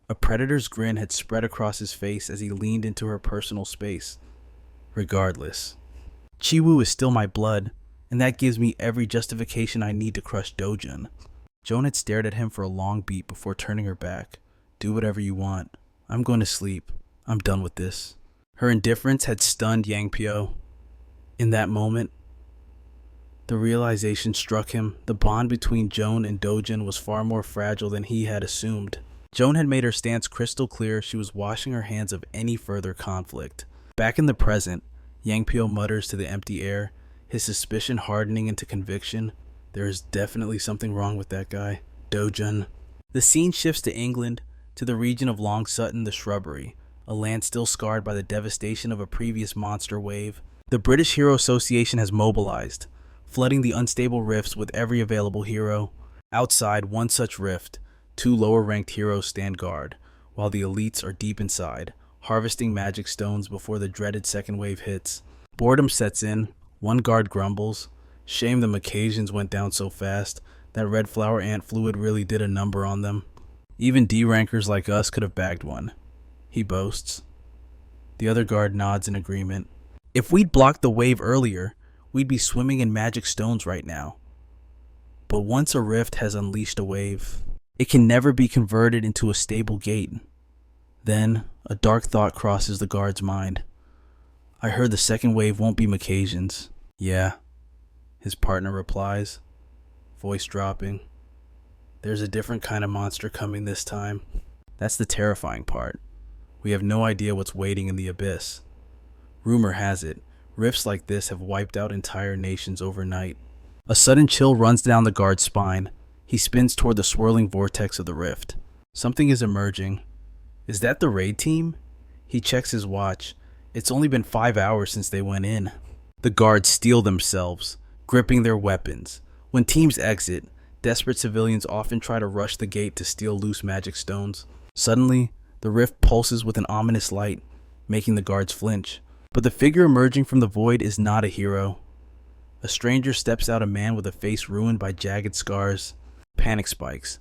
a predator's grin had spread across his face as he leaned into her personal space. Regardless, Chi-woo is still my blood, and that gives me every justification I need to crush Dojin. Joan had stared at him for a long beat before turning her back. Do whatever you want. I'm going to sleep. I'm done with this. Her indifference had stunned Yang Pyo. In that moment, the realization struck him. The bond between Joan and Dojin was far more fragile than he had assumed. Joan had made her stance crystal clear. She was washing her hands of any further conflict. Back in the present, Yang Pyo mutters to the empty air, his suspicion hardening into conviction. There is definitely something wrong with that guy. Dojun. The scene shifts to England, to the region of Long Sutton, the Shrubbery, a land still scarred by the devastation of a previous monster wave. The British Hero Association has mobilized, flooding the unstable rifts with every available hero. Outside one such rift, 2 lower-ranked heroes stand guard, while the elites are deep inside, harvesting magic stones before the dreaded second wave hits. Boredom sets in. One guard grumbles. Shame the Macasians went down so fast. That red flower ant fluid really did a number on them. Even D-rankers like us could have bagged one, he boasts. The other guard nods in agreement. If we'd blocked the wave earlier, we'd be swimming in magic stones right now. But once a rift has unleashed a wave, it can never be converted into a stable gate. Then, a dark thought crosses the guard's mind. I heard the second wave won't be Macasians. Yeah, his partner replies, voice dropping. There's a different kind of monster coming this time. That's the terrifying part. We have no idea what's waiting in the abyss. Rumor has it, rifts like this have wiped out entire nations overnight. A sudden chill runs down the guard's spine. He spins toward the swirling vortex of the rift. Something is emerging. Is that the raid team? He checks his watch. It's only been 5 hours since they went in. The guards steel themselves, gripping their weapons. When teams exit, desperate civilians often try to rush the gate to steal loose magic stones. Suddenly, the rift pulses with an ominous light, making the guards flinch. But the figure emerging from the void is not a hero. A stranger steps out, a man with a face ruined by jagged scars. Panic spikes.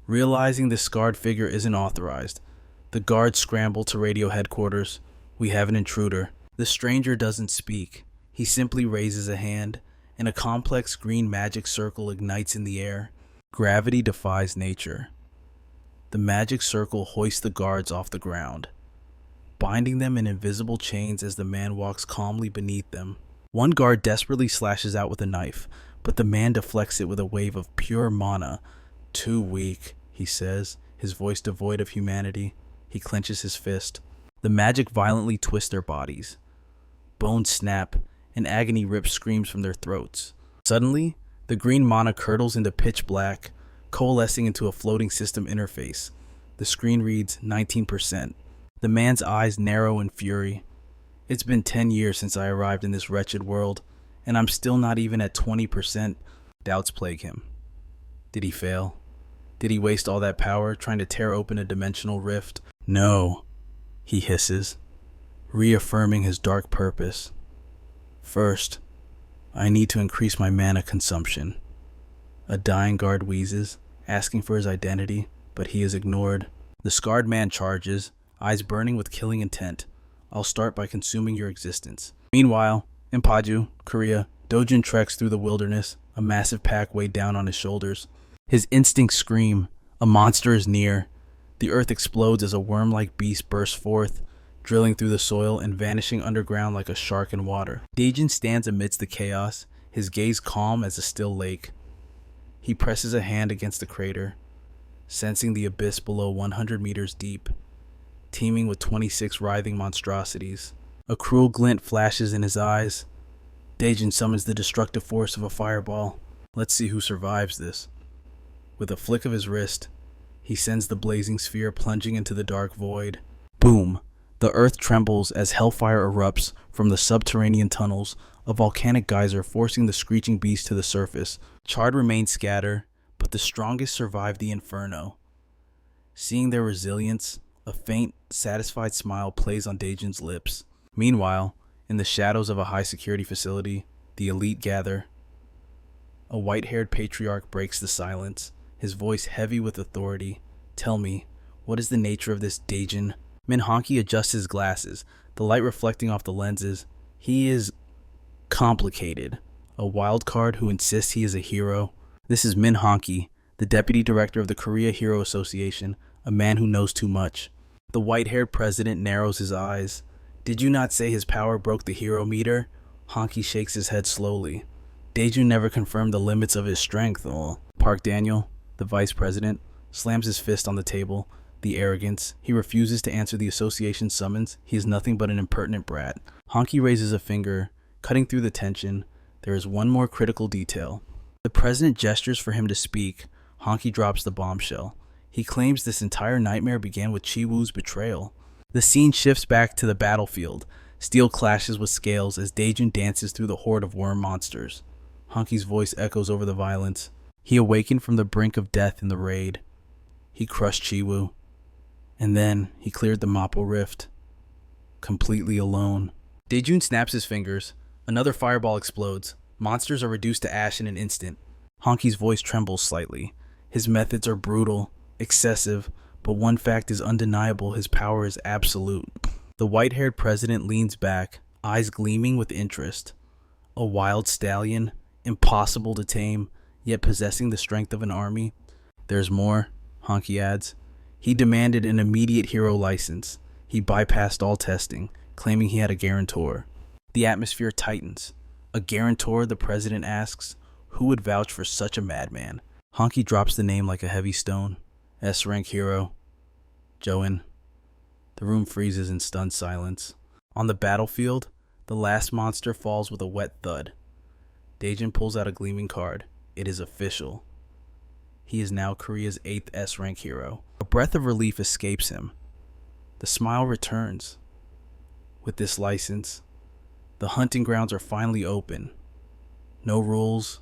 Realizing this scarred figure isn't authorized, the guards scramble to radio headquarters. We have an intruder. The stranger doesn't speak. He simply raises a hand, and a complex green magic circle ignites in the air. Gravity defies nature. The magic circle hoists the guards off the ground, binding them in invisible chains as the man walks calmly beneath them. One guard desperately slashes out with a knife, but the man deflects it with a wave of pure mana. Too weak, he says, his voice devoid of humanity. He clenches his fist. The magic violently twists their bodies. Bones snap, and agony rips screams from their throats. Suddenly, the green mana curdles into pitch black, coalescing into a floating system interface. The screen reads 19%. The man's eyes narrow in fury. It's been 10 years since I arrived in this wretched world, and I'm still not even at 20%. Doubts plague him. Did he fail? Did he waste all that power trying to tear open a dimensional rift? No, he hisses, reaffirming his dark purpose. First, I need to increase my mana consumption. A dying guard wheezes, asking for his identity, but he is ignored. The scarred man charges, eyes burning with killing intent. I'll start by consuming your existence. Meanwhile, in Paju, Korea, Dojun treks through the wilderness, a massive pack weighed down on his shoulders. His instincts scream. A monster is near. The earth explodes as a worm-like beast bursts forth, drilling through the soil and vanishing underground like a shark in water. Dejin stands amidst the chaos, his gaze calm as a still lake. He presses a hand against the crater, sensing the abyss below 100 meters deep, teeming with 26 writhing monstrosities. A cruel glint flashes in his eyes. Dejin summons the destructive force of a fireball. Let's see who survives this. With a flick of his wrist, he sends the blazing sphere plunging into the dark void. Boom! The earth trembles as hellfire erupts from the subterranean tunnels, a volcanic geyser forcing the screeching beast to the surface. Charred remains scatter, but the strongest survive the inferno. Seeing their resilience, a faint, satisfied smile plays on Dejin's lips. Meanwhile, in the shadows of a high-security facility, the elite gather. A white-haired patriarch breaks the silence, his voice heavy with authority. Tell me, what is the nature of this Dejin? Minhonki adjusts his glasses, the light reflecting off the lenses. He is complicated. A wild card who insists he is a hero. This is Minhonki, the deputy director of the Korea Hero Association, a man who knows too much. The white-haired president narrows his eyes. Did you not say his power broke the hero meter? Honky shakes his head slowly. Dejun never confirmed the limits of his strength. Park Daniel, the vice president, slams his fist on the table. The arrogance. He refuses to answer the association's summons. He is nothing but an impertinent brat. Honky raises a finger, cutting through the tension. There is one more critical detail. The president gestures for him to speak. Honky drops the bombshell. He claims this entire nightmare began with Chi-Woo's betrayal. The scene shifts back to the battlefield. Steel clashes with scales as Daejun dances through the horde of worm monsters. Honky's voice echoes over the violence. He awakened from the brink of death in the raid. He crushed Chi-Woo. And then he cleared the Mappo Rift. Completely alone. Daejun snaps his fingers. Another fireball explodes. Monsters are reduced to ash in an instant. Honky's voice trembles slightly. His methods are brutal, excessive, but one fact is undeniable: his power is absolute. The white-haired president leans back, eyes gleaming with interest. A wild stallion, impossible to tame, yet possessing the strength of an army. There's more, Honky adds. He demanded an immediate hero license. He bypassed all testing, claiming he had a guarantor. The atmosphere tightens. A guarantor, the president asks. Who would vouch for such a madman? Honky drops the name like a heavy stone. S-rank hero. Join. The room freezes in stunned silence. On the battlefield, the last monster falls with a wet thud. Daejun pulls out a gleaming card. It is official. He is now Korea's 8th S-rank hero. A breath of relief escapes him. The smile returns. With this license, the hunting grounds are finally open. No rules,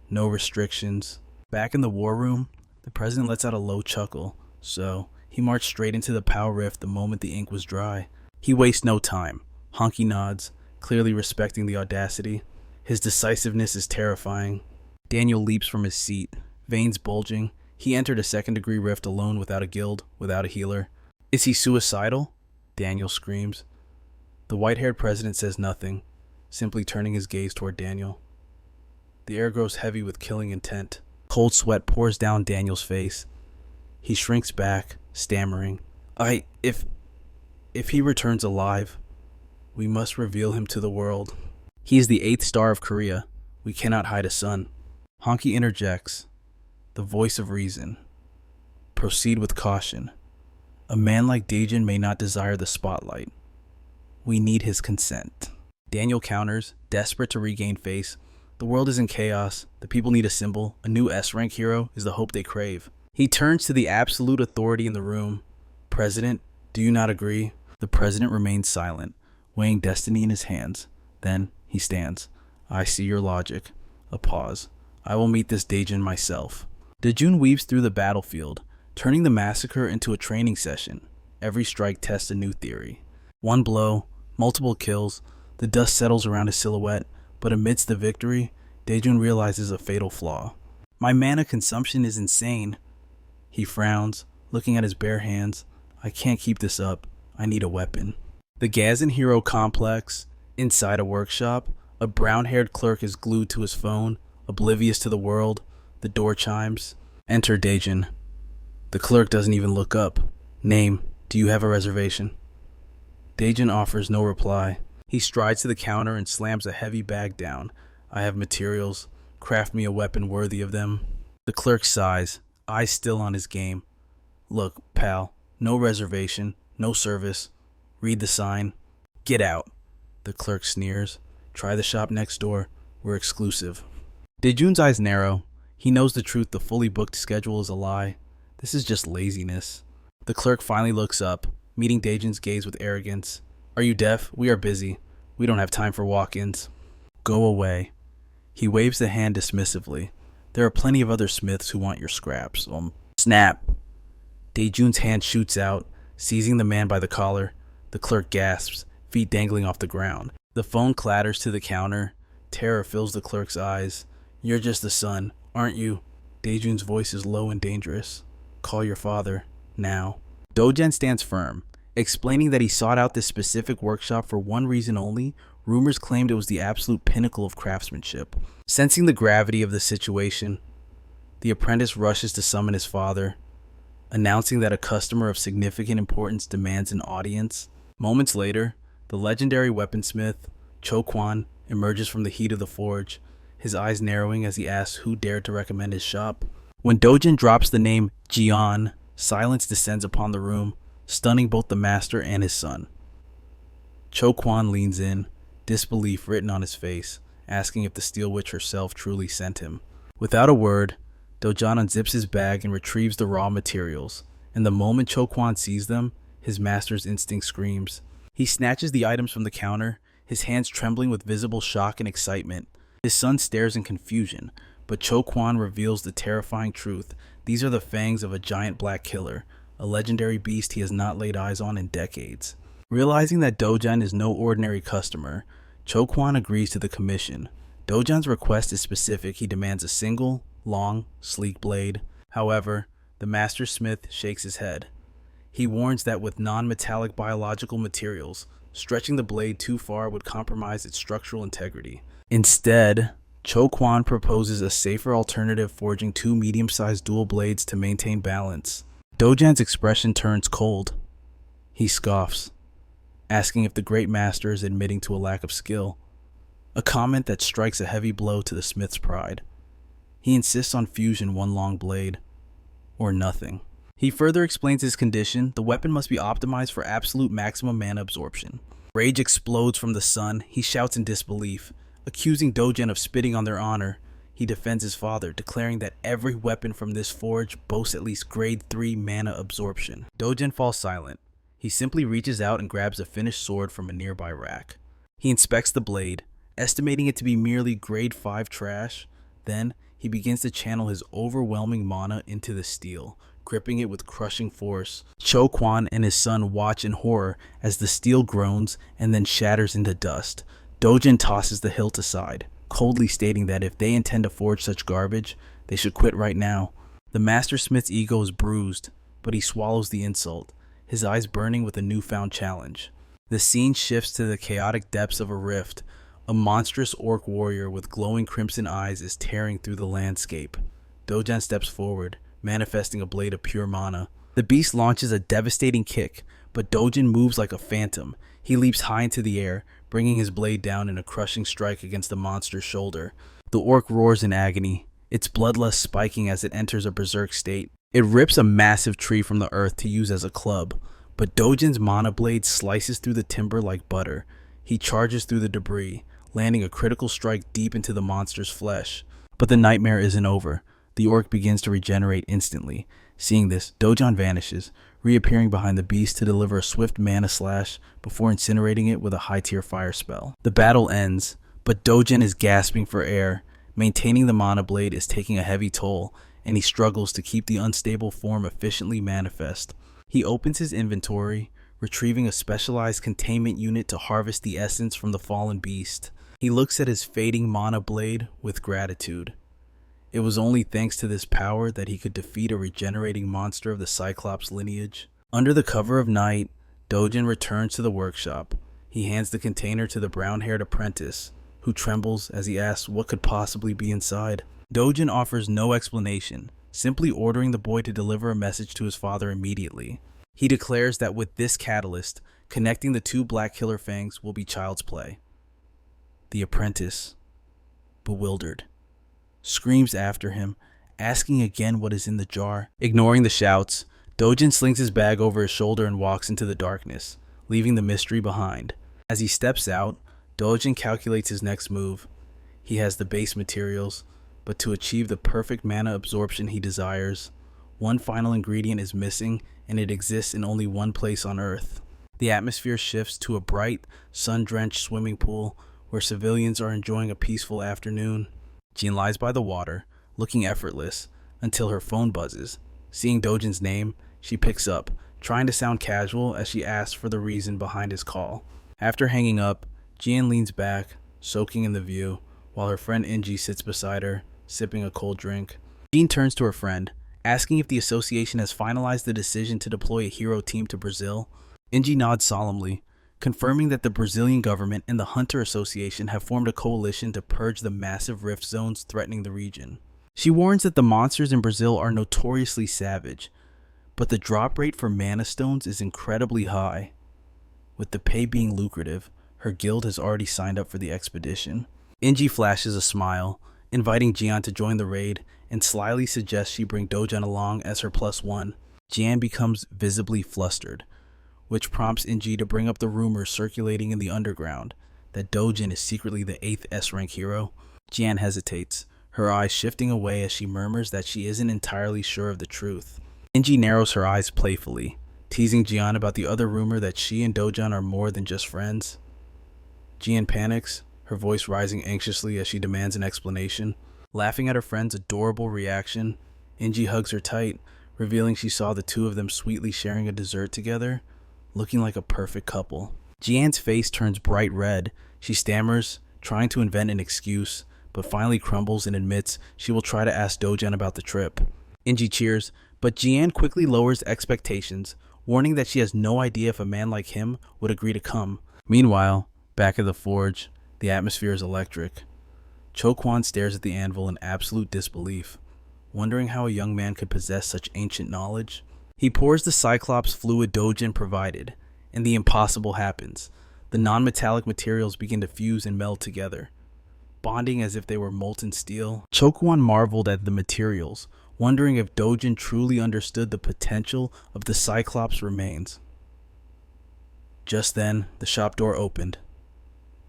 no restrictions. Back in the war room, the president lets out a low chuckle. So, he marched straight into the Power Rift the moment the ink was dry. He wastes no time. Honky nods, clearly respecting the audacity. His decisiveness is terrifying. Daniel leaps from his seat, veins bulging. He entered a second-degree rift alone, without a guild, without a healer. Is he suicidal? Daniel screams. The white-haired president says nothing, simply turning his gaze toward Daniel. The air grows heavy with killing intent. Cold sweat pours down Daniel's face. He shrinks back, stammering. If he returns alive, we must reveal him to the world. He is the 8th star of Korea. We cannot hide a son. Honky interjects, the voice of reason. Proceed with caution. A man like Daejun may not desire the spotlight. We need his consent. Daniel counters, desperate to regain face. The world is in chaos. The people need a symbol. A new S-rank hero is the hope they crave. He turns to the absolute authority in the room. President, do you not agree? The president remains silent, weighing destiny in his hands. Then he stands. I see your logic. A pause. I will meet this Daejun myself. Daejun weaves through the battlefield, turning the massacre into a training session. Every strike tests a new theory. One blow, multiple kills, the dust settles around his silhouette, but amidst the victory, Daejun realizes a fatal flaw. My mana consumption is insane. He frowns, looking at his bare hands. I can't keep this up. I need a weapon. The Gazin Hero complex. Inside a workshop, a brown-haired clerk is glued to his phone, oblivious to the world. The door chimes. Enter Daejun. The clerk doesn't even look up. Name, do you have a reservation? Daejun offers no reply. He strides to the counter and slams a heavy bag down. I have materials. Craft me a weapon worthy of them. The clerk sighs, eyes still on his game. Look, pal, no reservation, no service. Read the sign. Get out. The clerk sneers. Try the shop next door. We're exclusive. Daejun's eyes narrow. He knows the truth. The fully booked schedule is a lie. This is just laziness. The clerk finally looks up, meeting Daejun's gaze with arrogance. Are you deaf? We are busy. We don't have time for walk-ins. Go away. He waves the hand dismissively. There are plenty of other smiths who want your scraps. Snap. Daejun's hand shoots out, seizing the man by the collar. The clerk gasps, feet dangling off the ground. The phone clatters to the counter. Terror fills the clerk's eyes. You're just the son, aren't you? Daejun's voice is low and dangerous. Call your father, now. Dogen stands firm, explaining that he sought out this specific workshop for one reason only. Rumors claimed it was the absolute pinnacle of craftsmanship. Sensing the gravity of the situation, the apprentice rushes to summon his father, announcing that a customer of significant importance demands an audience. Moments later, the legendary weaponsmith, Cho Kwan, emerges from the heat of the forge, his eyes narrowing as he asks who dared to recommend his shop. When Dogen drops the name Jian, silence descends upon the room, stunning both the master and his son. Cho Kwan leans in, disbelief written on his face, asking if the Steel Witch herself truly sent him. Without a word, Dojan unzips his bag and retrieves the raw materials, and the moment Cho Kwon sees them, his master's instinct screams. He snatches the items from the counter, his hands trembling with visible shock and excitement. His son stares in confusion, but Cho Kwon reveals the terrifying truth. These are the fangs of a giant black killer, a legendary beast he has not laid eyes on in decades. Realizing that Dojan is no ordinary customer, Cho Kwon agrees to the commission. Dojan's request is specific. He demands a single, long, sleek blade. However, the master smith shakes his head. He warns that with non-metallic biological materials, stretching the blade too far would compromise its structural integrity. Instead, Cho Kwon proposes a safer alternative, forging two medium-sized dual blades to maintain balance. Dojan's expression turns cold. He scoffs, asking if the great master is admitting to a lack of skill, a comment that strikes a heavy blow to the smith's pride. He insists on fusion one long blade, or nothing. He further explains his condition. The weapon must be optimized for absolute maximum mana absorption. Rage explodes from the son. He shouts in disbelief, accusing Dojan of spitting on their honor. He defends his father, declaring that every weapon from this forge boasts at least grade 3 mana absorption. Dojan falls silent. He simply reaches out and grabs a finished sword from a nearby rack. He inspects the blade, estimating it to be merely grade 5 trash. Then, he begins to channel his overwhelming mana into the steel, gripping it with crushing force. Cho Kwon and his son watch in horror as the steel groans and then shatters into dust. Dojan tosses the hilt aside, coldly stating that if they intend to forge such garbage, they should quit right now. The master smith's ego is bruised, but he swallows the insult, his eyes burning with a newfound challenge. The scene shifts to the chaotic depths of a rift. A monstrous orc warrior with glowing crimson eyes is tearing through the landscape. Dojan steps forward, manifesting a blade of pure mana. The beast launches a devastating kick, but Dojan moves like a phantom. He leaps high into the air, bringing his blade down in a crushing strike against the monster's shoulder. The orc roars in agony, its bloodlust spiking as it enters a berserk state. It rips a massive tree from the earth to use as a club, but Dojan's mana blade slices through the timber like butter. He charges through the debris, landing a critical strike deep into the monster's flesh. But the nightmare isn't over. The orc begins to regenerate instantly. Seeing this, Dojan vanishes, reappearing behind the beast to deliver a swift mana slash before incinerating it with a high-tier fire spell. The battle ends, but Dojan is gasping for air. Maintaining the mana blade is taking a heavy toll, and he struggles to keep the unstable form efficiently manifest. He opens his inventory, retrieving a specialized containment unit to harvest the essence from the fallen beast. He looks at his fading mana blade with gratitude. It was only thanks to this power that he could defeat a regenerating monster of the Cyclops lineage. Under the cover of night, Dojan returns to the workshop. He hands the container to the brown-haired apprentice, who trembles as he asks what could possibly be inside. Dojan offers no explanation, simply ordering the boy to deliver a message to his father immediately. He declares that with this catalyst, connecting the two black killer fangs will be child's play. The apprentice, bewildered, screams after him, asking again what is in the jar. Ignoring the shouts, Dojan slings his bag over his shoulder and walks into the darkness, leaving the mystery behind. As he steps out, Dojan calculates his next move. He has the base materials, but to achieve the perfect mana absorption he desires, one final ingredient is missing, and it exists in only one place on Earth. The atmosphere shifts to a bright, sun-drenched swimming pool where civilians are enjoying a peaceful afternoon. Jean lies by the water, looking effortless, until her phone buzzes. Seeing Dojan's name, she picks up, trying to sound casual as she asks for the reason behind his call. After hanging up, Jean leans back, soaking in the view, while her friend Inji sits beside her, sipping a cold drink. Jean turns to her friend, asking if the association has finalized the decision to deploy a hero team to Brazil. Inji nods solemnly, confirming that the Brazilian government and the Hunter Association have formed a coalition to purge the massive rift zones threatening the region. She warns that the monsters in Brazil are notoriously savage, but the drop rate for mana stones is incredibly high. With the pay being lucrative, her guild has already signed up for the expedition. Inji flashes a smile, inviting Jian to join the raid, and slyly suggests she bring Dojan along as her +1. Jian becomes visibly flustered, which prompts Inji to bring up the rumors circulating in the underground that Dojin is secretly the 8th S-rank hero? Jian hesitates, her eyes shifting away as she murmurs that she isn't entirely sure of the truth. Inji narrows her eyes playfully, teasing Jian about the other rumor that she and Dojin are more than just friends. Jian panics, her voice rising anxiously as she demands an explanation. Laughing at her friend's adorable reaction, Inji hugs her tight, revealing she saw the two of them sweetly sharing a dessert together, looking like a perfect couple. Jian's face turns bright red. She stammers, trying to invent an excuse, but finally crumbles and admits she will try to ask Dojin about the trip. Inji cheers, but Jian quickly lowers expectations, warning that she has no idea if a man like him would agree to come. Meanwhile, back at the forge, the atmosphere is electric. Chokwon stares at the anvil in absolute disbelief, wondering how a young man could possess such ancient knowledge. He pours the Cyclops fluid Dojin provided, and the impossible happens. The non-metallic materials begin to fuse and meld together, bonding as if they were molten steel. Chokwon marveled at the materials, wondering if Dojin truly understood the potential of the Cyclops' remains. Just then, the shop door opened.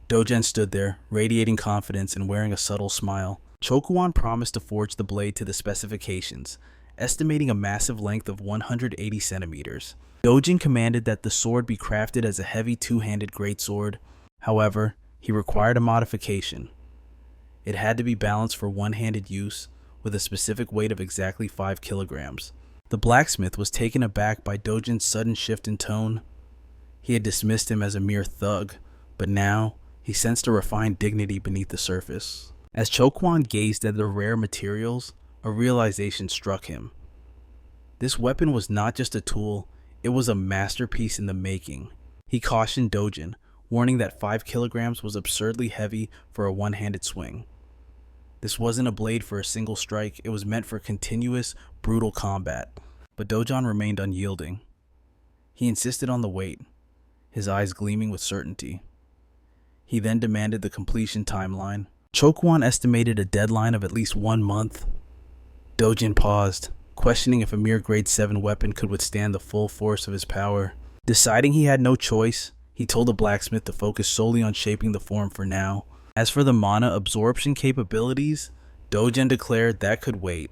Dojin stood there, radiating confidence and wearing a subtle smile. Chokwon promised to forge the blade to the specifications, estimating a massive length of 180 centimeters. Dojin commanded that the sword be crafted as a heavy two-handed greatsword. However, he required a modification. It had to be balanced for one-handed use, with a specific weight of exactly 5 kilograms. The blacksmith was taken aback by Dojin's sudden shift in tone. He had dismissed him as a mere thug, but now he sensed a refined dignity beneath the surface. As Chokwon gazed at the rare materials, a realization struck him. This weapon was not just a tool, it was a masterpiece in the making. He cautioned Dojin, warning that 5 kilograms was absurdly heavy for a one-handed swing. This wasn't a blade for a single strike, it was meant for continuous, brutal combat. But Dojin remained unyielding. He insisted on the weight, his eyes gleaming with certainty. He then demanded the completion timeline. Chokwon estimated a deadline of at least 1 month. Dojin paused, questioning if a mere grade 7 weapon could withstand the full force of his power. Deciding he had no choice, he told the blacksmith to focus solely on shaping the form for now. As for the mana absorption capabilities, Dojin declared that could wait.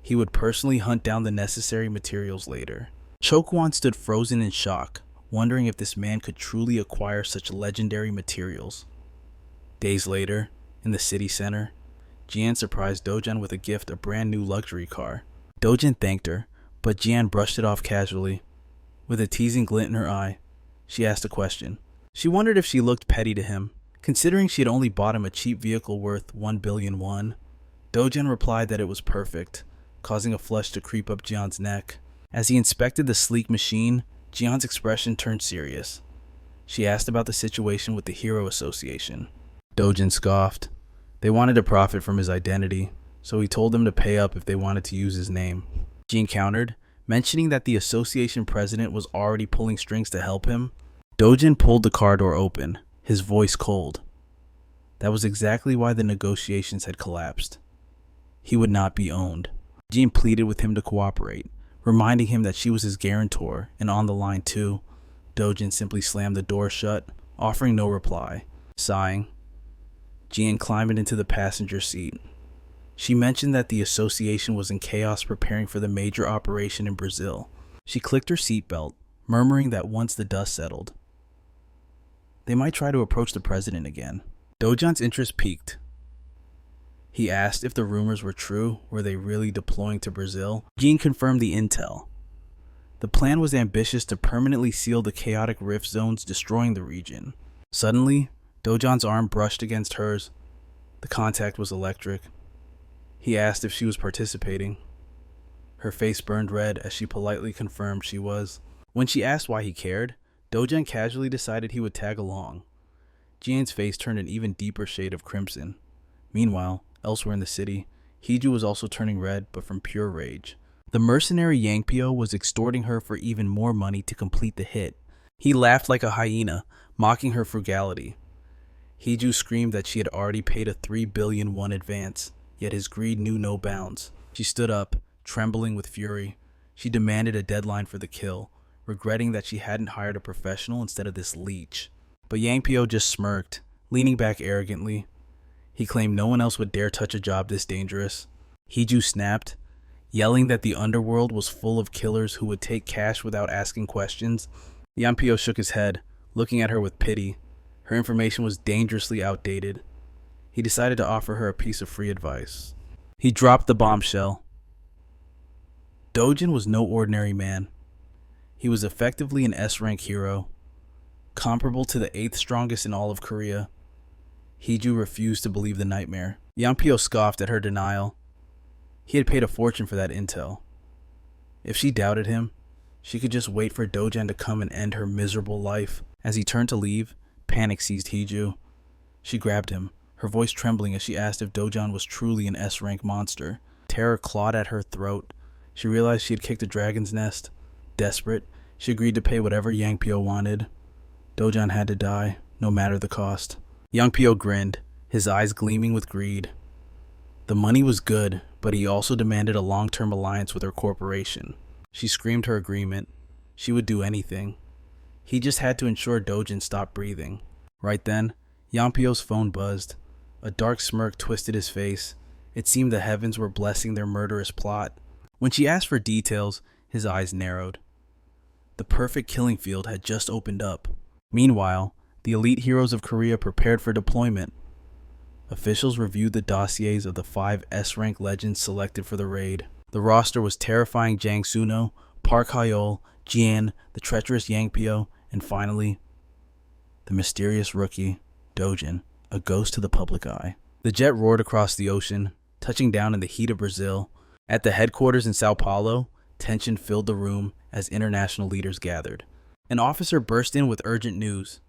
He would personally hunt down the necessary materials later. Chokwon stood frozen in shock, wondering if this man could truly acquire such legendary materials. Days later, in the city center, Jian surprised Dojin with a gift, a brand new luxury car. Dojin thanked her, but Jian brushed it off casually. With a teasing glint in her eye, she asked a question. She wondered if she looked petty to him, considering she had only bought him a cheap vehicle worth 1 billion won. Dojin replied that it was perfect, causing a flush to creep up Jian's neck. As he inspected the sleek machine, Jian's expression turned serious. She asked about the situation with the Hero Association. Dojin scoffed. They wanted to profit from his identity, so he told them to pay up if they wanted to use his name. Jian countered, mentioning that the association president was already pulling strings to help him. Dojin pulled the car door open, his voice cold. That was exactly why the negotiations had collapsed. He would not be owned. Jian pleaded with him to cooperate, reminding him that she was his guarantor and on the line too. Dojin simply slammed the door shut, offering no reply. Sighing, Jian climbed into the passenger seat. She mentioned that the association was in chaos preparing for the major operation in Brazil. She clicked her seatbelt, murmuring that once the dust settled, they might try to approach the president again. Dojin's interest piqued. He asked if the rumors were true. Were they really deploying to Brazil? Jian confirmed the intel. The plan was ambitious to permanently seal the chaotic rift zones, destroying the region. Suddenly, Dojin's arm brushed against hers. The contact was electric. He asked if she was participating. Her face burned red as she politely confirmed she was. When she asked why he cared, Dojin casually decided he would tag along. Jian's face turned an even deeper shade of crimson. Meanwhile, elsewhere in the city, Hiju was also turning red, but from pure rage. The mercenary Yangpyo was extorting her for even more money to complete the hit. He laughed like a hyena, mocking her frugality. Hiju screamed that she had already paid a 3 billion won advance, yet his greed knew no bounds. She stood up, trembling with fury. She demanded a deadline for the kill, regretting that she hadn't hired a professional instead of this leech. But Yang Pyo just smirked, leaning back arrogantly. He claimed no one else would dare touch a job this dangerous. Hiju snapped, yelling that the underworld was full of killers who would take cash without asking questions. Yang Pyo shook his head, looking at her with pity. Her information was dangerously outdated. He decided to offer her a piece of free advice. He dropped the bombshell. Dojin was no ordinary man. He was effectively an S-rank hero, comparable to the 8th strongest in all of Korea. Hiju refused to believe the nightmare. Yang Pyo scoffed at her denial. He had paid a fortune for that intel. If she doubted him, she could just wait for Dojan to come and end her miserable life. As he turned to leave, panic seized Hiju. She grabbed him, her voice trembling as she asked if Dojan was truly an S-rank monster. Terror clawed at her throat. She realized she had kicked a dragon's nest. Desperate, she agreed to pay whatever Yang Pyo wanted. Dojan had to die, no matter the cost. Yang Pyo grinned, his eyes gleaming with greed. The money was good, but he also demanded a long-term alliance with her corporation. She screamed her agreement. She would do anything. He just had to ensure Dojin stopped breathing. Right then, Yang Pyo's phone buzzed. A dark smirk twisted his face. It seemed the heavens were blessing their murderous plot. When she asked for details, his eyes narrowed. The perfect killing field had just opened up. Meanwhile, the elite heroes of Korea prepared for deployment. Officials reviewed the dossiers of the 5 S-rank legends selected for the raid. The roster was terrifying Jang Suno, Park Hyol, Jian, the treacherous Yang Pyo, and finally, the mysterious rookie, Dojin, a ghost to the public eye. The jet roared across the ocean, touching down in the heat of Brazil. At the headquarters in Sao Paulo, tension filled the room as international leaders gathered. An officer burst in with urgent news.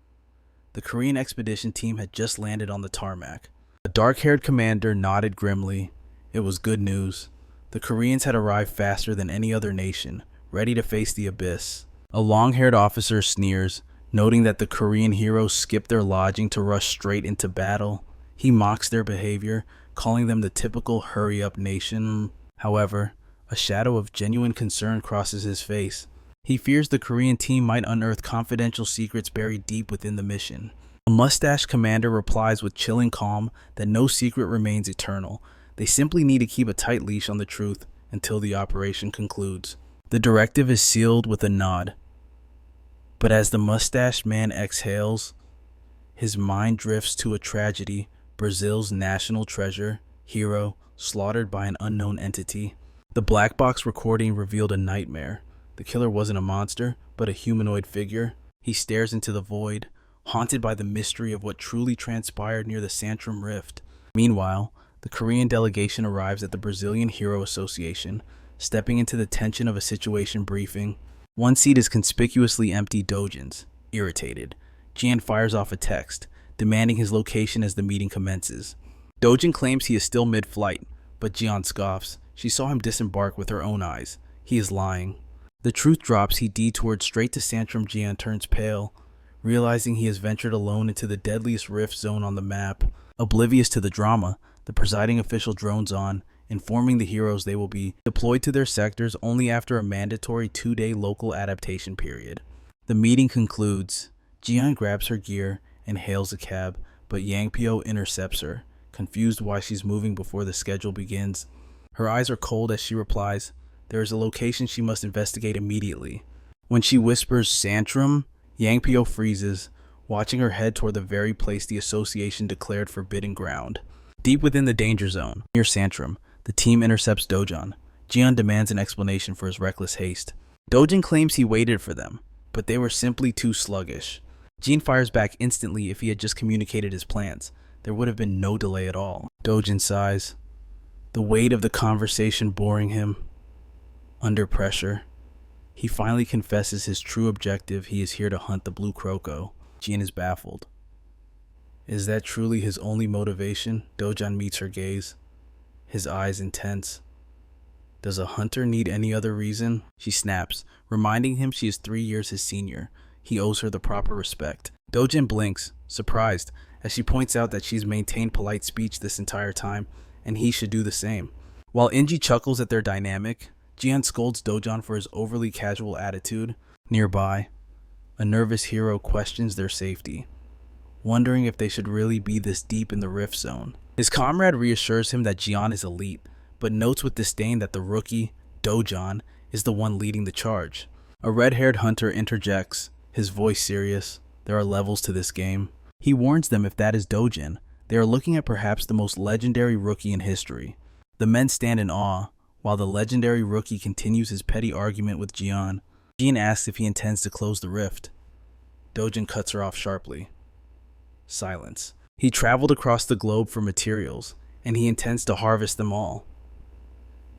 The Korean expedition team had just landed on the tarmac. A dark-haired commander nodded grimly. It was good news. The Koreans had arrived faster than any other nation, ready to face the abyss. A long-haired officer sneers, noting that the Korean heroes skipped their lodging to rush straight into battle. He mocks their behavior, calling them the typical hurry-up nation. However, a shadow of genuine concern crosses his face. He fears the Korean team might unearth confidential secrets buried deep within the mission. A mustached commander replies with chilling calm that no secret remains eternal. They simply need to keep a tight leash on the truth until the operation concludes. The directive is sealed with a nod. But as the mustached man exhales, his mind drifts to a tragedy, Brazil's national treasure, hero, slaughtered by an unknown entity. The black box recording revealed a nightmare. The killer wasn't a monster, but a humanoid figure. He stares into the void, haunted by the mystery of what truly transpired near the Santrum Rift. Meanwhile, the Korean delegation arrives at the Brazilian Hero Association, stepping into the tension of a situation briefing. One seat is conspicuously empty. Dojin's. Irritated, Jian fires off a text, demanding his location as the meeting commences. Dojin claims he is still mid-flight, but Jian scoffs. She saw him disembark with her own eyes. He is lying. The truth drops. He detoured straight to Santrum. Jian turns pale, realizing he has ventured alone into the deadliest rift zone on the map. Oblivious to the drama, the presiding official drones on, informing the heroes they will be deployed to their sectors only after a mandatory 2-day local adaptation period. The meeting concludes. Jian grabs her gear and hails a cab, but Yang Pyo intercepts her, confused why she's moving before the schedule begins. Her eyes are cold as she replies, there is a location she must investigate immediately. When she whispers Santrum, Yang Pyo freezes, watching her head toward the very place the association declared forbidden ground. Deep within the danger zone, near Santrum, the team intercepts Dojan. Jian demands an explanation for his reckless haste. Dojin claims he waited for them, but they were simply too sluggish. Jian fires back instantly. If he had just communicated his plans, there would have been no delay at all. Dojin sighs, the weight of the conversation boring him. Under pressure, he finally confesses his true objective. He is here to hunt the blue Crocco. Jian is baffled. Is that truly his only motivation? Dojan meets her gaze, his eyes intense. Does a hunter need any other reason? She snaps, reminding him she is 3 years his senior. He owes her the proper respect. Dojin blinks, surprised, as she points out that she's maintained polite speech this entire time, and he should do the same. While Inji chuckles at their dynamic, Jian scolds Dojan for his overly casual attitude. Nearby, a nervous hero questions their safety. wondering if they should really be this deep in the rift zone. His comrade reassures him that Jian is elite, but notes with disdain that the rookie, Dojan, is the one leading the charge. A red-haired hunter interjects, his voice serious. There are levels to this game. He warns them if that is Dojin, they are looking at perhaps the most legendary rookie in history. The men stand in awe, while the legendary rookie continues his petty argument with Jian. Jian asks if he intends to close the rift. Dojin cuts her off sharply. Silence. He traveled across the globe for materials, and he intends to harvest them all.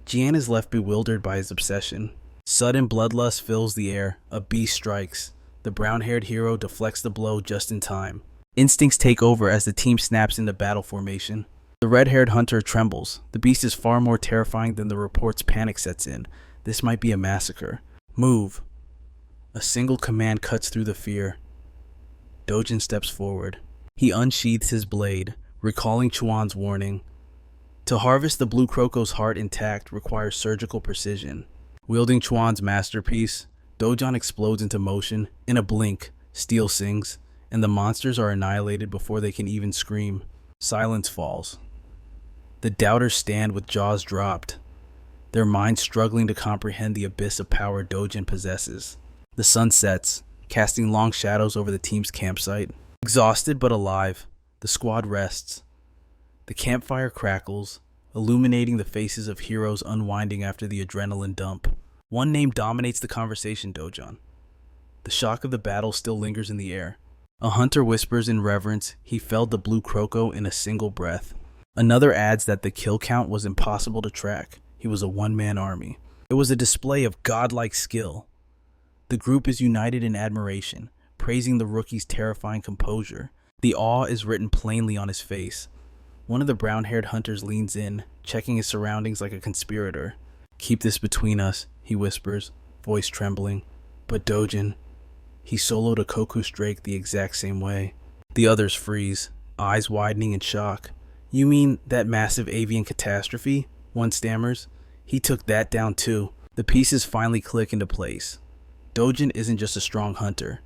Jian is left bewildered by his obsession. Sudden bloodlust fills the air. A beast strikes. The brown-haired hero deflects the blow just in time. Instincts take over as the team snaps into battle formation. The red-haired hunter trembles. The beast is far more terrifying than the report's panic sets in. This might be a massacre. Move. A single command cuts through the fear. Dojin steps forward. He unsheathes his blade, recalling Chuan's warning. To harvest the blue Crocco's heart intact requires surgical precision. Wielding Chuan's masterpiece, Dojan explodes into motion. In a blink, steel sings, and the monsters are annihilated before they can even scream. Silence falls. The doubters stand with jaws dropped, their minds struggling to comprehend the abyss of power Dojin possesses. The sun sets, casting long shadows over the team's campsite. Exhausted but alive, the squad rests. The campfire crackles, illuminating the faces of heroes unwinding after the adrenaline dump. One name dominates the conversation, Dojan. The shock of the battle still lingers in the air. A hunter whispers in reverence he felled the blue Crocco in a single breath. Another adds that the kill count was impossible to track. He was a one-man army. It was a display of godlike skill. The group is united in admiration, praising the rookie's terrifying composure. The awe is written plainly on his face. One of the brown-haired hunters leans in, checking his surroundings like a conspirator. "Keep this between us," he whispers, voice trembling. But Dojin, he soloed a Kokus Drake the exact same way. The others freeze, eyes widening in shock. "You mean that massive avian catastrophe?" one stammers. "He took that down too." The pieces finally click into place. Dojin isn't just a strong hunter.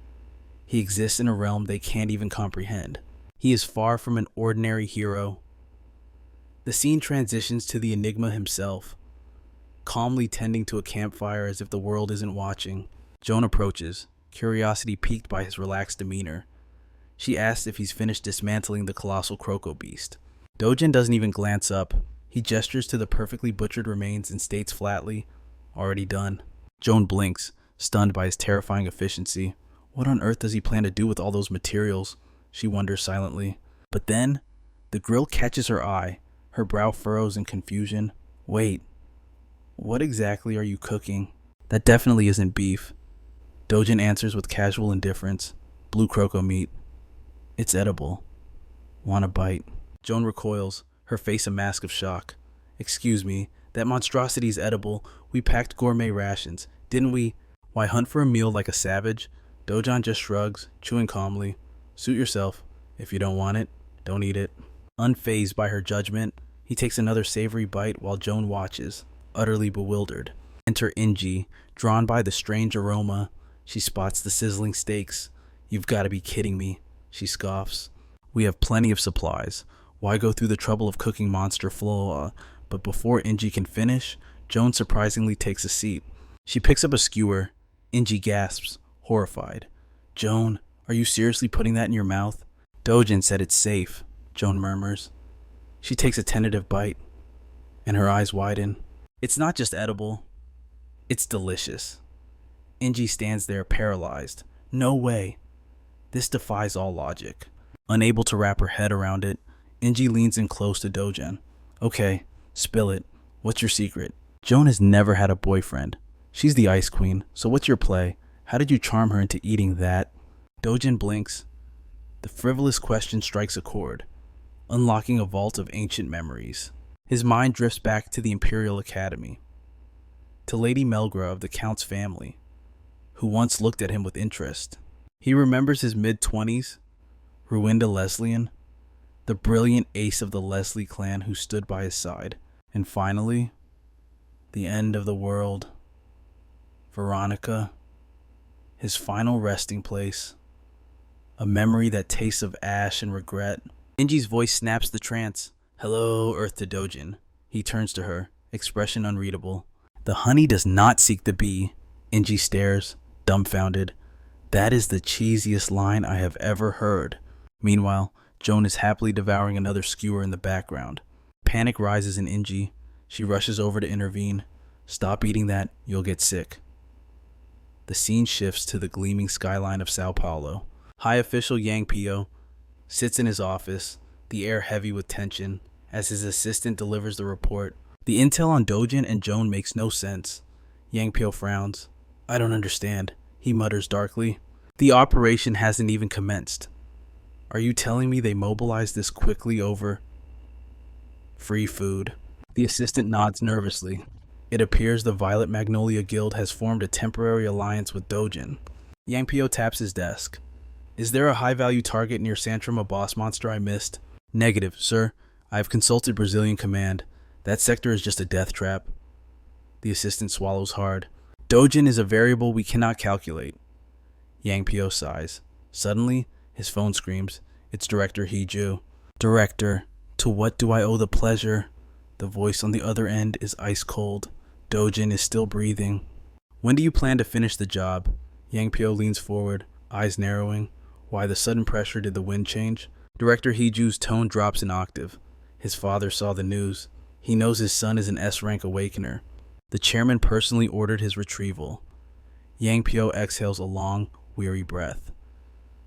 He exists in a realm they can't even comprehend. He is far from an ordinary hero. The scene transitions to the Enigma himself, calmly tending to a campfire as if the world isn't watching. Joan approaches, curiosity piqued by his relaxed demeanor. She asks if he's finished dismantling the colossal Crocco beast. Dojin doesn't even glance up. He gestures to the perfectly butchered remains and states flatly, "Already done." Joan blinks, stunned by his terrifying efficiency. What on earth does he plan to do with all those materials? She wonders silently. But then, the grill catches her eye. Her brow furrows in confusion. "Wait, what exactly are you cooking?" "That definitely isn't beef." Dojin answers with casual indifference. "Blue Crocco meat. It's edible. Want a bite?" Joan recoils, her face a mask of shock. "Excuse me, that monstrosity's edible. We packed gourmet rations, didn't we?" "Why hunt for a meal like a savage?" Dojan just shrugs, chewing calmly. "Suit yourself. If you don't want it, don't eat it." Unfazed by her judgment, he takes another savory bite while Joan watches, utterly bewildered. Enter Inji, drawn by the strange aroma. She spots the sizzling steaks. "You've got to be kidding me," she scoffs. "We have plenty of supplies. Why go through the trouble of cooking monster flora?" But before Inji can finish, Joan surprisingly takes a seat. She picks up a skewer. Inji gasps, horrified. "Joan, are you seriously putting that in your mouth?" "Dojin said it's safe," Joan murmurs. She takes a tentative bite, and her eyes widen. "It's not just edible. It's delicious." Inji stands there paralyzed. No way. This defies all logic. Unable to wrap her head around it, Inji leans in close to Dojin. "Okay, spill it. What's your secret?" Joan has never had a boyfriend. She's the Ice Queen, so what's your play? How did you charm her into eating that? Dojin blinks. The frivolous question strikes a chord, unlocking a vault of ancient memories. His mind drifts back to the Imperial Academy, to Lady Melgra of the Count's family, who once looked at him with interest. He remembers his mid-20s, Ruinda Leslian, the brilliant ace of the Leslie clan who stood by his side. And finally, the end of the world. Veronica, his final resting place, a memory that tastes of ash and regret. Inji's voice snaps the trance. Hello, Earth to Dojin. He turns to her, expression unreadable. The honey does not seek the bee. Inji stares, dumbfounded. That is the cheesiest line I have ever heard. Meanwhile, Joan is happily devouring another skewer in the background. Panic rises in Inji. She rushes over to intervene. Stop eating that, you'll get sick. The scene shifts to the gleaming skyline of Sao Paulo. High official Yang Pio sits in his office, the air heavy with tension, as his assistant delivers the report. The intel on Dojin and Joan makes no sense. Yang Pio frowns. I don't understand, he mutters darkly. The operation hasn't even commenced. Are you telling me they mobilized this quickly over free food? The assistant nods nervously. It appears the Violet Magnolia Guild has formed a temporary alliance with Dojin. Yang Pio taps his desk. Is there a high-value target near Santrum, a boss monster I missed? Negative, sir. I have consulted Brazilian command. That sector is just a death trap. The assistant swallows hard. Dojin is a variable we cannot calculate. Yang Pio sighs. Suddenly, his phone screams. It's Director Hee-ju. Director, to what do I owe the pleasure? The voice on the other end is ice cold. Dojin is still breathing. When do you plan to finish the job? Yang Pio leans forward, eyes narrowing. Why the sudden pressure? Did the wind change? Director Hee-ju's tone drops an octave. His father saw the news. He knows his son is an S-rank awakener. The chairman personally ordered his retrieval. Yang Pio exhales a long, weary breath.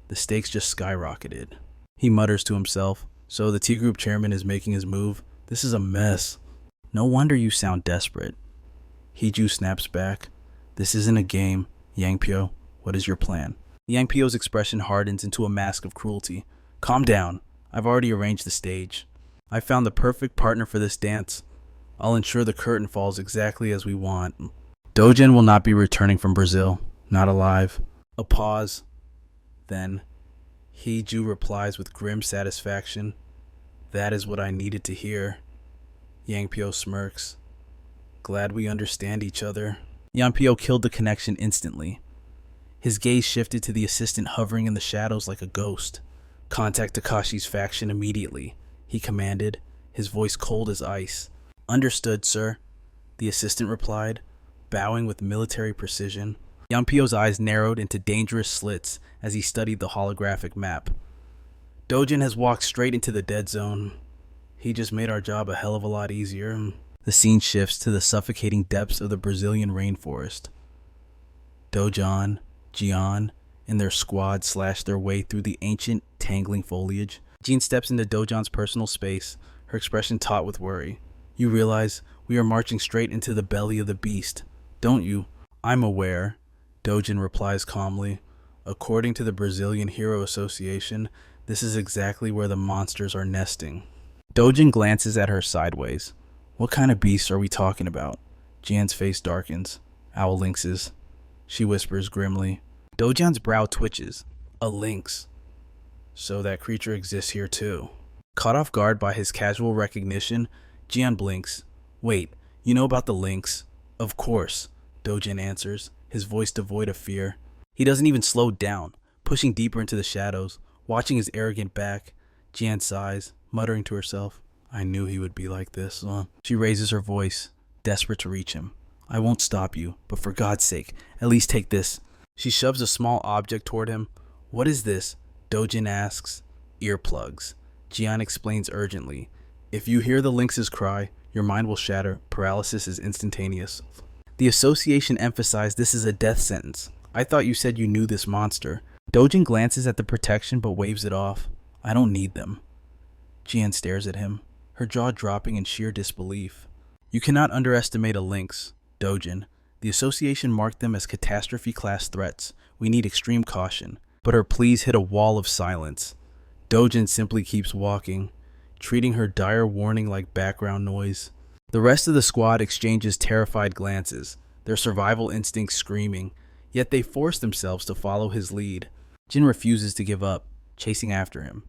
The stakes just skyrocketed. He mutters to himself, so the T-Group chairman is making his move. This is a mess. No wonder you sound desperate. Hee-ju snaps back. This isn't a game. Yang Pio, what is your plan? Yang Pio's expression hardens into a mask of cruelty. Calm down. I've already arranged the stage. I found the perfect partner for this dance. I'll ensure the curtain falls exactly as we want. Dojin will not be returning from Brazil. Not alive. A pause. Then, Hee-ju replies with grim satisfaction. That is what I needed to hear. Yang Pio smirks. Glad we understand each other. Yang Pio killed the connection instantly. His gaze shifted to the assistant hovering in the shadows like a ghost. Contact Takashi's faction immediately, he commanded, his voice cold as ice. Understood, sir, the assistant replied, bowing with military precision. Yang Pio's eyes narrowed into dangerous slits as he studied the holographic map. Dojin has walked straight into the dead zone. He just made our job a hell of a lot easier. The scene shifts to the suffocating depths of the Brazilian rainforest. Dojan, Jian, and their squad slash their way through the ancient, tangling foliage. Jean steps into Dojan's personal space, her expression taut with worry. You realize we are marching straight into the belly of the beast, don't you? I'm aware, Dojin replies calmly. According to the Brazilian Hero Association, this is exactly where the monsters are nesting. Dojin glances at her sideways. What kind of beasts are we talking about? Jian's face darkens. Owl lynxes. She whispers grimly. Dojan's brow twitches. A lynx. So that creature exists here too. Caught off guard by his casual recognition, Jian blinks. Wait, you know about the lynx? Of course, Dojin answers, his voice devoid of fear. He doesn't even slow down, pushing deeper into the shadows, watching his arrogant back. Jian sighs, muttering to herself. I knew he would be like this. She raises her voice, desperate to reach him. I won't stop you, but for God's sake, at least take this. She shoves a small object toward him. What is this? Dojin asks. Earplugs. Jian explains urgently. If you hear the lynx's cry, your mind will shatter. Paralysis is instantaneous. The association emphasized this is a death sentence. I thought you said you knew this monster. Dojin glances at the protection but waves it off. I don't need them. Jian stares at him, her jaw dropping in sheer disbelief. You cannot underestimate a lynx, Dojin. The association marked them as catastrophe-class threats. We need extreme caution. But her pleas hit a wall of silence. Dojin simply keeps walking, treating her dire warning like background noise. The rest of the squad exchanges terrified glances, their survival instincts screaming, yet they force themselves to follow his lead. Jin refuses to give up, chasing after him.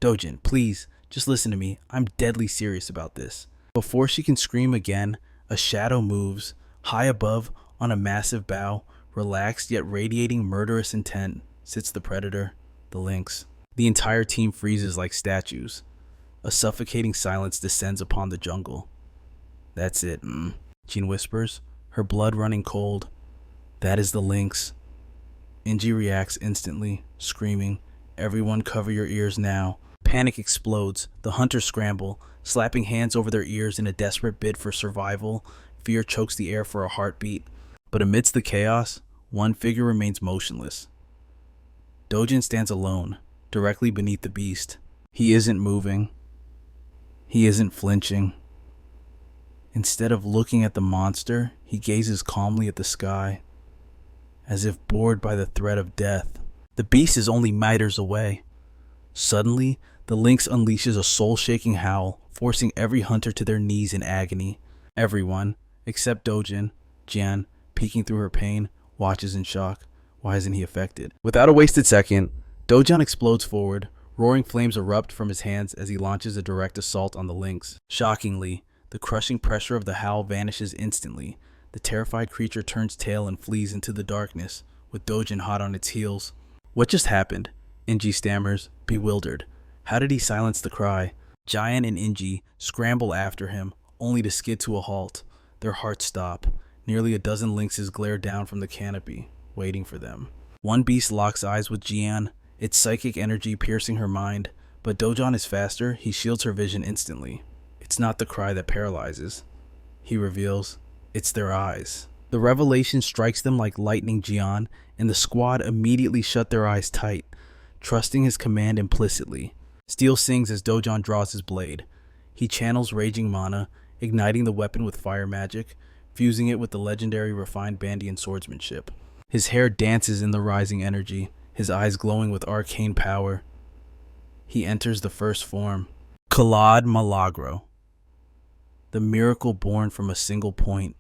Dojin, please, just listen to me. I'm deadly serious about this. Before she can scream again, a shadow moves, high above, on a massive bough, relaxed yet radiating murderous intent, sits the predator. the lynx. The entire team freezes like statues. A suffocating silence descends upon the jungle. That's it, Jean whispers, her blood running cold. That is the lynx. Inji reacts instantly, screaming, "Everyone cover your ears now." Panic explodes. The hunters scramble, slapping hands over their ears in a desperate bid for survival. Fear chokes the air for a heartbeat. But amidst the chaos, one figure remains motionless. Dojin stands alone, directly beneath the beast. He isn't moving. He isn't flinching. Instead of looking at the monster, he gazes calmly at the sky, as if bored by the threat of death. The beast is only meters away. Suddenly, the lynx unleashes a soul-shaking howl, forcing every hunter to their knees in agony. Everyone, except Dojin, Jian, peeking through her pain, watches in shock. Why isn't he affected? Without a wasted second, Dojin explodes forward. Roaring flames erupt from his hands as he launches a direct assault on the lynx. Shockingly, the crushing pressure of the howl vanishes instantly. The terrified creature turns tail and flees into the darkness, with Dojin hot on its heels. What just happened? Inji stammers, bewildered. How did he silence the cry? Jian and Inji scramble after him, only to skid to a halt. Their hearts stop. Nearly a dozen lynxes glare down from the canopy, waiting for them. One beast locks eyes with Jian, its psychic energy piercing her mind, but Dojin is faster. He shields her vision instantly. It's not the cry that paralyzes, he reveals. It's their eyes. The revelation strikes them like lightning. Jian and the squad immediately shut their eyes tight, trusting his command implicitly. Steel sings as Dojin draws his blade. He channels raging mana, igniting the weapon with fire magic, fusing it with the legendary refined Bandian swordsmanship. His hair dances in the rising energy, his eyes glowing with arcane power. He enters the first form, Kalad Milagro, the miracle born from a single point.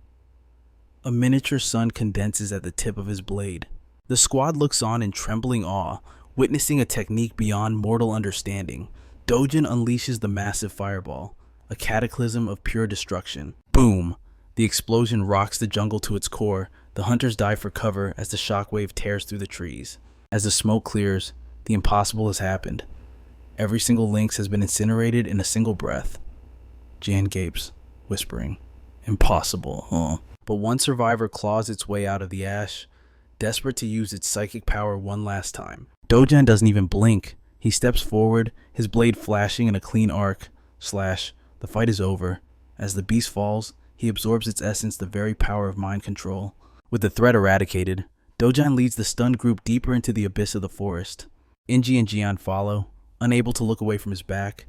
A miniature sun condenses at the tip of his blade. The squad looks on in trembling awe, witnessing a technique beyond mortal understanding. Dojin unleashes the massive fireball, a cataclysm of pure destruction. Boom! The explosion rocks the jungle to its core. The hunters dive for cover as the shockwave tears through the trees. As the smoke clears, the impossible has happened. Every single lynx has been incinerated in a single breath. Jan gapes, whispering, "Impossible, huh?" But one survivor claws its way out of the ash, desperate to use its psychic power one last time. Dojin doesn't even blink. He steps forward, his blade flashing in a clean arc. Slash. The fight is over. As the beast falls, he absorbs its essence, the very power of mind control. With the threat eradicated, Dojin leads the stunned group deeper into the abyss of the forest. Inji and Jian follow, unable to look away from his back.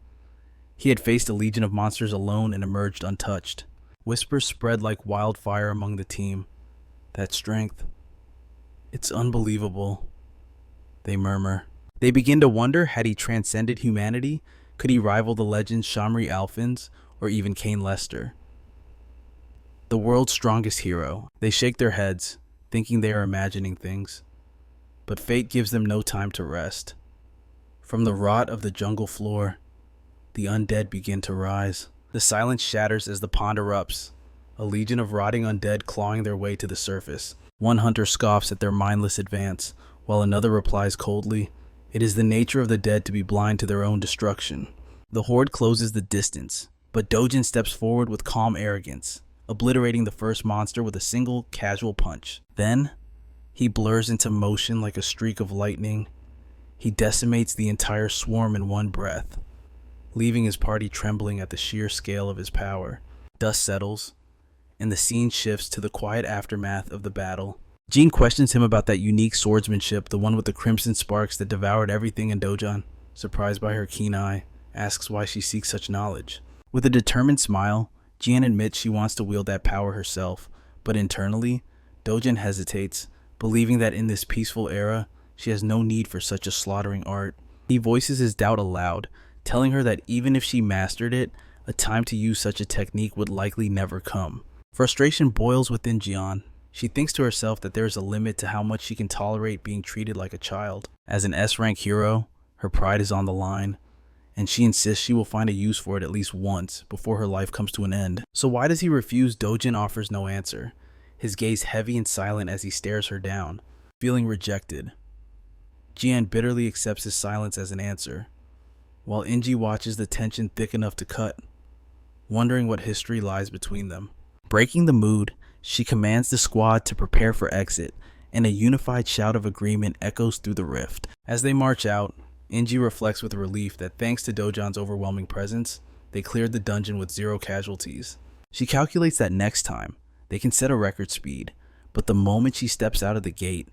He had faced a legion of monsters alone and emerged untouched. Whispers spread like wildfire among the team. That strength. It's unbelievable, they murmur. They begin to wonder, had he transcended humanity? Could he rival the legends Shamri Alphins or even Kane Lester? The world's strongest hero. They shake their heads, thinking they are imagining things. But fate gives them no time to rest. From the rot of the jungle floor, the undead begin to rise. The silence shatters as the pond erupts, a legion of rotting undead clawing their way to the surface. One hunter scoffs at their mindless advance, while another replies coldly, "It is the nature of the dead to be blind to their own destruction." The horde closes the distance, but Dojin steps forward with calm arrogance, obliterating the first monster with a single casual punch. Then, he blurs into motion like a streak of lightning. He decimates the entire swarm in one breath, leaving his party trembling at the sheer scale of his power. Dust settles, and the scene shifts to the quiet aftermath of the battle. Jean questions him about that unique swordsmanship, the one with the crimson sparks that devoured everything in Dojin. Surprised by her keen eye, asks why she seeks such knowledge. With a determined smile, Jian admits she wants to wield that power herself, but internally, Dojin hesitates, believing that in this peaceful era, she has no need for such a slaughtering art. He voices his doubt aloud, telling her that even if she mastered it, a time to use such a technique would likely never come. Frustration boils within Jian. She thinks to herself that there is a limit to how much she can tolerate being treated like a child. As an S-rank hero, her pride is on the line, and she insists she will find a use for it at least once before her life comes to an end. So why does he refuse? Dojin offers no answer, his gaze heavy and silent as he stares her down. Feeling rejected, Jian bitterly accepts his silence as an answer, while Inji watches the tension thick enough to cut, wondering what history lies between them. Breaking the mood, she commands the squad to prepare for exit, and a unified shout of agreement echoes through the rift. As they march out, Inji reflects with relief that thanks to Dojan's overwhelming presence, they cleared the dungeon with 0 casualties. She calculates that next time, they can set a record speed, but the moment she steps out of the gate,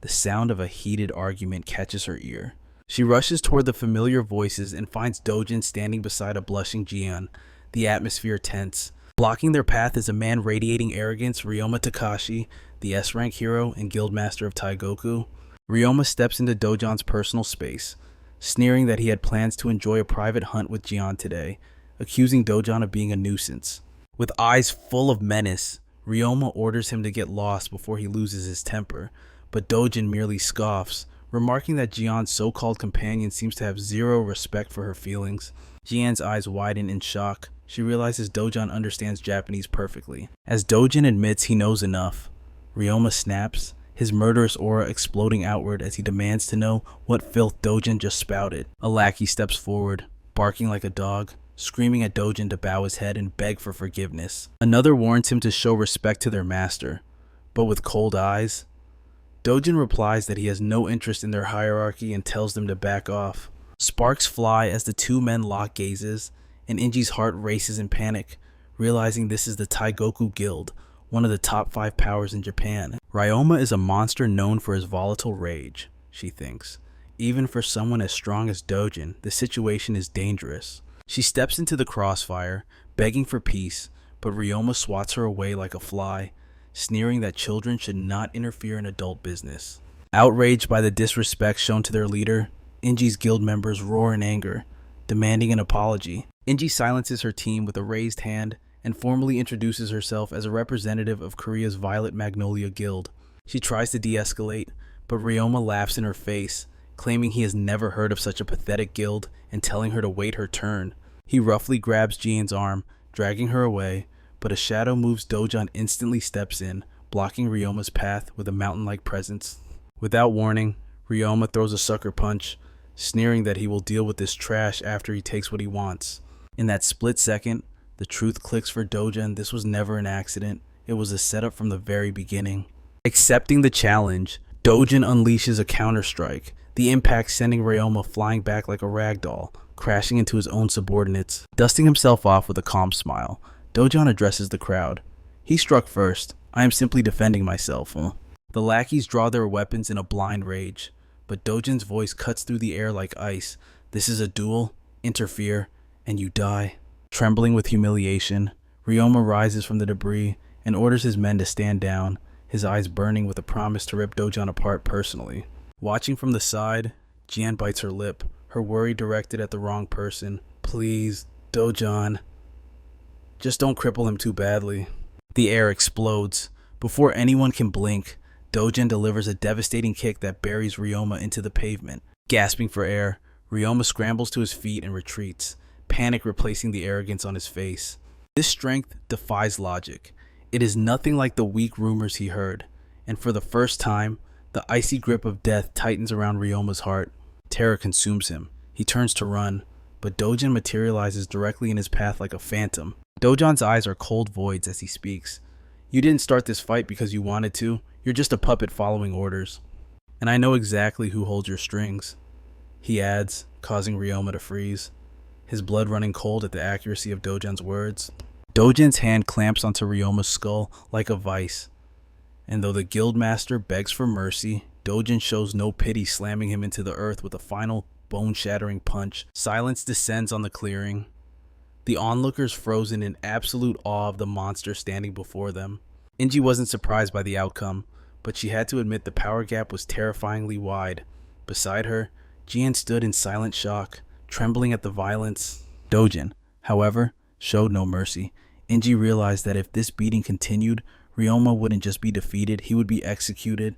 the sound of a heated argument catches her ear. She rushes toward the familiar voices and finds Dojin standing beside a blushing Jian, the atmosphere tense. Blocking their path is a man radiating arrogance, Ryoma Takashi, the S-rank hero and guildmaster of Taigoku. Ryoma steps into Dojan's personal space, sneering that he had plans to enjoy a private hunt with Jian today, accusing Dojan of being a nuisance. With eyes full of menace, Ryoma orders him to get lost before he loses his temper, but Dojin merely scoffs, remarking that Jian's so-called companion seems to have 0 respect for her feelings. Jian's eyes widen in shock. She realizes Dojan understands Japanese perfectly. As Dojin admits he knows enough, Ryoma snaps, his murderous aura exploding outward as he demands to know what filth Dojin just spouted. A lackey steps forward, barking like a dog, screaming at Dojin to bow his head and beg for forgiveness. Another warns him to show respect to their master, but with cold eyes, Dojin replies that he has no interest in their hierarchy and tells them to back off. Sparks fly as the 2 men lock gazes, and Inji's heart races in panic, realizing this is the Taigoku Guild, one of the top 5 powers in Japan. Ryoma is a monster known for his volatile rage, she thinks. Even for someone as strong as Dojin, the situation is dangerous. She steps into the crossfire, begging for peace, but Ryoma swats her away like a fly, sneering that children should not interfere in adult business. Outraged by the disrespect shown to their leader, Inji's guild members roar in anger, demanding an apology. Inji silences her team with a raised hand and formally introduces herself as a representative of Korea's Violet Magnolia Guild. She tries to de-escalate, but Ryoma laughs in her face, claiming he has never heard of such a pathetic guild and telling her to wait her turn. He roughly grabs Jian's arm, dragging her away, but a shadow moves Dojan instantly steps in, blocking Ryoma's path with a mountain-like presence. Without warning, Ryoma throws a sucker punch, sneering that he will deal with this trash after he takes what he wants. In that split second, the truth clicks for Dojan. This was never an accident. It was a setup from the very beginning. Accepting the challenge, Dojin unleashes a counter-strike, the impact sending Ryoma flying back like a ragdoll, crashing into his own subordinates. Dusting himself off with a calm smile, Dojan addresses the crowd. He struck first. I am simply defending myself. The lackeys draw their weapons in a blind rage, but Dojin's voice cuts through the air like ice. This is a duel. Interfere, and you die. Trembling with humiliation, Ryoma rises from the debris and orders his men to stand down, his eyes burning with a promise to rip Dojan apart personally. Watching from the side, Jian bites her lip, her worry directed at the wrong person. Please, Dojan. Just don't cripple him too badly. The air explodes. Before anyone can blink, Dojin delivers a devastating kick that buries Ryoma into the pavement. Gasping for air, Ryoma scrambles to his feet and retreats, panic replacing the arrogance on his face. This strength defies logic. It is nothing like the weak rumors he heard, and for the first time, the icy grip of death tightens around Ryoma's heart. Terror consumes him. He turns to run, but Dojin materializes directly in his path like a phantom. Dojan's eyes are cold voids as he speaks. You didn't start this fight because you wanted to. You're just a puppet following orders. And I know exactly who holds your strings, he adds, causing Ryoma to freeze, his blood running cold at the accuracy of Dojan's words. Dojin's hand clamps onto Ryoma's skull like a vice, and though the guildmaster begs for mercy, Dojin shows no pity, slamming him into the earth with a final bone-shattering punch. Silence descends on the clearing, the onlookers frozen in absolute awe of the monster standing before them. Inji wasn't surprised by the outcome, but she had to admit the power gap was terrifyingly wide. Beside her, Jian stood in silent shock, trembling at the violence. Dojin, however, showed no mercy. Inji realized that if this beating continued, Ryoma wouldn't just be defeated, he would be executed.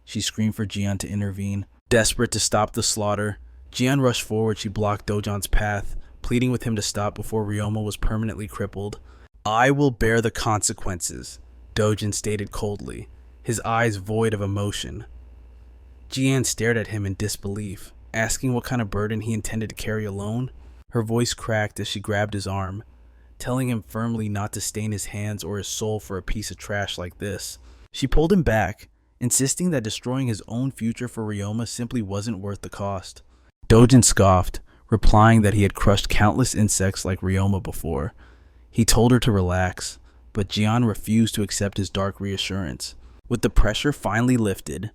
She screamed for Jian to intervene. Desperate to stop the slaughter, Jian rushed forward. She blocked Dojan's path, pleading with him to stop before Ryoma was permanently crippled. I will bear the consequences, Dojin stated coldly, his eyes void of emotion. Jian stared at him in disbelief, asking what kind of burden he intended to carry alone. Her voice cracked as she grabbed his arm, telling him firmly not to stain his hands or his soul for a piece of trash like this. She pulled him back, insisting that destroying his own future for Ryoma simply wasn't worth the cost. Dojin scoffed, replying that he had crushed countless insects like Ryoma before. He told her to relax, but Jian refused to accept his dark reassurance. With the pressure finally lifted,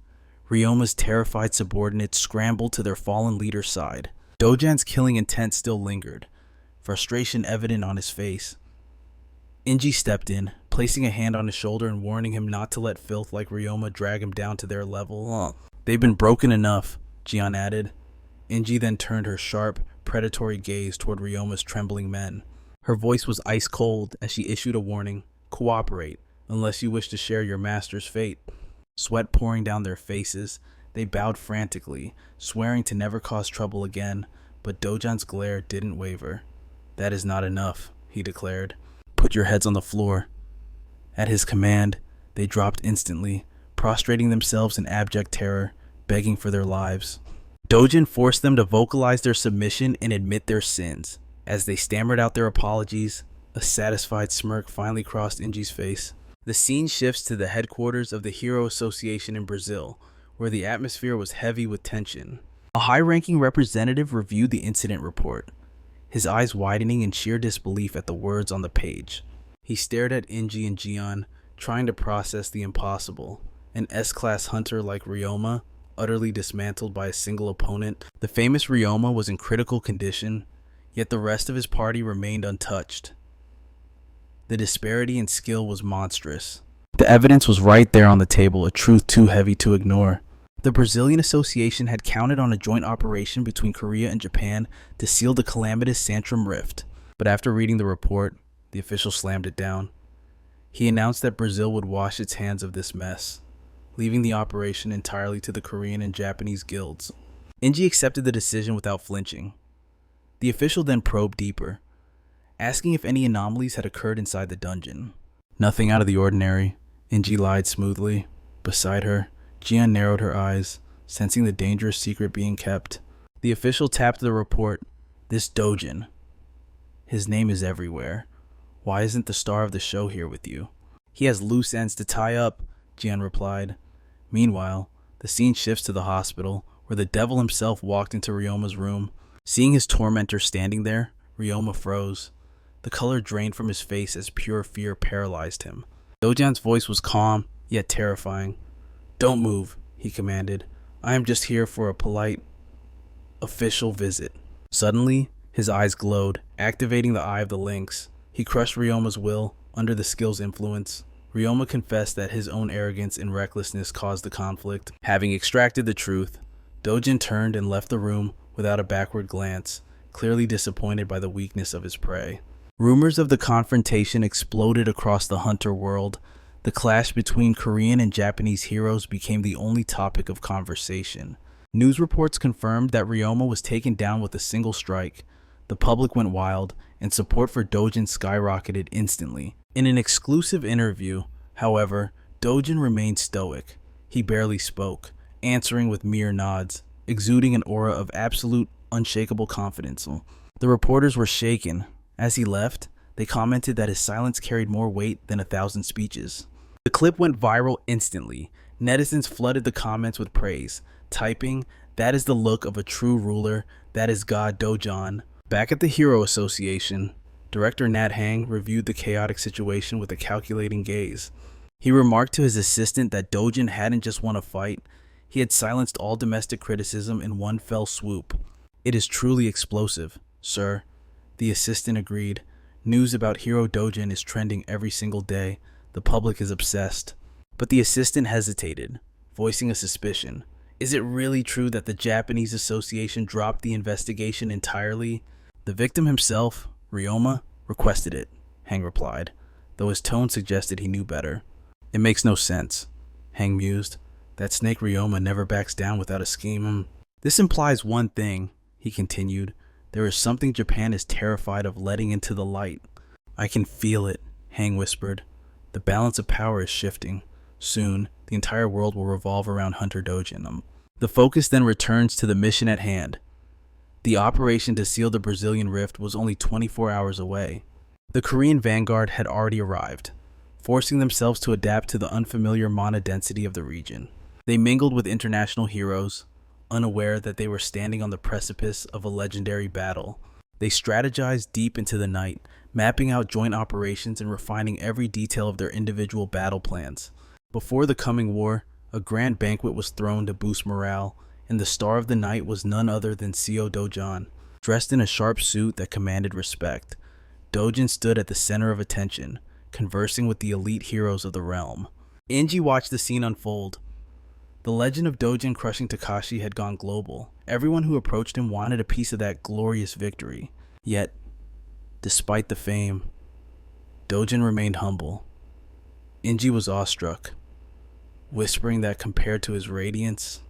Ryoma's terrified subordinates scrambled to their fallen leader's side. Dojan's killing intent still lingered, frustration evident on his face. Inji stepped in, placing a hand on his shoulder and warning him not to let filth like Ryoma drag him down to their level. They've been broken enough, Jian added. Inji then turned her sharp, predatory gaze toward Ryoma's trembling men. Her voice was ice cold as she issued a warning. Cooperate, unless you wish to share your master's fate. Sweat pouring down their faces, they bowed frantically, swearing to never cause trouble again, but Dojan's glare didn't waver. That is not enough, he declared. Put your heads on the floor. At his command, they dropped instantly, prostrating themselves in abject terror, begging for their lives. Dojin forced them to vocalize their submission and admit their sins. As they stammered out their apologies, a satisfied smirk finally crossed Inji's face. The scene shifts to the headquarters of the Hero Association in Brazil, where the atmosphere was heavy with tension. A high-ranking representative reviewed the incident report, his eyes widening in sheer disbelief at the words on the page. He stared at Inji and Jian, trying to process the impossible. An S-class hunter like Ryoma, utterly dismantled by a single opponent. The famous Ryoma was in critical condition, yet the rest of his party remained untouched. The disparity in skill was monstrous. The evidence was right there on the table, a truth too heavy to ignore. The Brazilian Association had counted on a joint operation between Korea and Japan to seal the calamitous Santrum Rift, but after reading the report, the official slammed it down. He announced that Brazil would wash its hands of this mess, leaving the operation entirely to the Korean and Japanese guilds. Inji accepted the decision without flinching. The official then probed deeper, asking if any anomalies had occurred inside the dungeon. Nothing out of the ordinary, Inji lied smoothly. Beside her, Jian narrowed her eyes, sensing the dangerous secret being kept. The official tapped the report. This Dojin. His name is everywhere. Why isn't the star of the show here with you? He has loose ends to tie up, Jian replied. Meanwhile, the scene shifts to the hospital, where the devil himself walked into Ryoma's room. Seeing his tormentor standing there, Ryoma froze. The color drained from his face as pure fear paralyzed him. Dojan's voice was calm, yet terrifying. Don't move, he commanded. I am just here for a polite, official visit. Suddenly, his eyes glowed, activating the Eye of the Lynx. He crushed Ryoma's will, under the skill's influence. Ryoma confessed that his own arrogance and recklessness caused the conflict. Having extracted the truth, Dojin turned and left the room without a backward glance, clearly disappointed by the weakness of his prey. Rumors of the confrontation exploded across the hunter world. The clash between Korean and Japanese heroes became the only topic of conversation. News reports confirmed that Ryoma was taken down with a single strike. The public went wild, and support for Dojin skyrocketed instantly. In an exclusive interview, however, Dojin remained stoic. He barely spoke, answering with mere nods, exuding an aura of absolute, unshakable confidence. The reporters were shaken. As he left, they commented that his silence carried more weight than 1,000 speeches. The clip went viral instantly. Netizens flooded the comments with praise, typing, "That is the look of a true ruler. That is God Dojan." Back at the Hero Association, Director Nat Hang reviewed the chaotic situation with a calculating gaze. He remarked to his assistant that Dojin hadn't just won a fight, he had silenced all domestic criticism in one fell swoop. It is truly explosive, sir. The assistant agreed. News about Hero Dojin is trending every single day. The public is obsessed. But the assistant hesitated, voicing a suspicion. Is it really true that the Japanese Association dropped the investigation entirely? The victim himself, Ryoma, requested it, Hang replied, though his tone suggested he knew better. It makes no sense, Hang mused. That snake Ryoma never backs down without a scheme. This implies one thing, he continued. There is something Japan is terrified of letting into the light. I can feel it, Hang whispered. The balance of power is shifting. Soon, the entire world will revolve around Hunter Dojin. The focus then returns to the mission at hand. The operation to seal the Brazilian rift was only 24 hours away. The Korean vanguard had already arrived, forcing themselves to adapt to the unfamiliar mana density of the region. They mingled with international heroes, unaware that they were standing on the precipice of a legendary battle. They strategized deep into the night, mapping out joint operations and refining every detail of their individual battle plans. Before the coming war, a grand banquet was thrown to boost morale, and the star of the night was none other than Seo Dojan. Dressed in a sharp suit that commanded respect, Dojan stood at the center of attention, conversing with the elite heroes of the realm. Inji watched the scene unfold. The legend of Dojan crushing Takashi had gone global. Everyone who approached him wanted a piece of that glorious victory. Yet, despite the fame, Dojan remained humble. Inji was awestruck, whispering that compared to his radiance,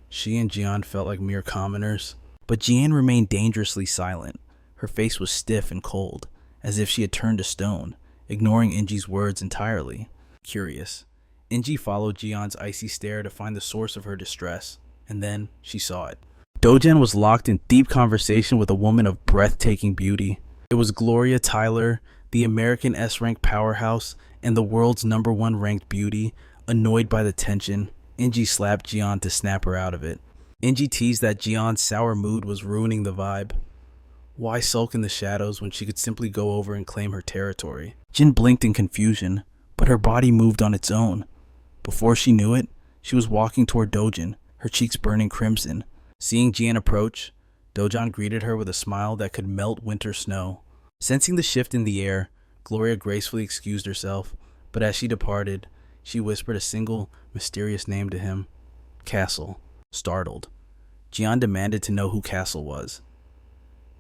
she and Jian felt like mere commoners. But Jian remained dangerously silent. Her face was stiff and cold, as if she had turned to stone, ignoring Inji's words entirely. Curious, Inji followed Jian's icy stare to find the source of her distress, and then she saw it. Dojan was locked in deep conversation with a woman of breathtaking beauty. It was Gloria Tyler, the American S-rank powerhouse and the world's #1 ranked beauty. Annoyed by the tension, Inji slapped Jian to snap her out of it. Inji teased that Jian's sour mood was ruining the vibe. Why sulk in the shadows when she could simply go over and claim her territory? Jin blinked in confusion, but her body moved on its own. Before she knew it, she was walking toward Dojan, her cheeks burning crimson. Seeing Jian approach, Dojan greeted her with a smile that could melt winter snow. Sensing the shift in the air, Gloria gracefully excused herself, but as she departed, she whispered a single, mysterious name to him. Castle. Startled, Jian demanded to know who Castle was.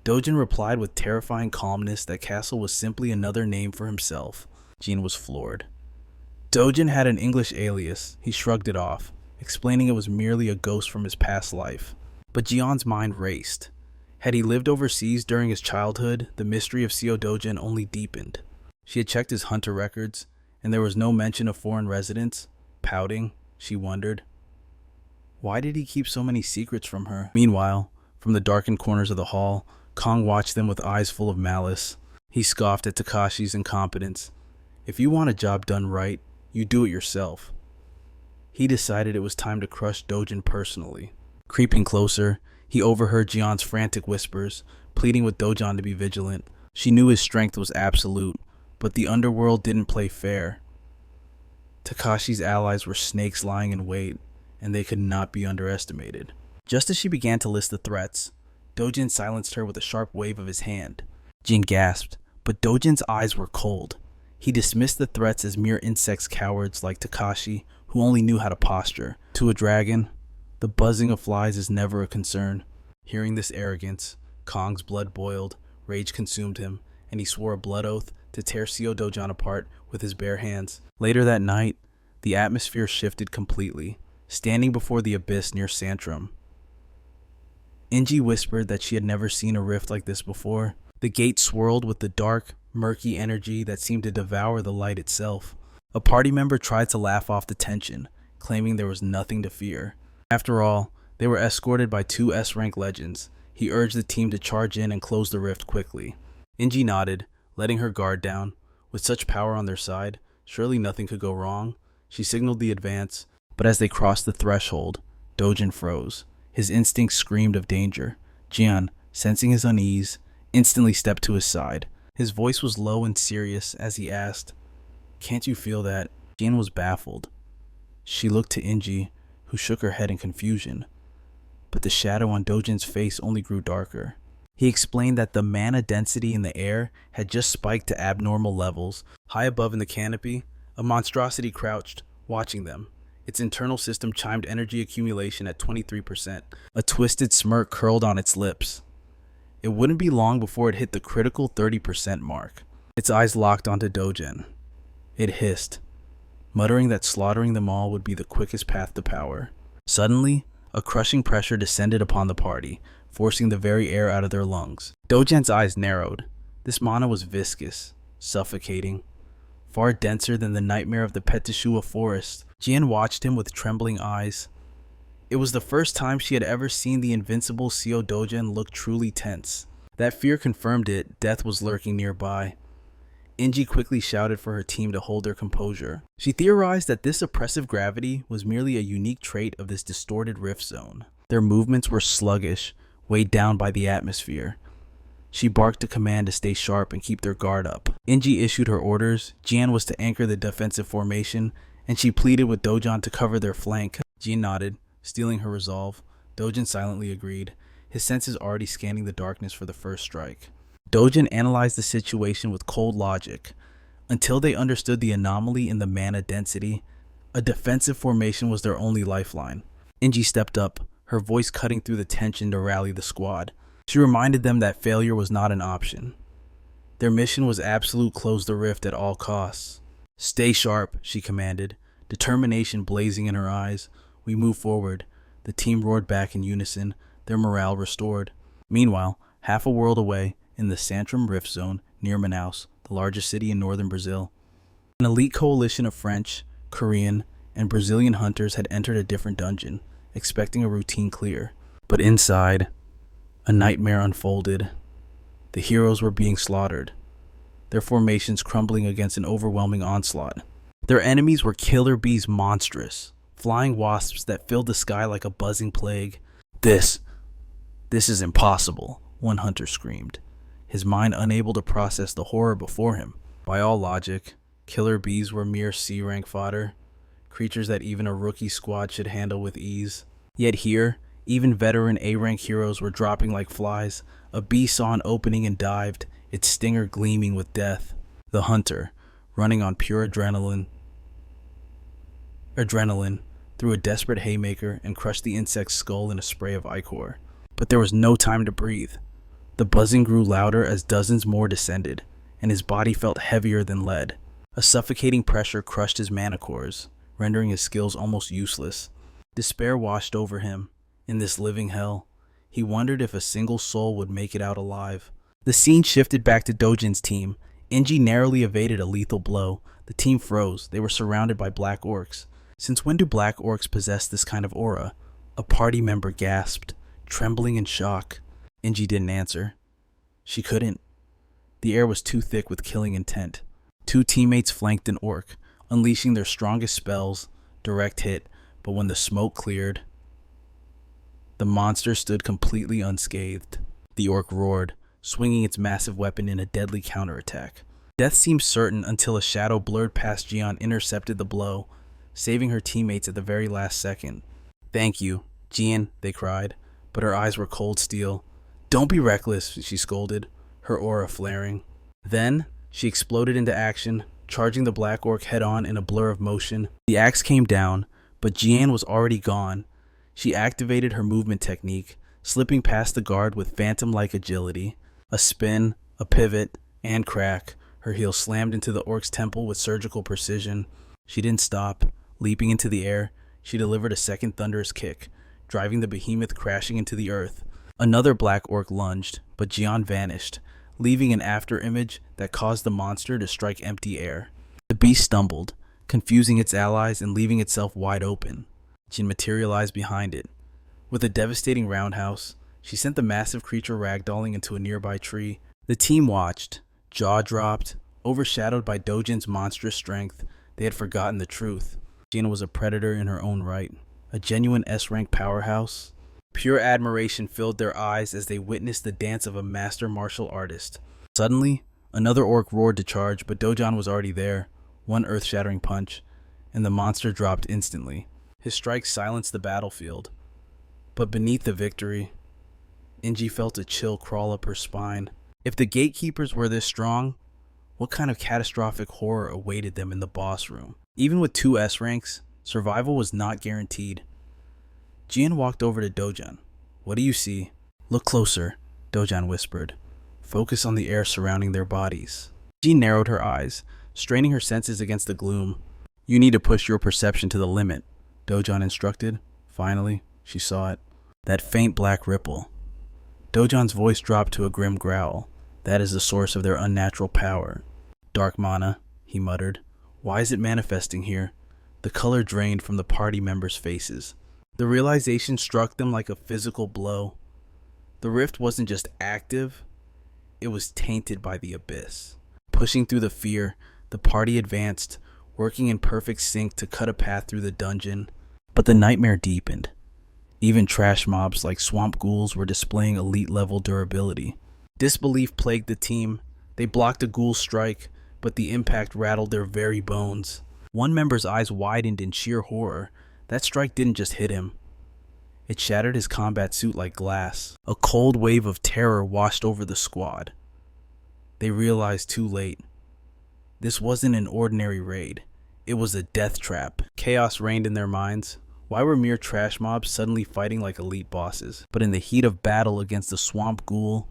Dojan replied with terrifying calmness that Castle was simply another name for himself. Jian was floored. Dojan had an English alias. He shrugged it off, explaining it was merely a ghost from his past life. But Jian's mind raced. Had he lived overseas during his childhood, the mystery of Seo Dojan only deepened. She had checked his hunter records, and there was no mention of foreign residence. Pouting, she wondered, why did he keep so many secrets from her? Meanwhile, from the darkened corners of the hall, Kong watched them with eyes full of malice. He scoffed at Takashi's incompetence. If you want a job done right, you do it yourself. He decided it was time to crush Dojan personally. Creeping closer, he overheard Jian's frantic whispers, pleading with Dojan to be vigilant. She knew his strength was absolute, but the underworld didn't play fair. Takashi's allies were snakes lying in wait, and they could not be underestimated. Just as she began to list the threats, Dojan silenced her with a sharp wave of his hand. Jin gasped, but Dojan's eyes were cold. He dismissed the threats as mere insects cowards like Takashi, who only knew how to posture. To a dragon, the buzzing of flies is never a concern. Hearing this arrogance, Kong's blood boiled, rage consumed him, and he swore a blood oath to tear Seo Dojan apart with his bare hands. Later that night, the atmosphere shifted completely. Standing before the abyss near Santrum, Inji whispered that she had never seen a rift like this before. The gate swirled with the dark, murky energy that seemed to devour the light itself. A party member tried to laugh off the tension, claiming there was nothing to fear. After all, they were escorted by 2 S-rank legends. He urged the team to charge in and close the rift quickly. Inji nodded, letting her guard down. With such power on their side, surely nothing could go wrong. She signaled the advance, but as they crossed the threshold, Dojan froze. His instincts screamed of danger. Jian, sensing his unease, instantly stepped to his side. His voice was low and serious as he asked, "Can't you feel that?" Jian was baffled. She looked to Inji, who shook her head in confusion. But the shadow on Dojan's face only grew darker. He explained that the mana density in the air had just spiked to abnormal levels. High above in the canopy, a monstrosity crouched, watching them. Its internal system chimed energy accumulation at 23%. A twisted smirk curled on its lips. It wouldn't be long before it hit the critical 30% mark. Its eyes locked onto Dojan. It hissed, muttering that slaughtering them all would be the quickest path to power. Suddenly, a crushing pressure descended upon the party, forcing the very air out of their lungs. Dojan's eyes narrowed. This mana was viscous, suffocating, far denser than the nightmare of the Petishua forest. Jian watched him with trembling eyes. It was the first time she had ever seen the invincible Seo Dogen look truly tense. That fear confirmed it, death was lurking nearby. Inji quickly shouted for her team to hold their composure. She theorized that this oppressive gravity was merely a unique trait of this distorted rift zone. Their movements were sluggish, weighed down by the atmosphere. She barked a command to stay sharp and keep their guard up. Inji issued her orders. Jian was to anchor the defensive formation, and she pleaded with Dojan to cover their flank. Jian nodded, stealing her resolve. Dojan silently agreed, his senses already scanning the darkness for the first strike. Dojan analyzed the situation with cold logic. Until they understood the anomaly in the mana density, a defensive formation was their only lifeline. Inji stepped up, her voice cutting through the tension to rally the squad. She reminded them that failure was not an option. Their mission was absolute close the rift at all costs. "Stay sharp," she commanded, determination blazing in her eyes. "We move forward." The team roared back in unison, their morale restored. Meanwhile, half a world away, in the Santrum Rift Zone near Manaus, the largest city in northern Brazil, an elite coalition of French, Korean, and Brazilian hunters had entered a different dungeon, expecting a routine clear. But inside, a nightmare unfolded. The heroes were being slaughtered, their formations crumbling against an overwhelming onslaught. Their enemies were killer bees monstrous, flying wasps that filled the sky like a buzzing plague. This is impossible," one hunter screamed, his mind unable to process the horror before him. By all logic, killer bees were mere C-rank fodder, creatures that even a rookie squad should handle with ease. Yet here, even veteran A-rank heroes were dropping like flies. A bee saw an opening and dived, its stinger gleaming with death. The hunter, running on pure adrenaline, threw a desperate haymaker and crushed the insect's skull in a spray of ichor. But there was no time to breathe. The buzzing grew louder as dozens more descended, and his body felt heavier than lead. A suffocating pressure crushed his mana cores, rendering his skills almost useless. Despair washed over him. In this living hell, he wondered if a single soul would make it out alive. The scene shifted back to Dojin's team. Inji narrowly evaded a lethal blow. The team froze. They were surrounded by black orcs. Since when do black orcs possess this kind of aura? A party member gasped, trembling in shock. Inji didn't answer. She couldn't. The air was too thick with killing intent. Two teammates flanked an orc, unleashing their strongest spells, direct hit, but when the smoke cleared, the monster stood completely unscathed. The orc roared, swinging its massive weapon in a deadly counterattack. Death seemed certain until a shadow blurred past Jian intercepted the blow, saving her teammates at the very last second. "Thank you, Jian," they cried, but her eyes were cold steel. "Don't be reckless," she scolded, her aura flaring. Then, she exploded into action, charging the black orc head-on in a blur of motion. The axe came down, but Jian was already gone. She activated her movement technique, slipping past the guard with phantom-like agility. A spin, a pivot, and crack. Her heel slammed into the orc's temple with surgical precision. She didn't stop. Leaping into the air, she delivered a second thunderous kick, driving the behemoth crashing into the earth. Another black orc lunged, but Jian vanished, leaving an afterimage that caused the monster to strike empty air. The beast stumbled, confusing its allies and leaving itself wide open. Jin materialized behind it. With a devastating roundhouse, she sent the massive creature ragdolling into a nearby tree. The team watched, jaw dropped, overshadowed by Dojin's monstrous strength. They had forgotten the truth. Jin was a predator in her own right, a genuine S-rank powerhouse. Pure admiration filled their eyes as they witnessed the dance of a master martial artist. Suddenly, another orc roared to charge, but Dojan was already there. One earth-shattering punch, and the monster dropped instantly. His strike silenced the battlefield. But beneath the victory, Inji felt a chill crawl up her spine. If the gatekeepers were this strong, what kind of catastrophic horror awaited them in the boss room? Even with 2 S ranks, survival was not guaranteed. Jian walked over to Dojan. "What do you see?" "Look closer," Dojan whispered. "Focus on the air surrounding their bodies." Jian narrowed her eyes, straining her senses against the gloom. "You need to push your perception to the limit," Dojan instructed. Finally, she saw it. That faint black ripple. Dojan's voice dropped to a grim growl. "That is the source of their unnatural power." "Dark mana," he muttered. "Why is it manifesting here?" The color drained from the party members' faces. The realization struck them like a physical blow. The rift wasn't just active, it was tainted by the abyss. Pushing through the fear, the party advanced, working in perfect sync to cut a path through the dungeon. But the nightmare deepened. Even trash mobs like swamp ghouls were displaying elite-level durability. Disbelief plagued the team. They blocked a ghoul's strike, but the impact rattled their very bones. One member's eyes widened in sheer horror. That strike didn't just hit him. It shattered his combat suit like glass. A cold wave of terror washed over the squad. They realized too late. This wasn't an ordinary raid. It was a death trap. Chaos reigned in their minds. Why were mere trash mobs suddenly fighting like elite bosses? But in the heat of battle against the swamp ghoul,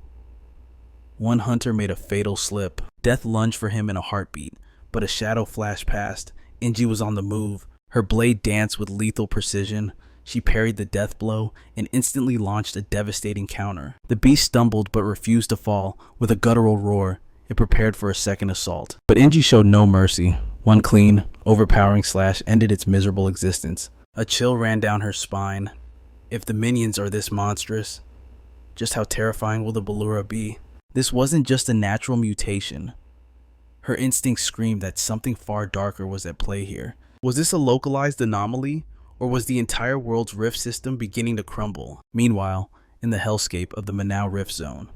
one hunter made a fatal slip. Death lunged for him in a heartbeat, but a shadow flashed past. Inji was on the move. Her blade danced with lethal precision. She parried the death blow and instantly launched a devastating counter. The beast stumbled but refused to fall. With a guttural roar, it prepared for a second assault. But Inji showed no mercy. One clean, overpowering slash ended its miserable existence. A chill ran down her spine. If the minions are this monstrous, just how terrifying will the Ballura be? This wasn't just a natural mutation. Her instincts screamed that something far darker was at play here. Was this a localized anomaly, or was the entire world's rift system beginning to crumble? Meanwhile, in the hellscape of the Manhwa Rift Zone,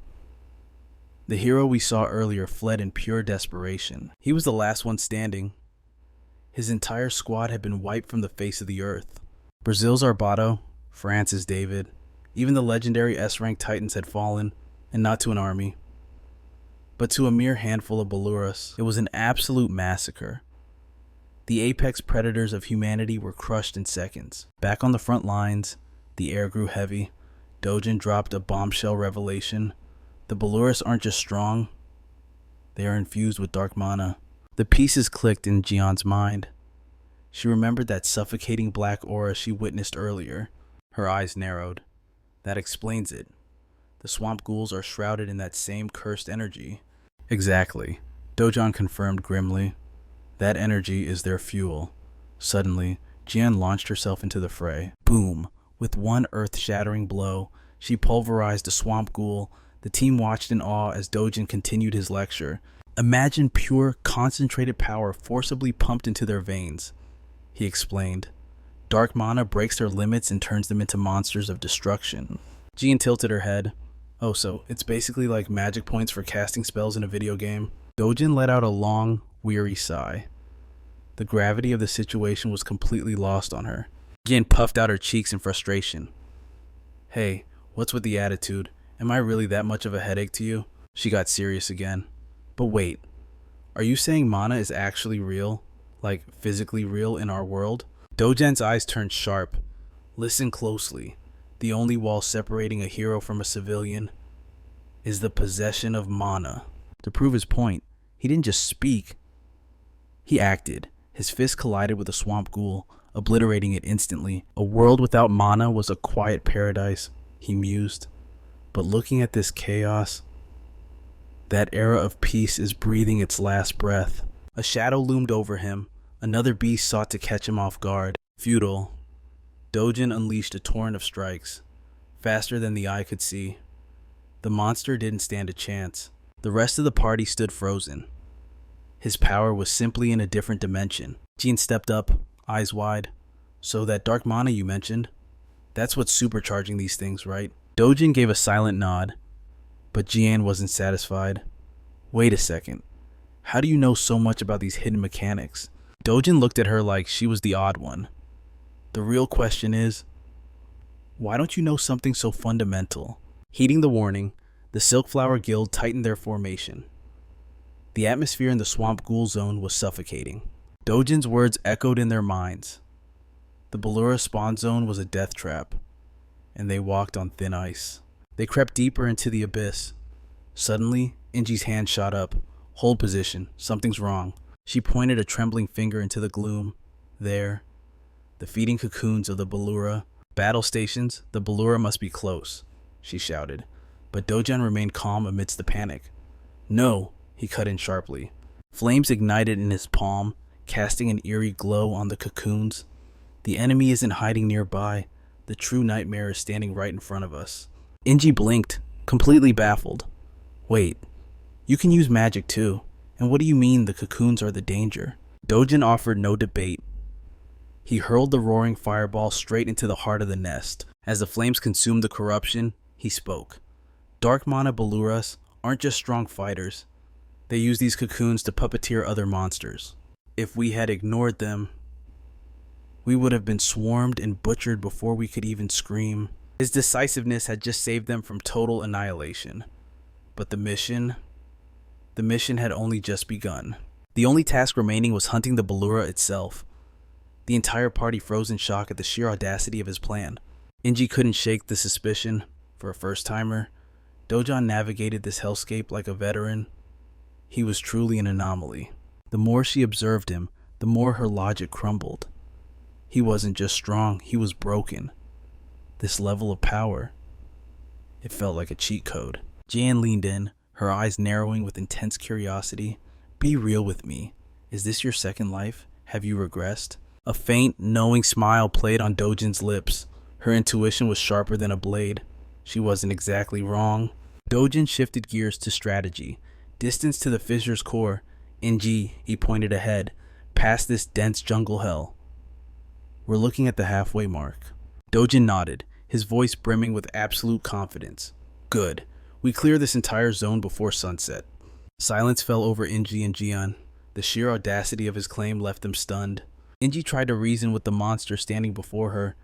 the hero we saw earlier fled in pure desperation. He was the last one standing. His entire squad had been wiped from the face of the earth. Brazil's Arbato, France's David, even the legendary S-rank titans had fallen, and not to an army, but to a mere handful of Balluras. It was an absolute massacre. The apex predators of humanity were crushed in seconds. Back on the front lines, the air grew heavy. Dojin dropped a bombshell revelation. The Balluras aren't just strong, they are infused with dark mana. The pieces clicked in Jian's mind. She remembered that suffocating black aura she witnessed earlier. Her eyes narrowed. That explains it. The swamp ghouls are shrouded in that same cursed energy. Exactly, Dojan confirmed grimly. That energy is their fuel. Suddenly, Jian launched herself into the fray. Boom! With one earth-shattering blow, she pulverized a swamp ghoul. The team watched in awe as Dojin continued his lecture. Imagine pure, concentrated power forcibly pumped into their veins, he explained. Dark mana breaks their limits and turns them into monsters of destruction. Jian tilted her head. Oh, so it's basically like magic points for casting spells in a video game. Dojin let out a long, weary sigh. The gravity of the situation was completely lost on her. Jian puffed out her cheeks in frustration. Hey, what's with the attitude? Am I really that much of a headache to you? She got serious again. But wait, are you saying mana is actually real? Like, physically real in our world? Dojan's eyes turned sharp. Listen closely. The only wall separating a hero from a civilian is the possession of mana. To prove his point, he didn't just speak. He acted. His fist collided with a swamp ghoul, obliterating it instantly. A world without mana was a quiet paradise, he mused. But looking at this chaos, that era of peace is breathing its last breath. A shadow loomed over him. Another beast sought to catch him off guard. Futile. Dojin unleashed a torrent of strikes, faster than the eye could see. The monster didn't stand a chance. The rest of the party stood frozen. His power was simply in a different dimension. Jian stepped up, eyes wide. So that dark mana you mentioned, that's what's supercharging these things, right? Dojin gave a silent nod, but Jian wasn't satisfied. Wait a second. How do you know so much about these hidden mechanics? Dojin looked at her like she was the odd one. The real question is, why don't you know something so fundamental? Heeding the warning, the Silkflower Guild tightened their formation. The atmosphere in the Swamp Ghoul Zone was suffocating. Dojin's words echoed in their minds. The Ballura spawn zone was a death trap, and they walked on thin ice. They crept deeper into the abyss. Suddenly, Inji's hand shot up. Hold position. Something's wrong. She pointed a trembling finger into the gloom. There, the feeding cocoons of the Ballura. Battle stations, the Ballura must be close, she shouted. But Dojan remained calm amidst the panic. No, he cut in sharply. Flames ignited in his palm, casting an eerie glow on the cocoons. The enemy isn't hiding nearby. The true nightmare is standing right in front of us. Inji blinked, completely baffled. Wait, you can use magic too. And what do you mean the cocoons are the danger? Dojin offered no debate. He hurled the roaring fireball straight into the heart of the nest. As the flames consumed the corruption, he spoke. Dark Mana Beluras aren't just strong fighters. They use these cocoons to puppeteer other monsters. If we had ignored them, we would have been swarmed and butchered before we could even scream. His decisiveness had just saved them from total annihilation. But the mission had only just begun. The only task remaining was hunting the Bellura itself. The entire party froze in shock at the sheer audacity of his plan. Inji couldn't shake the suspicion. For a first-timer, Dojin navigated this hellscape like a veteran. He was truly an anomaly. The more she observed him, the more her logic crumbled. He wasn't just strong, he was broken. This level of power, it felt like a cheat code. Jan leaned in, her eyes narrowing with intense curiosity. Be real with me. Is this your second life? Have you regressed? A faint, knowing smile played on Dojin's lips. Her intuition was sharper than a blade. She wasn't exactly wrong. Dojin shifted gears to strategy. Distance to the fissure's core. Inji, he pointed ahead, past this dense jungle hell. We're looking at the halfway mark. Dojin nodded, his voice brimming with absolute confidence. Good. We clear this entire zone before sunset. Silence fell over Inji and Jian. The sheer audacity of his claim left them stunned. Inji tried to reason with the monster standing before her.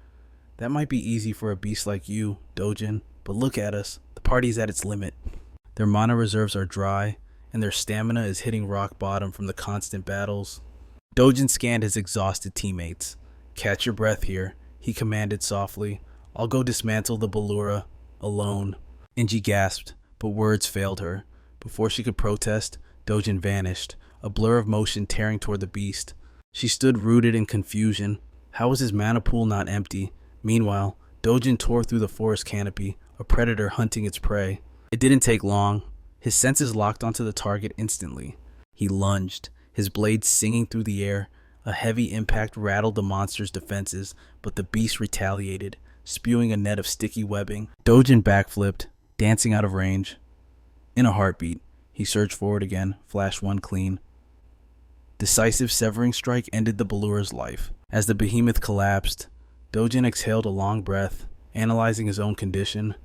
That might be easy for a beast like you, Dojin, but look at us. The party's at its limit. Their mana reserves are dry, and their stamina is hitting rock bottom from the constant battles. Dojin scanned his exhausted teammates. Catch your breath here, he commanded softly. I'll go dismantle the Bellura, alone. Inji gasped, but words failed her. Before she could protest, Dojin vanished, a blur of motion tearing toward the beast. She stood rooted in confusion. How was his mana pool not empty? Meanwhile, Dojin tore through the forest canopy, a predator hunting its prey. It didn't take long. His senses locked onto the target instantly. He lunged, his blades singing through the air. A heavy impact rattled the monster's defenses, but the beast retaliated, spewing a net of sticky webbing. Dojin backflipped, dancing out of range. In a heartbeat, he surged forward again, flash one clean. Decisive severing strike ended the Bellura's life. As the behemoth collapsed, Dojin exhaled a long breath, analyzing his own condition.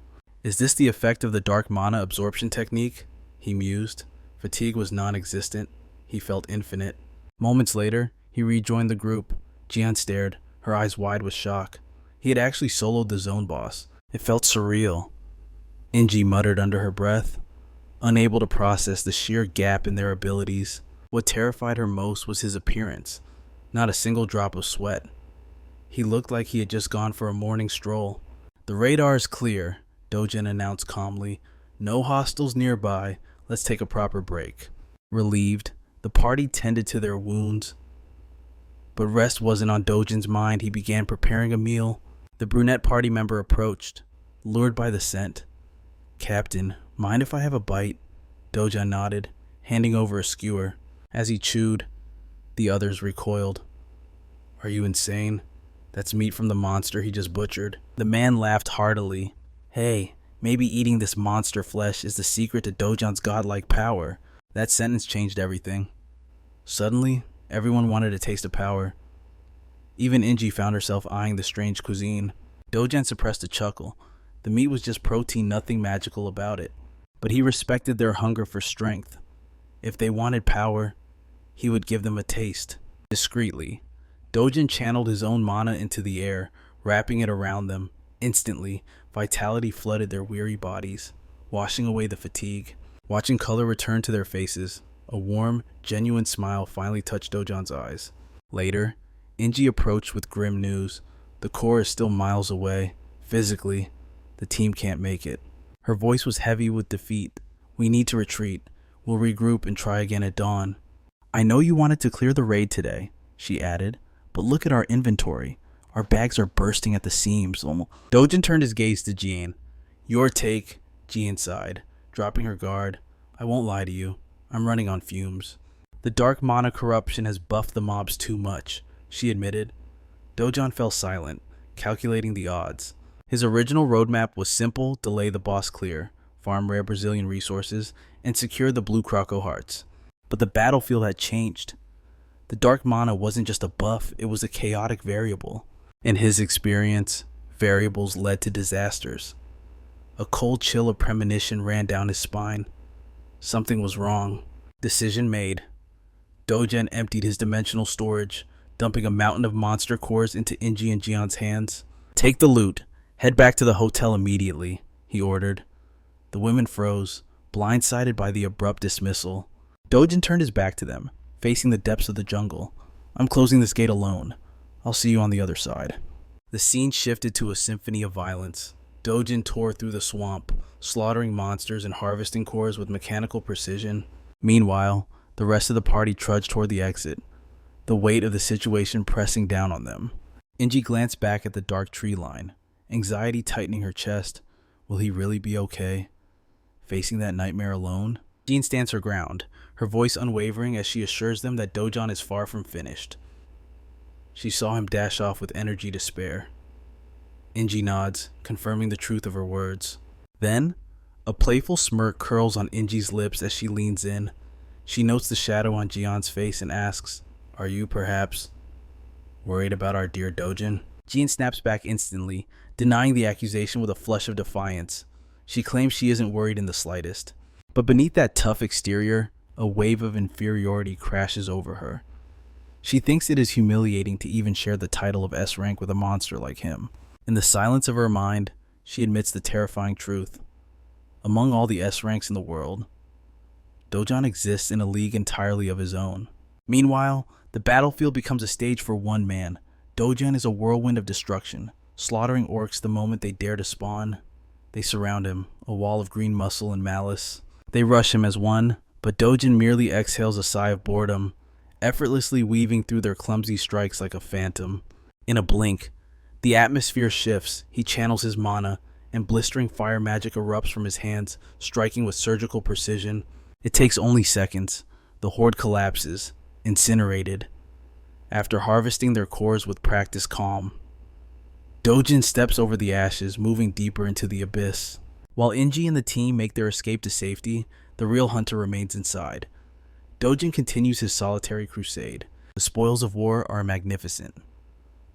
Is this the effect of the dark mana absorption technique? He mused. Fatigue was non-existent. He felt infinite. Moments later, he rejoined the group. Jian stared, her eyes wide with shock. He had actually soloed the zone boss. It felt surreal. Inji muttered under her breath, unable to process the sheer gap in their abilities. What terrified her most was his appearance. Not a single drop of sweat. He looked like he had just gone for a morning stroll. The radar is clear, Dojin announced calmly. No hostiles nearby. Let's take a proper break. Relieved, the party tended to their wounds. But rest wasn't on Dojin's mind. He began preparing a meal. The brunette party member approached, lured by the scent. Captain, mind if I have a bite? Dojin nodded, handing over a skewer. As he chewed, the others recoiled. Are you insane? That's meat from the monster he just butchered. The man laughed heartily. Hey, maybe eating this monster flesh is the secret to Dojin's godlike power. That sentence changed everything. Suddenly, everyone wanted a taste of power. Even Inji found herself eyeing the strange cuisine. Dojin suppressed a chuckle. The meat was just protein, nothing magical about it. But he respected their hunger for strength. If they wanted power, he would give them a taste. Discreetly, Dojin channeled his own mana into the air, wrapping it around them. Instantly, vitality flooded their weary bodies, washing away the fatigue. Watching color return to their faces, a warm, genuine smile finally touched Dojin's eyes. Later, Inji approached with grim news. The core is still miles away. Physically, the team can't make it. Her voice was heavy with defeat. We need to retreat. We'll regroup and try again at dawn. I know you wanted to clear the raid today, she added, but look at our inventory. Our bags are bursting at the seams. Dojin turned his gaze to Jian. Your take, Jian sighed, dropping her guard. I won't lie to you. I'm running on fumes. The dark mana corruption has buffed the mobs too much, she admitted. Dojin fell silent, calculating the odds. His original roadmap was simple: delay the boss clear, farm rare Brazilian resources, and secure the blue Crocco hearts. But the battlefield had changed. The dark mana wasn't just a buff, it was a chaotic variable. In his experience, variables led to disasters. A cold chill of premonition ran down his spine. Something was wrong. Decision made. Dogen emptied his dimensional storage, dumping a mountain of monster cores into Inji and Jion's hands. "Take the loot. Head back to the hotel immediately," he ordered. The women froze, blindsided by the abrupt dismissal. Dogen turned his back to them, facing the depths of the jungle. "I'm closing this gate alone. I'll see you on the other side." The scene shifted to a symphony of violence. Dogen tore through the swamp, slaughtering monsters and harvesting cores with mechanical precision. Meanwhile, the rest of the party trudged toward the exit, the weight of the situation pressing down on them. Inji glanced back at the dark tree line, anxiety tightening her chest. Will he really be okay, facing that nightmare alone? Jean stands her ground, her voice unwavering as she assures them that Dojon is far from finished. She saw him dash off with energy to spare. Inji nods, confirming the truth of her words. Then, a playful smirk curls on Inji's lips as she leans in. She notes the shadow on Jion's face and asks, "Are you, perhaps, worried about our dear Dogen?" Jean snaps back instantly, denying the accusation with a flush of defiance. She claims she isn't worried in the slightest. But beneath that tough exterior, a wave of inferiority crashes over her. She thinks it is humiliating to even share the title of S rank with a monster like him. In the silence of her mind, she admits the terrifying truth. Among all the S ranks in the world, Dojon exists in a league entirely of his own. Meanwhile, the battlefield becomes a stage for one man. Dojon is a whirlwind of destruction, slaughtering orcs the moment they dare to spawn. They surround him, a wall of green muscle and malice. They rush him as one, but Dojon merely exhales a sigh of boredom, effortlessly weaving through their clumsy strikes like a phantom. In a blink, the atmosphere shifts. He channels his mana, and blistering fire magic erupts from his hands, striking with surgical precision. It takes only seconds. The horde collapses, incinerated, after harvesting their cores with practiced calm. Dogen steps over the ashes, moving deeper into the abyss. While Inji and the team make their escape to safety, the real hunter remains inside. Dogen continues his solitary crusade. The spoils of war are magnificent.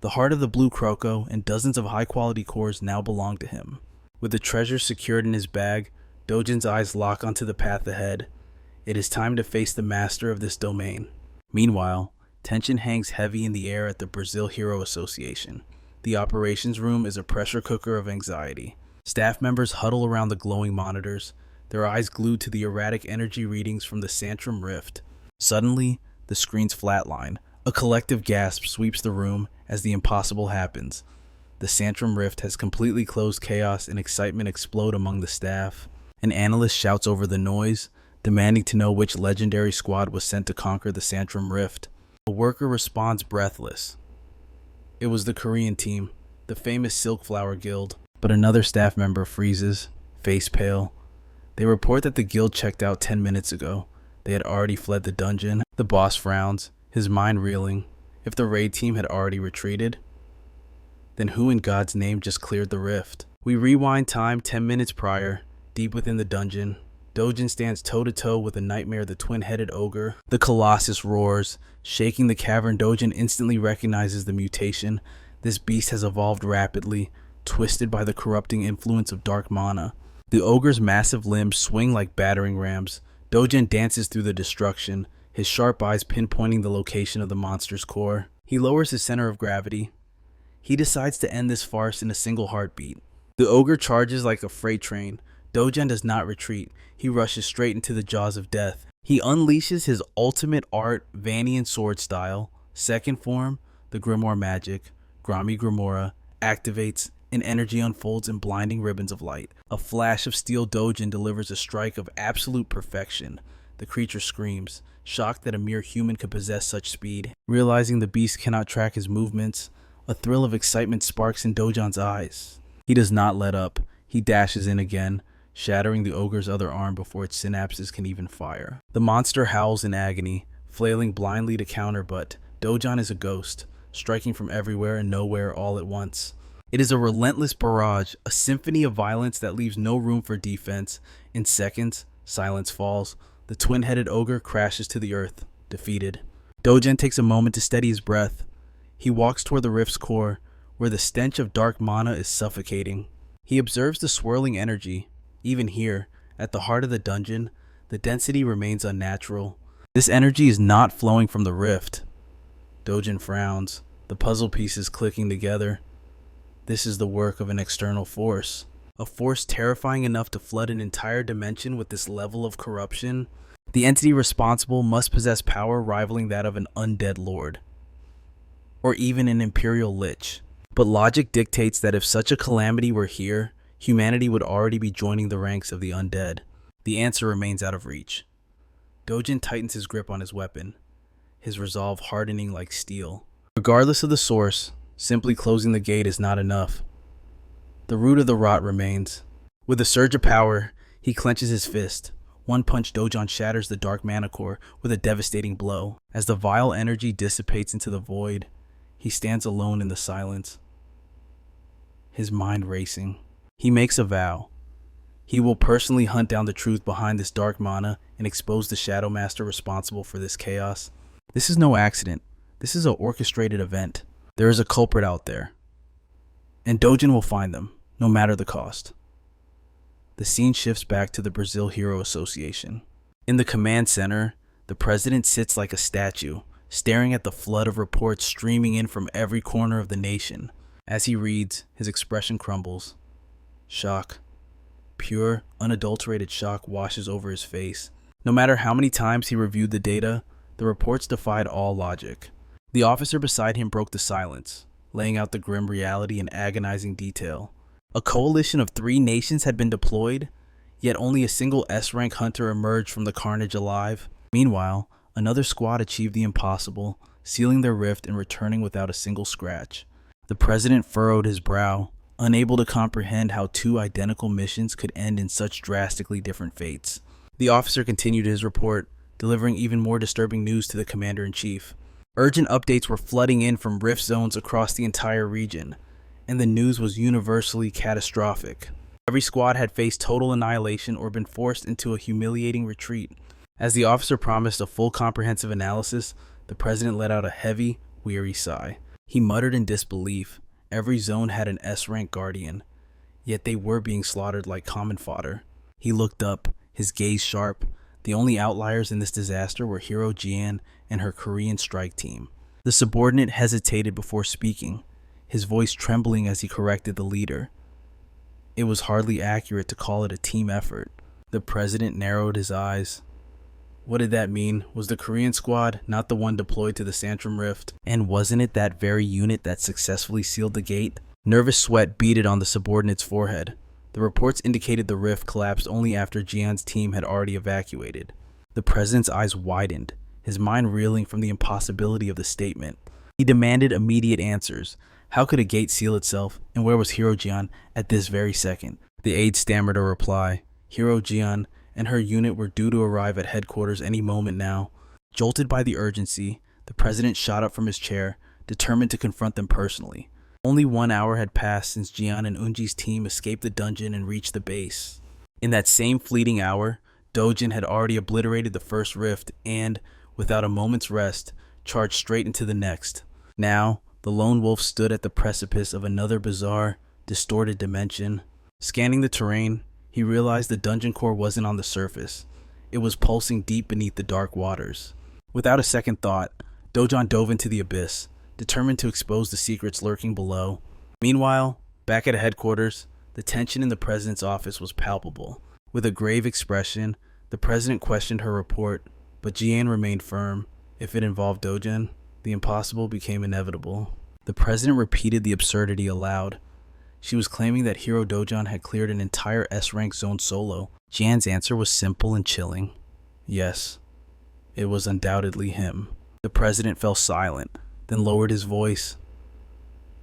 The heart of the blue Crocco and dozens of high-quality cores now belong to him. With the treasure secured in his bag, Dogen's eyes lock onto the path ahead. It is time to face the master of this domain. Meanwhile, tension hangs heavy in the air at the Brazil Hero Association. The operations room is a pressure cooker of anxiety. Staff members huddle around the glowing monitors, their eyes glued to the erratic energy readings from the Santrum Rift. Suddenly, the screens flatline. A collective gasp sweeps the room as the impossible happens. The Santrum Rift has completely closed. Chaos and excitement explode among the staff. An analyst shouts over the noise, demanding to know which legendary squad was sent to conquer the Santrum Rift. A worker responds breathless. It was the Korean team, the famous Silk Flower Guild. But another staff member freezes, face pale. They report that the guild checked out 10 minutes ago. They had already fled the dungeon. The boss frowns, his mind reeling. If the raid team had already retreated, then who in God's name just cleared the rift? We rewind time 10 minutes prior, deep within the dungeon. Dogen stands toe-to-toe with a nightmare, the twin-headed ogre. The Colossus roars, shaking the cavern. Dogen instantly recognizes the mutation. This beast has evolved rapidly, twisted by the corrupting influence of dark mana. The ogre's massive limbs swing like battering rams. Dogen dances through the destruction, his sharp eyes pinpointing the location of the monster's core. He lowers his center of gravity. He decides to end this farce in a single heartbeat. The ogre charges like a freight train. Dogen does not retreat. He rushes straight into the jaws of death. He unleashes his ultimate art Vanian sword style. Second form, the Grimoire magic, Grami Grimora, activates, and energy unfolds in blinding ribbons of light. A flash of steel. Dogen delivers a strike of absolute perfection. The creature screams, shocked that a mere human could possess such speed. Realizing the beast cannot track his movements, a thrill of excitement sparks in Dojon's eyes. He does not let up. He dashes in again, shattering the ogre's other arm before its synapses can even fire. The monster howls in agony, flailing blindly to counter, but Dojon is a ghost, striking from everywhere and nowhere all at once. It is a relentless barrage, a symphony of violence that leaves no room for defense. In seconds, silence falls. The twin-headed ogre crashes to the earth, defeated. Dogen takes a moment to steady his breath. He walks toward the rift's core, where the stench of dark mana is suffocating. He observes the swirling energy. Even here, at the heart of the dungeon, the density remains unnatural. This energy is not flowing from the rift. Dogen frowns, the puzzle pieces clicking together. This is the work of an external force. A force terrifying enough to flood an entire dimension with this level of corruption. The entity responsible must possess power rivaling that of an undead lord, or even an imperial lich. But logic dictates that if such a calamity were here, humanity would already be joining the ranks of the undead. The answer remains out of reach. Dogen tightens his grip on his weapon, his resolve hardening like steel. Regardless of the source, simply closing the gate is not enough. The root of the rot remains. With a surge of power, he clenches his fist. One punch, Dogen shatters the dark mana core with a devastating blow. As the vile energy dissipates into the void, he stands alone in the silence, his mind racing. He makes a vow. He will personally hunt down the truth behind this dark mana and expose the Shadow Master responsible for this chaos. This is no accident. This is an orchestrated event. There is a culprit out there, and Dogen will find them, no matter the cost. The scene shifts back to the Brazil Hero Association. In the command center, the president sits like a statue, staring at the flood of reports streaming in from every corner of the nation. As he reads, his expression crumbles. Shock. Pure, unadulterated shock washes over his face. No matter how many times he reviewed the data, the reports defied all logic. The officer beside him broke the silence, laying out the grim reality in agonizing detail. A coalition of 3 nations had been deployed, yet only a single S-rank hunter emerged from the carnage alive. Meanwhile, another squad achieved the impossible, sealing their rift and returning without a single scratch. The president furrowed his brow, unable to comprehend how 2 identical missions could end in such drastically different fates. The officer continued his report, delivering even more disturbing news to the commander-in-chief. Urgent updates were flooding in from rift zones across the entire region, and the news was universally catastrophic. Every squad had faced total annihilation or been forced into a humiliating retreat. As the officer promised a full comprehensive analysis, the president let out a heavy, weary sigh. He muttered in disbelief. Every zone had an S-rank guardian, yet they were being slaughtered like common fodder. He looked up, his gaze sharp. The only outliers in this disaster were Hero Jian and her Korean strike team. The subordinate hesitated before speaking, his voice trembling as he corrected the leader. It was hardly accurate to call it a team effort. The president narrowed his eyes. What did that mean? Was the Korean squad not the one deployed to the Santrum Rift? And wasn't it that very unit that successfully sealed the gate? Nervous sweat beaded on the subordinate's forehead. The reports indicated the rift collapsed only after Jian's team had already evacuated. The president's eyes widened, his mind reeling from the impossibility of the statement. He demanded immediate answers. How could a gate seal itself, and where was Hero Jian at this very second? The aide stammered a reply. Hero Jian and her unit were due to arrive at headquarters any moment now. Jolted by the urgency, the president shot up from his chair, determined to confront them personally. Only 1 hour had passed since Jian and Unji's team escaped the dungeon and reached the base. In that same fleeting hour, Dogen had already obliterated the first rift and, without a moment's rest, charged straight into the next. Now, the lone wolf stood at the precipice of another bizarre, distorted dimension. Scanning the terrain, he realized the dungeon core wasn't on the surface. It was pulsing deep beneath the dark waters. Without a second thought, Dogen dove into the abyss, determined to expose the secrets lurking below. Meanwhile, back at headquarters, the tension in the president's office was palpable. With a grave expression, the president questioned her report, but Jian remained firm. If it involved Dogen, the impossible became inevitable. The president repeated the absurdity aloud. She was claiming that Hero Dogen had cleared an entire S-rank zone solo. Jian's answer was simple and chilling. Yes, it was undoubtedly him. The president fell silent, then lowered his voice.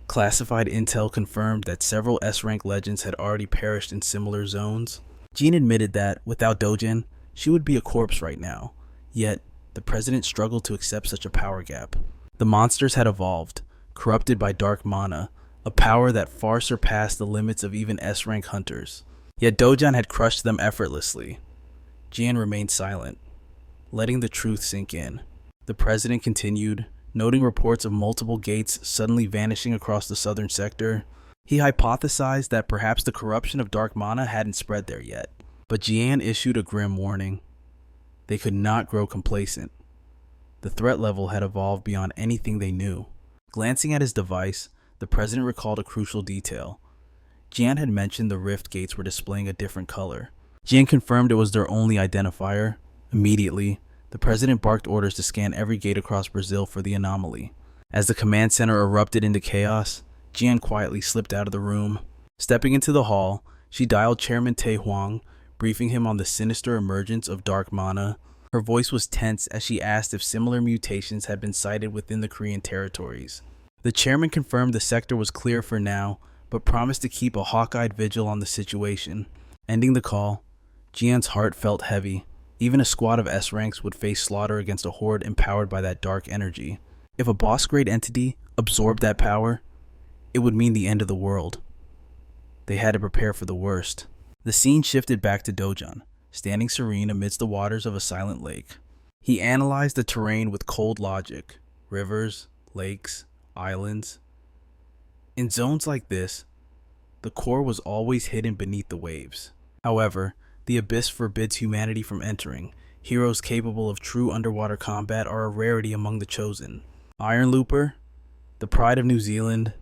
Classified intel confirmed that several S-rank legends had already perished in similar zones. Jean admitted that, without Dogen, she would be a corpse right now. Yet, the president struggled to accept such a power gap. The monsters had evolved, corrupted by dark mana, a power that far surpassed the limits of even S-rank hunters. Yet Dojan had crushed them effortlessly. Jian remained silent, letting the truth sink in. The president continued, noting reports of multiple gates suddenly vanishing across the southern sector. He hypothesized that perhaps the corruption of dark mana hadn't spread there yet. But Jian issued a grim warning. They could not grow complacent. The threat level had evolved beyond anything they knew. Glancing at his device, the president recalled a crucial detail. Jian had mentioned the rift gates were displaying a different color. Jian confirmed it was their only identifier. Immediately, the president barked orders to scan every gate across Brazil for the anomaly. As the command center erupted into chaos, Jian quietly slipped out of the room. Stepping into the hall, she dialed Chairman Tae Huang, briefing him on the sinister emergence of dark mana. Her voice was tense as she asked if similar mutations had been sighted within the Korean territories. The chairman confirmed the sector was clear for now, but promised to keep a hawk-eyed vigil on the situation. Ending the call, Jian's heart felt heavy. Even a squad of S-ranks would face slaughter against a horde empowered by that dark energy. If a boss-grade entity absorbed that power, it would mean the end of the world. They had to prepare for the worst. The scene shifted back to Dojan, standing serene amidst the waters of a silent lake. He analyzed the terrain with cold logic. Rivers, lakes, islands. In zones like this, the core was always hidden beneath the waves. However, the abyss forbids humanity from entering. Heroes capable of true underwater combat are a rarity among the chosen. Iron Looper, the pride of New Zealand,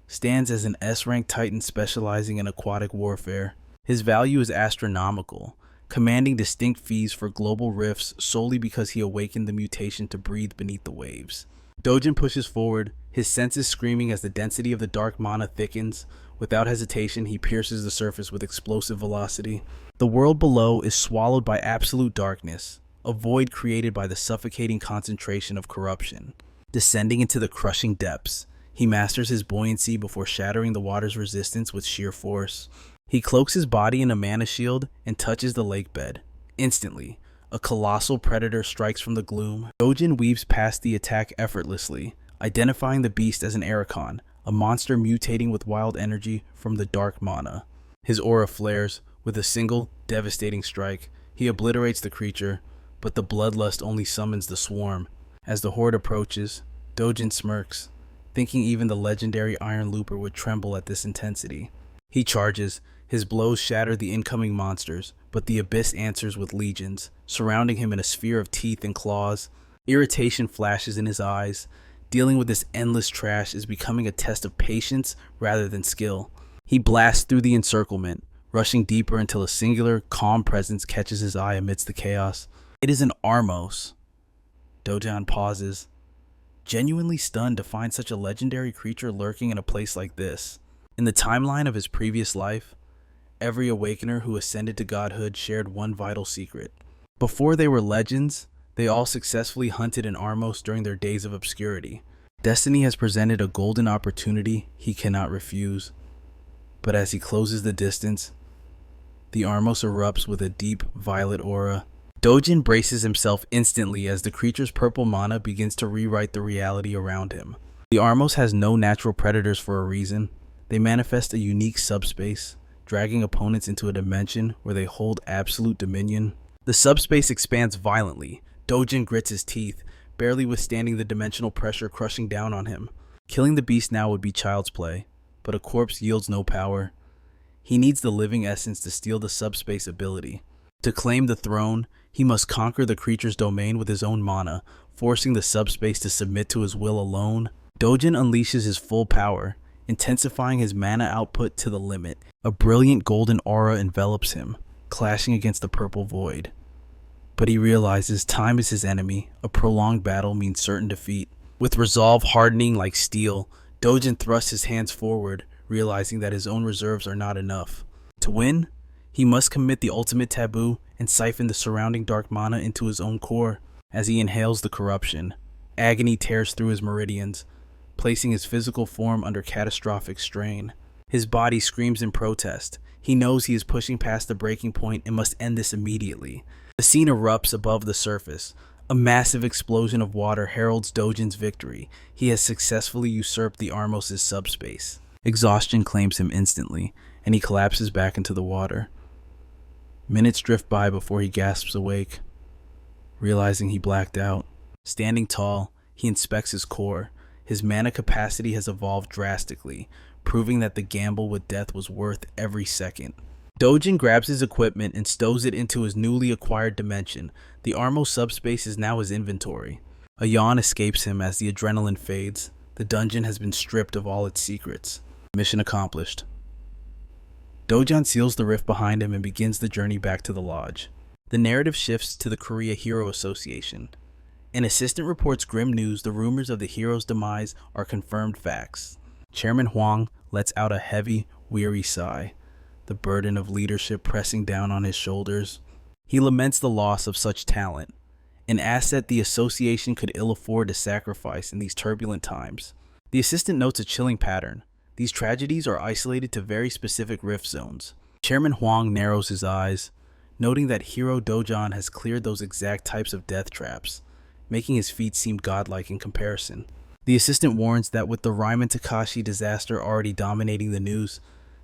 stands as an S-rank titan specializing in aquatic warfare. His value is astronomical, commanding distinct fees for global rifts solely because he awakened the mutation to breathe beneath the waves. Dojan pushes forward, his senses screaming as the density of the dark mana thickens. Without hesitation, he pierces the surface with explosive velocity. The world below is swallowed by absolute darkness, a void created by the suffocating concentration of corruption. Descending into the crushing depths, he masters his buoyancy before shattering the water's resistance with sheer force. He cloaks his body in a mana shield and touches the lake bed. Instantly, a colossal predator strikes from the gloom. Dojan weaves past the attack effortlessly, identifying the beast as an Arachon, a monster mutating with wild energy from the dark mana. His aura flares. With a single, devastating strike, he obliterates the creature, but the bloodlust only summons the swarm. As the horde approaches, Dojan smirks, thinking even the legendary Iron Looper would tremble at this intensity. He charges. His blows shatter the incoming monsters, but the abyss answers with legions, surrounding him in a sphere of teeth and claws. Irritation flashes in his eyes. Dealing with this endless trash is becoming a test of patience rather than skill. He blasts through the encirclement, rushing deeper until a singular, calm presence catches his eye amidst the chaos. It is an Armos. Dojan pauses, genuinely stunned to find such a legendary creature lurking in a place like this. In the timeline of his previous life, every awakener who ascended to godhood shared one vital secret. Before they were legends, they all successfully hunted an Armos during their days of obscurity. Destiny has presented a golden opportunity he cannot refuse. But as he closes the distance, the Armos erupts with a deep violet aura. Dojan braces himself instantly as the creature's purple mana begins to rewrite the reality around him. The Armos has no natural predators for a reason. They manifest a unique subspace, dragging opponents into a dimension where they hold absolute dominion. The subspace expands violently. Dojan grits his teeth, barely withstanding the dimensional pressure crushing down on him. Killing the beast now would be child's play, but a corpse yields no power. He needs the living essence to steal the subspace ability. To claim the throne, he must conquer the creature's domain with his own mana, forcing the subspace to submit to his will alone. Dojan unleashes his full power, intensifying his mana output to the limit. A brilliant golden aura envelops him, clashing against the purple void. But he realizes time is his enemy. A prolonged battle means certain defeat. With resolve hardening like steel, Dojan thrusts his hands forward, realizing that his own reserves are not enough. To win, he must commit the ultimate taboo and siphon the surrounding dark mana into his own core. As he inhales the corruption, agony tears through his meridians, placing his physical form under catastrophic strain. His body screams in protest. He knows he is pushing past the breaking point and must end this immediately. The scene erupts above the surface. A massive explosion of water heralds Dojan's victory. He has successfully usurped the Armos' subspace. Exhaustion claims him instantly, and he collapses back into the water. Minutes drift by before he gasps awake, realizing he blacked out. Standing tall, he inspects his core. His mana capacity has evolved drastically, proving that the gamble with death was worth every second. Dojin grabs his equipment and stows it into his newly acquired dimension. The Armo subspace is now his inventory. A yawn escapes him as the adrenaline fades. The dungeon has been stripped of all its secrets. Mission accomplished. Dojan seals the rift behind him and begins the journey back to the lodge. The narrative shifts to the Korea Hero Association. An assistant reports grim news. The rumors of the hero's demise are confirmed facts. Chairman Huang lets out a heavy, weary sigh, the burden of leadership pressing down on his shoulders. He laments the loss of such talent, an asset the association could ill afford to sacrifice in these turbulent times. The assistant notes a chilling pattern. These tragedies are isolated to very specific rift zones. Chairman Huang narrows his eyes, noting that Hero Dojan has cleared those exact types of death traps, making his feat seem godlike in comparison. The assistant warns that with the Ryman Takashi disaster already dominating the news,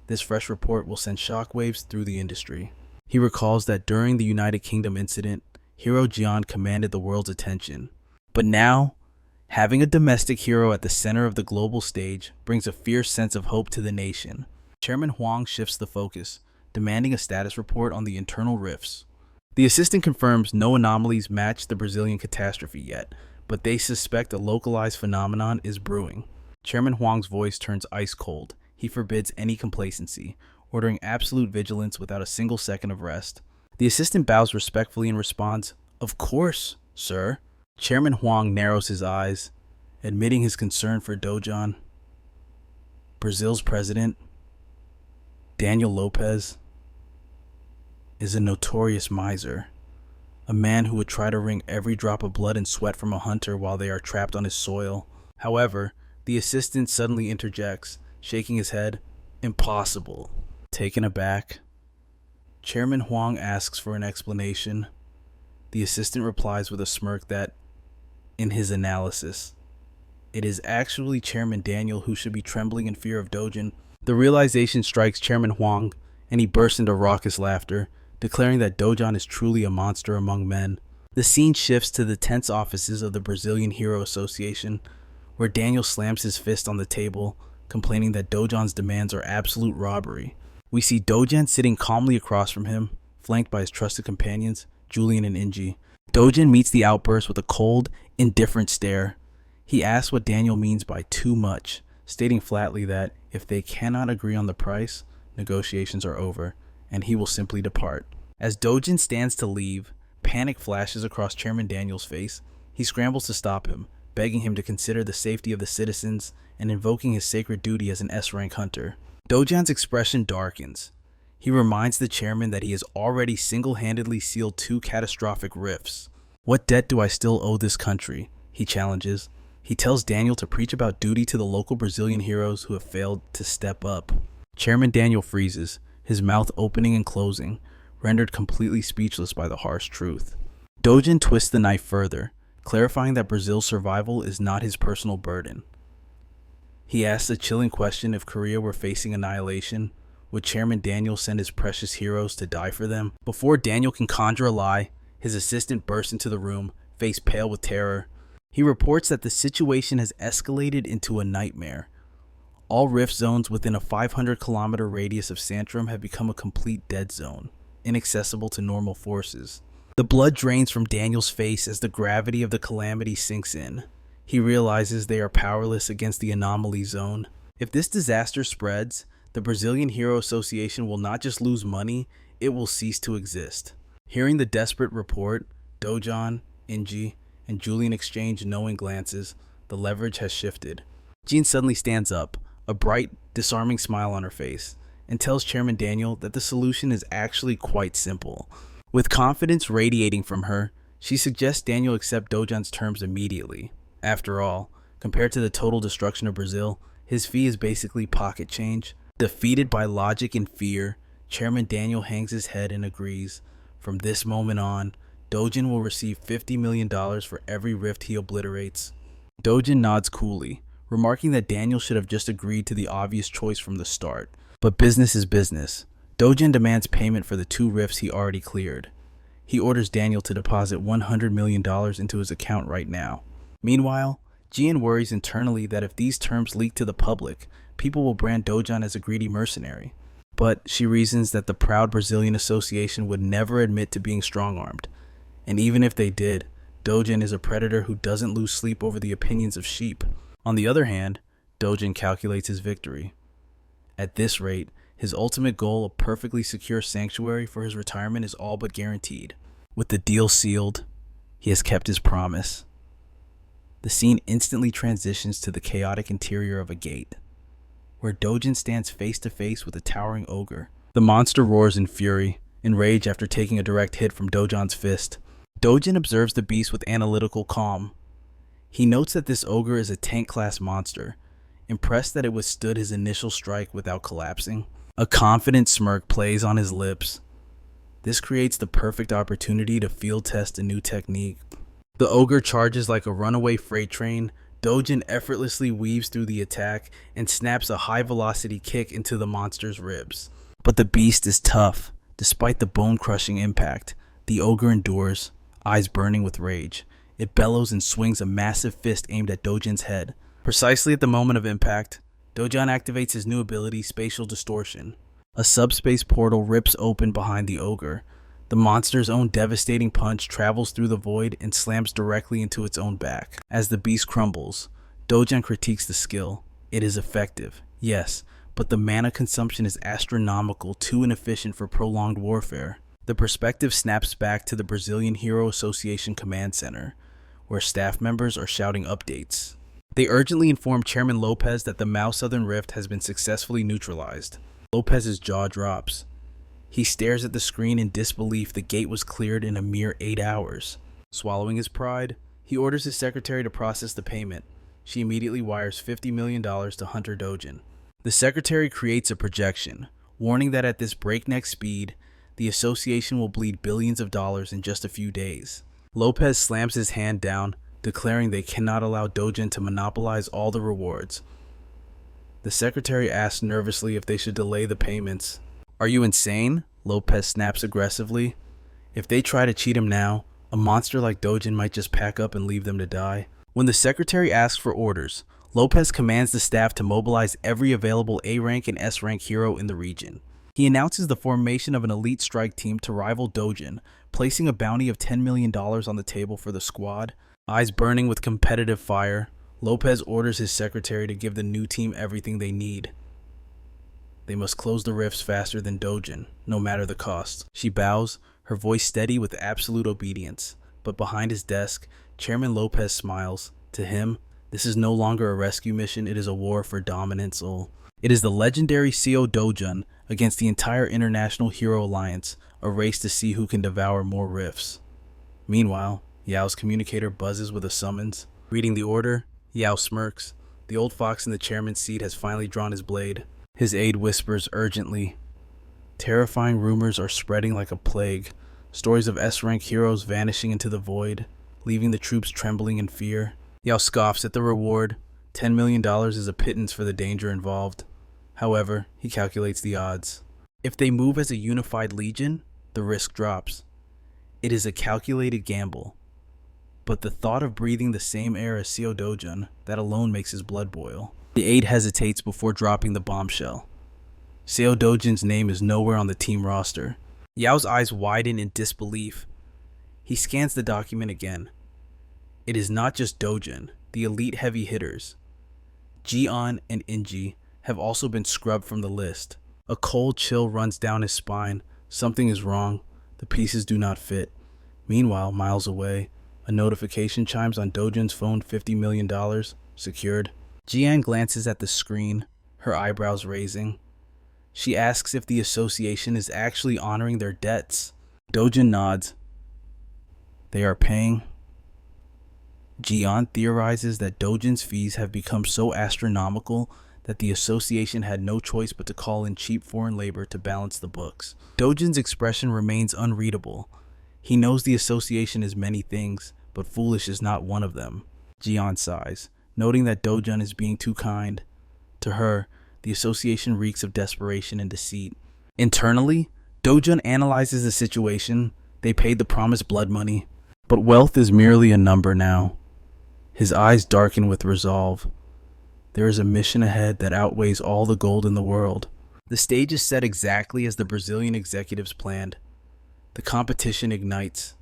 this fresh report will send shockwaves through the industry. He recalls that during the United Kingdom incident, Hero Jian commanded the world's attention. But now, having a domestic hero at the center of the global stage brings a fierce sense of hope to the nation. Chairman Huang shifts the focus, demanding a status report on the internal rifts. The assistant confirms no anomalies match the Brazilian catastrophe yet, but they suspect a localized phenomenon is brewing. Chairman Huang's voice turns ice cold. He forbids any complacency, ordering absolute vigilance without a single second of rest. The assistant bows respectfully and responds, "Of course, sir." Chairman Huang narrows his eyes, admitting his concern for Dojan. Brazil's president, Daniel Lopez, is a notorious miser, a man who would try to wring every drop of blood and sweat from a hunter while they are trapped on his soil. However, the assistant suddenly interjects, shaking his head. "Impossible." Taken aback, Chairman Huang asks for an explanation. The assistant replies with a smirk that, in his analysis, it is actually Chairman Daniel who should be trembling in fear of Dojin. The realization strikes Chairman Huang, and he bursts into raucous laughter, declaring that Dojan is truly a monster among men. The scene shifts to the tense offices of the Brazilian Hero Association, where Daniel slams his fist on the table, complaining that Dojan's demands are absolute robbery. We see Dojan sitting calmly across from him, flanked by his trusted companions, Julian and Inji. Dojan meets the outburst with a cold, indifferent stare. He asks what Daniel means by too much, stating flatly that if they cannot agree on the price, negotiations are over, and he will simply depart. As Dojan stands to leave, panic flashes across Chairman Daniel's face. He scrambles to stop him, begging him to consider the safety of the citizens and invoking his sacred duty as an S-rank hunter. Dojan's expression darkens. He reminds the chairman that he has already single-handedly sealed 2 catastrophic rifts. "What debt do I still owe this country?" he challenges. He tells Daniel to preach about duty to the local Brazilian heroes who have failed to step up. Chairman Daniel freezes, his mouth opening and closing, rendered completely speechless by the harsh truth. Dojan twists the knife further, clarifying that Brazil's survival is not his personal burden. He asks a chilling question: if Korea were facing annihilation, would Chairman Daniel send his precious heroes to die for them? Before Daniel can conjure a lie, his assistant bursts into the room, face pale with terror. He reports that the situation has escalated into a nightmare. All rift zones within a 500-kilometer radius of Santrum have become a complete dead zone, inaccessible to normal forces. The blood drains from Daniel's face as the gravity of the calamity sinks in. He realizes they are powerless against the anomaly zone. If this disaster spreads, the Brazilian Hero Association will not just lose money, it will cease to exist. Hearing the desperate report, Dojan, Inji, and Julian exchange knowing glances. The leverage has shifted. Jean suddenly stands up, a bright, disarming smile on her face, and tells Chairman Daniel that the solution is actually quite simple. With confidence radiating from her, she suggests Daniel accept Dojan's terms immediately. After all, compared to the total destruction of Brazil, his fee is basically pocket change. Defeated by logic and fear, Chairman Daniel hangs his head and agrees. From this moment on, Dojan will receive $50 million for every rift he obliterates. Dojan nods coolly, remarking that Daniel should have just agreed to the obvious choice from the start. But business is business. Dojin demands payment for the 2 rifts he already cleared. He orders Daniel to deposit $100 million into his account right now. Meanwhile, Jian worries internally that if these terms leak to the public, people will brand Dojin as a greedy mercenary. But she reasons that the proud Brazilian association would never admit to being strong-armed. And even if they did, Dojin is a predator who doesn't lose sleep over the opinions of sheep. On the other hand, Dojin calculates his victory. At this rate, his ultimate goal, a perfectly secure sanctuary for his retirement, is all but guaranteed. With the deal sealed, he has kept his promise. The scene instantly transitions to the chaotic interior of a gate, where Dojin stands face to face with a towering ogre. The monster roars in fury, in rage after taking a direct hit from Dojin's fist. Dojin observes the beast with analytical calm. He notes that this ogre is a tank-class monster, impressed that it withstood his initial strike without collapsing. A confident smirk plays on his lips. This creates the perfect opportunity to field test a new technique. The ogre charges like a runaway freight train. Dojin effortlessly weaves through the attack and snaps a high-velocity kick into the monster's ribs. But the beast is tough. Despite the bone-crushing impact, the ogre endures, eyes burning with rage. It bellows and swings a massive fist aimed at Dojin's head. Precisely at the moment of impact, Dojin activates his new ability, Spatial Distortion. A subspace portal rips open behind the ogre. The monster's own devastating punch travels through the void and slams directly into its own back. As the beast crumbles, Dojin critiques the skill. It is effective, yes, but the mana consumption is astronomical, too inefficient for prolonged warfare. The perspective snaps back to the Brazilian Hero Association Command Center, where staff members are shouting updates. They urgently inform Chairman Lopez that the Mao Southern Rift has been successfully neutralized. Lopez's jaw drops. He stares at the screen in disbelief. The gate was cleared in a mere 8 hours. Swallowing his pride, he orders his secretary to process the payment. She immediately wires $50 million to Hunter Dojin. The secretary creates a projection, warning that at this breakneck speed, the association will bleed billions of dollars in just a few days. Lopez slams his hand down, declaring they cannot allow Dojin to monopolize all the rewards. The secretary asks nervously if they should delay the payments. "Are you insane?" Lopez snaps aggressively. If they try to cheat him now, a monster like Dojin might just pack up and leave them to die. When the secretary asks for orders, Lopez commands the staff to mobilize every available A-rank and S-rank hero in the region. He announces the formation of an elite strike team to rival Dojin, placing a bounty of $10 million on the table for the squad. Eyes burning with competitive fire, Lopez orders his secretary to give the new team everything they need. They must close the rifts faster than Dojin, no matter the cost. She bows, her voice steady with absolute obedience. But behind his desk, Chairman Lopez smiles. To him, this is no longer a rescue mission, it is a war for dominance. It is the legendary CO Dojin against the entire International Hero Alliance, a race to see who can devour more rifts. Meanwhile, Yao's communicator buzzes with a summons. Reading the order, Yao smirks. The old fox in the chairman's seat has finally drawn his blade. His aide whispers urgently. Terrifying rumors are spreading like a plague. Stories of S-rank heroes vanishing into the void, leaving the troops trembling in fear. Yao scoffs at the reward. $10 million is a pittance for the danger involved. However, he calculates the odds. If they move as a unified legion, the risk drops. It is a calculated gamble. But the thought of breathing the same air as Seo Dojin, that alone makes his blood boil. The aide hesitates before dropping the bombshell. Seo Dojin's name is nowhere on the team roster. Yao's eyes widen in disbelief. He scans the document again. It is not just Dojin, the elite heavy hitters. Jian and Inji have also been scrubbed from the list. A cold chill runs down his spine. Something is wrong. The pieces do not fit. Meanwhile, miles away, a notification chimes on Dojin's phone. $50 million secured. Jian glances at the screen, her eyebrows raising. She asks if the association is actually honoring their debts. Dojin nods. They are paying. Jian theorizes that Dojin's fees have become so astronomical that the association had no choice but to call in cheap foreign labor to balance the books. Dojin's expression remains unreadable. He knows the association is many things, but foolish is not one of them. Jian sighs. noting that Dojun is being too kind. To her, the association reeks of desperation and deceit. Internally, Dojun analyzes the situation. They paid the promised blood money, but wealth is merely a number now. His eyes darken with resolve. There is a mission ahead that outweighs all the gold in the world. The stage is set exactly as the Brazilian executives planned. The competition ignites,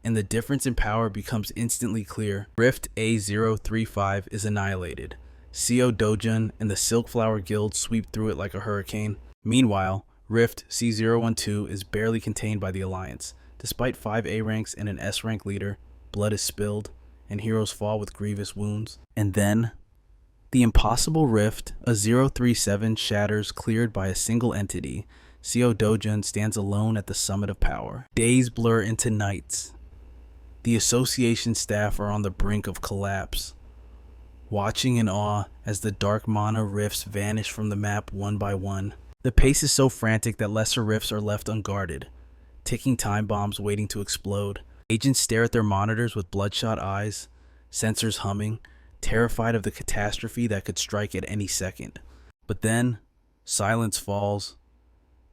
and the difference in power becomes instantly clear. Rift A035 is annihilated. CO Dojun and the Silk Flower Guild sweep through it like a hurricane. Meanwhile, Rift C012 is barely contained by the Alliance. Despite 5 A ranks and an S rank leader, blood is spilled, and heroes fall with grievous wounds. And then, the impossible rift, a 037, shatters, cleared by a single entity. CO Dojun stands alone at the summit of power. Days blur into nights. The association staff are on the brink of collapse, watching in awe as the dark mana rifts vanish from the map one by one. The pace is so frantic that lesser rifts are left unguarded, ticking time bombs waiting to explode. Agents stare at their monitors with bloodshot eyes, sensors humming, terrified of the catastrophe that could strike at any second. But then, silence falls.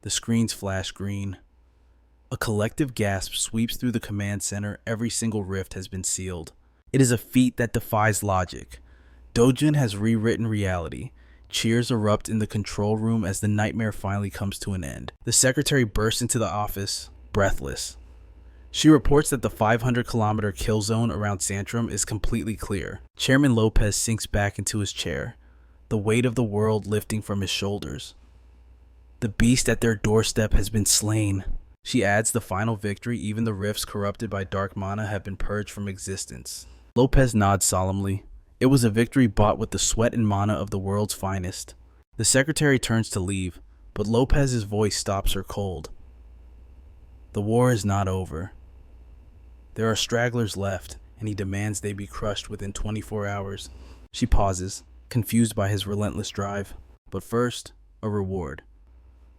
The screens flash green. A collective gasp sweeps through the command center. Every single rift has been sealed. It is a feat that defies logic. Dojun has rewritten reality. Cheers erupt in the control room as the nightmare finally comes to an end. The secretary bursts into the office, breathless. She reports that the 500-kilometer kill zone around Santrum is completely clear. Chairman Lopez sinks back into his chair, the weight of the world lifting from his shoulders. The beast at their doorstep has been slain. She adds the final victory. Even the rifts corrupted by dark mana have been purged from existence. Lopez nods solemnly. It was a victory bought with the sweat and mana of the world's finest. The secretary turns to leave, but Lopez's voice stops her cold. The war is not over. There are stragglers left, and he demands they be crushed within 24 hours. She pauses, confused by his relentless drive. But first, a reward.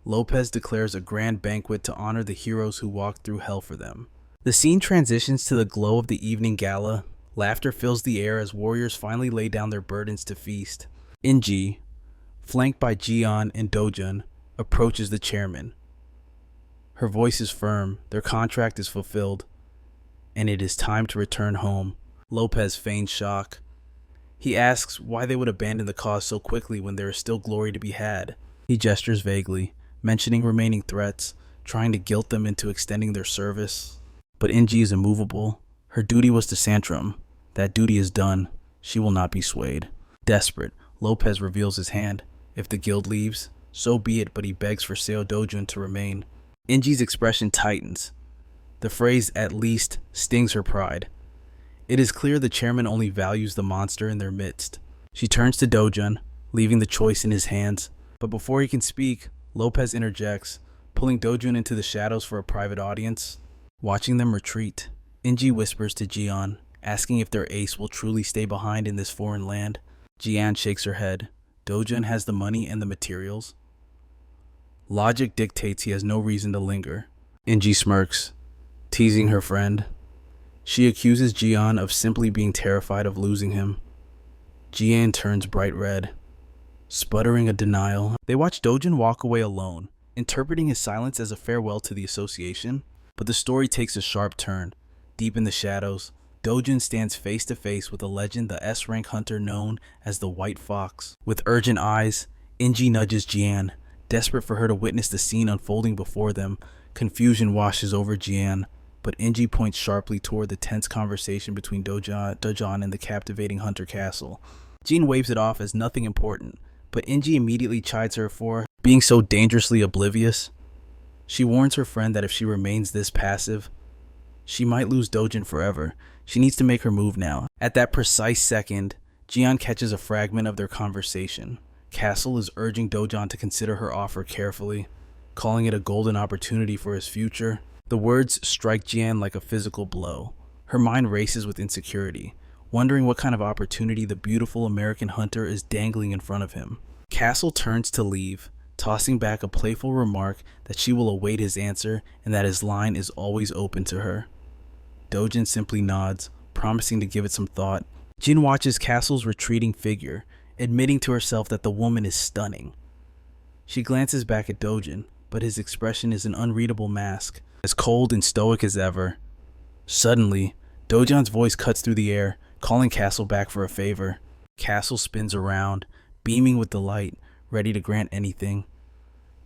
Lopez declares a grand banquet to honor the heroes who walked through hell for them. The scene transitions to the glow of the evening gala. Laughter fills the air as warriors finally lay down their burdens to feast. Inji, flanked by Jian and Dojun, approaches the chairman. Her voice is firm. Their contract is fulfilled, and it is time to return home. Lopez feigns shock. He asks why they would abandon the cause so quickly when there is still glory to be had. He gestures vaguely, mentioning remaining threats, trying to guilt them into extending their service. But Inji is immovable. Her duty was to Santrum. That duty is done. She will not be swayed. Desperate, Lopez reveals his hand. If the guild leaves, so be it, but he begs for Seo Dojun to remain. Inji's expression tightens. The phrase "at least" stings her pride. It is clear the chairman only values the monster in their midst. She turns to Dojun, leaving the choice in his hands. But before he can speak, Lopez interjects, pulling Dojun into the shadows for a private audience. Watching them retreat, Inji whispers to Jian, asking if their ace will truly stay behind in this foreign land. Jian shakes her head. Dojun has the money and the materials. Logic dictates he has no reason to linger. Inji smirks, teasing her friend. She accuses Jian of simply being terrified of losing him. Jian turns bright red, sputtering a denial. They watch Dojun walk away alone, interpreting his silence as a farewell to the association. But the story takes a sharp turn. Deep in the shadows, Dojun stands face to face with a legend, the S-rank hunter known as the White Fox. With urgent eyes, Inji nudges Jian, desperate for her to witness the scene unfolding before them. Confusion washes over Jian, but Inji points sharply toward the tense conversation between Dojun and the captivating hunter castle. Jian waves it off as nothing important, but Inji immediately chides her for being so dangerously oblivious. She warns her friend that if she remains this passive, she might lose Dojun forever. She needs to make her move now. At that precise second, Jian catches a fragment of their conversation. Castle is urging Dojun to consider her offer carefully, calling it a golden opportunity for his future. The words strike Jian like a physical blow. Her mind races with insecurity, wondering what kind of opportunity the beautiful American hunter is dangling in front of him. Castle turns to leave, tossing back a playful remark that she will await his answer and that his line is always open to her. Dojun simply nods, promising to give it some thought. Jin watches Castle's retreating figure, admitting to herself that the woman is stunning. She glances back at Dojin, but his expression is an unreadable mask, as cold and stoic as ever. Suddenly, Dojan's voice cuts through the air, calling Castle back for a favor. Castle spins around, beaming with delight, ready to grant anything.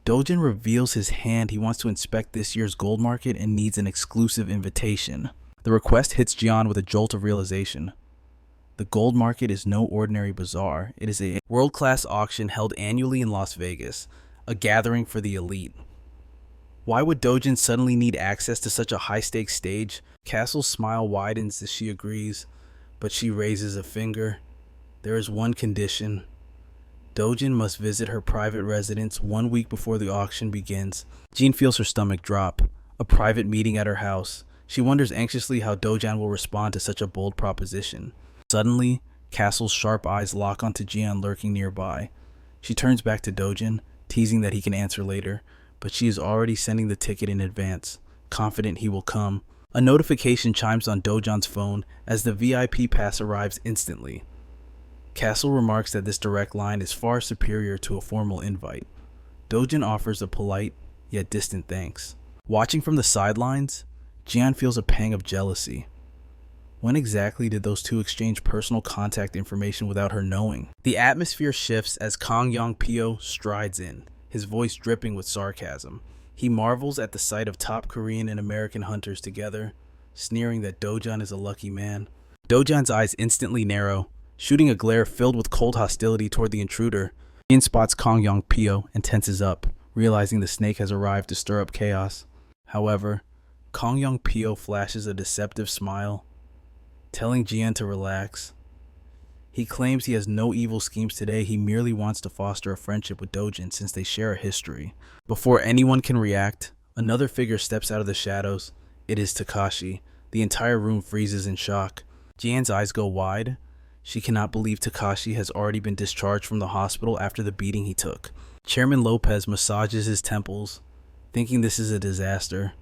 Dojin reveals his hand. He wants to inspect this year's gold market and needs an exclusive invitation. The request hits Jian with a jolt of realization. The gold market is no ordinary bazaar. It is a world-class auction held annually in Las Vegas, a gathering for the elite. Why would Dojin suddenly need access to such a high-stakes stage? Castle's smile widens as she agrees, but she raises a finger. There is one condition. Dojin must visit her private residence 1 week before the auction begins. Jean feels her stomach drop. A private meeting at her house. She wonders anxiously how Dojan will respond to such a bold proposition. Suddenly, Castle's sharp eyes lock onto Jian lurking nearby. She turns back to Dojin, teasing that he can answer later, but she is already sending the ticket in advance, confident he will come. A notification chimes on Dojan's phone as the VIP pass arrives instantly. Castle remarks that this direct line is far superior to a formal invite. Dojin offers a polite, yet distant thanks. Watching from the sidelines, Jian feels a pang of jealousy. When exactly did those two exchange personal contact information without her knowing? The atmosphere shifts as Kang Yong-pyo strides in, his voice dripping with sarcasm. He marvels at the sight of top Korean and American hunters together, sneering that Dojan is a lucky man. Dojan's eyes instantly narrow, shooting a glare filled with cold hostility toward the intruder. Jin spots Kang Yong-pyo and tenses up, realizing the snake has arrived to stir up chaos. However, Kang Yong-pyo flashes a deceptive smile, telling Jian to relax. He claims he has no evil schemes today. He merely wants to foster a friendship with Dojin since they share a history. Before anyone can react, another figure steps out of the shadows. It is Takashi. The entire room freezes in shock. Jian's eyes go wide. She cannot believe Takashi has already been discharged from the hospital after the beating he took. Chairman Lopez massages his temples, thinking this is a disaster.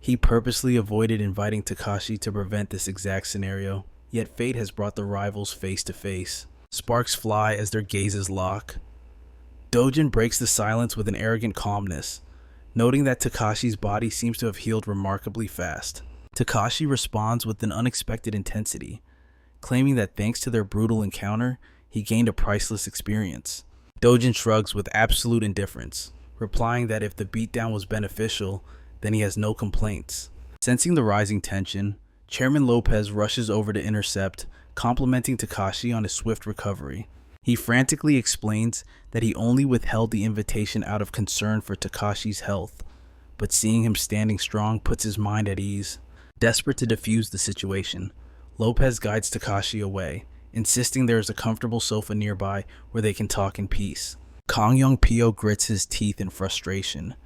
He purposely avoided inviting Takashi to prevent this exact scenario, yet fate has brought the rivals face to face. Sparks fly as their gazes lock. Dojin breaks the silence with an arrogant calmness, noting that Takashi's body seems to have healed remarkably fast. Takashi responds with an unexpected intensity, claiming that thanks to their brutal encounter, he gained a priceless experience. Dojin shrugs with absolute indifference, replying that if the beatdown was beneficial, then he has no complaints. Sensing the rising tension, Chairman Lopez rushes over to intercept, complimenting Takashi on his swift recovery. He frantically explains that he only withheld the invitation out of concern for Takashi's health, but seeing him standing strong puts his mind at ease. Desperate to defuse the situation, Lopez guides Takashi away, insisting there is a comfortable sofa nearby where they can talk in peace. Kang Yong-pyo grits his teeth in frustration.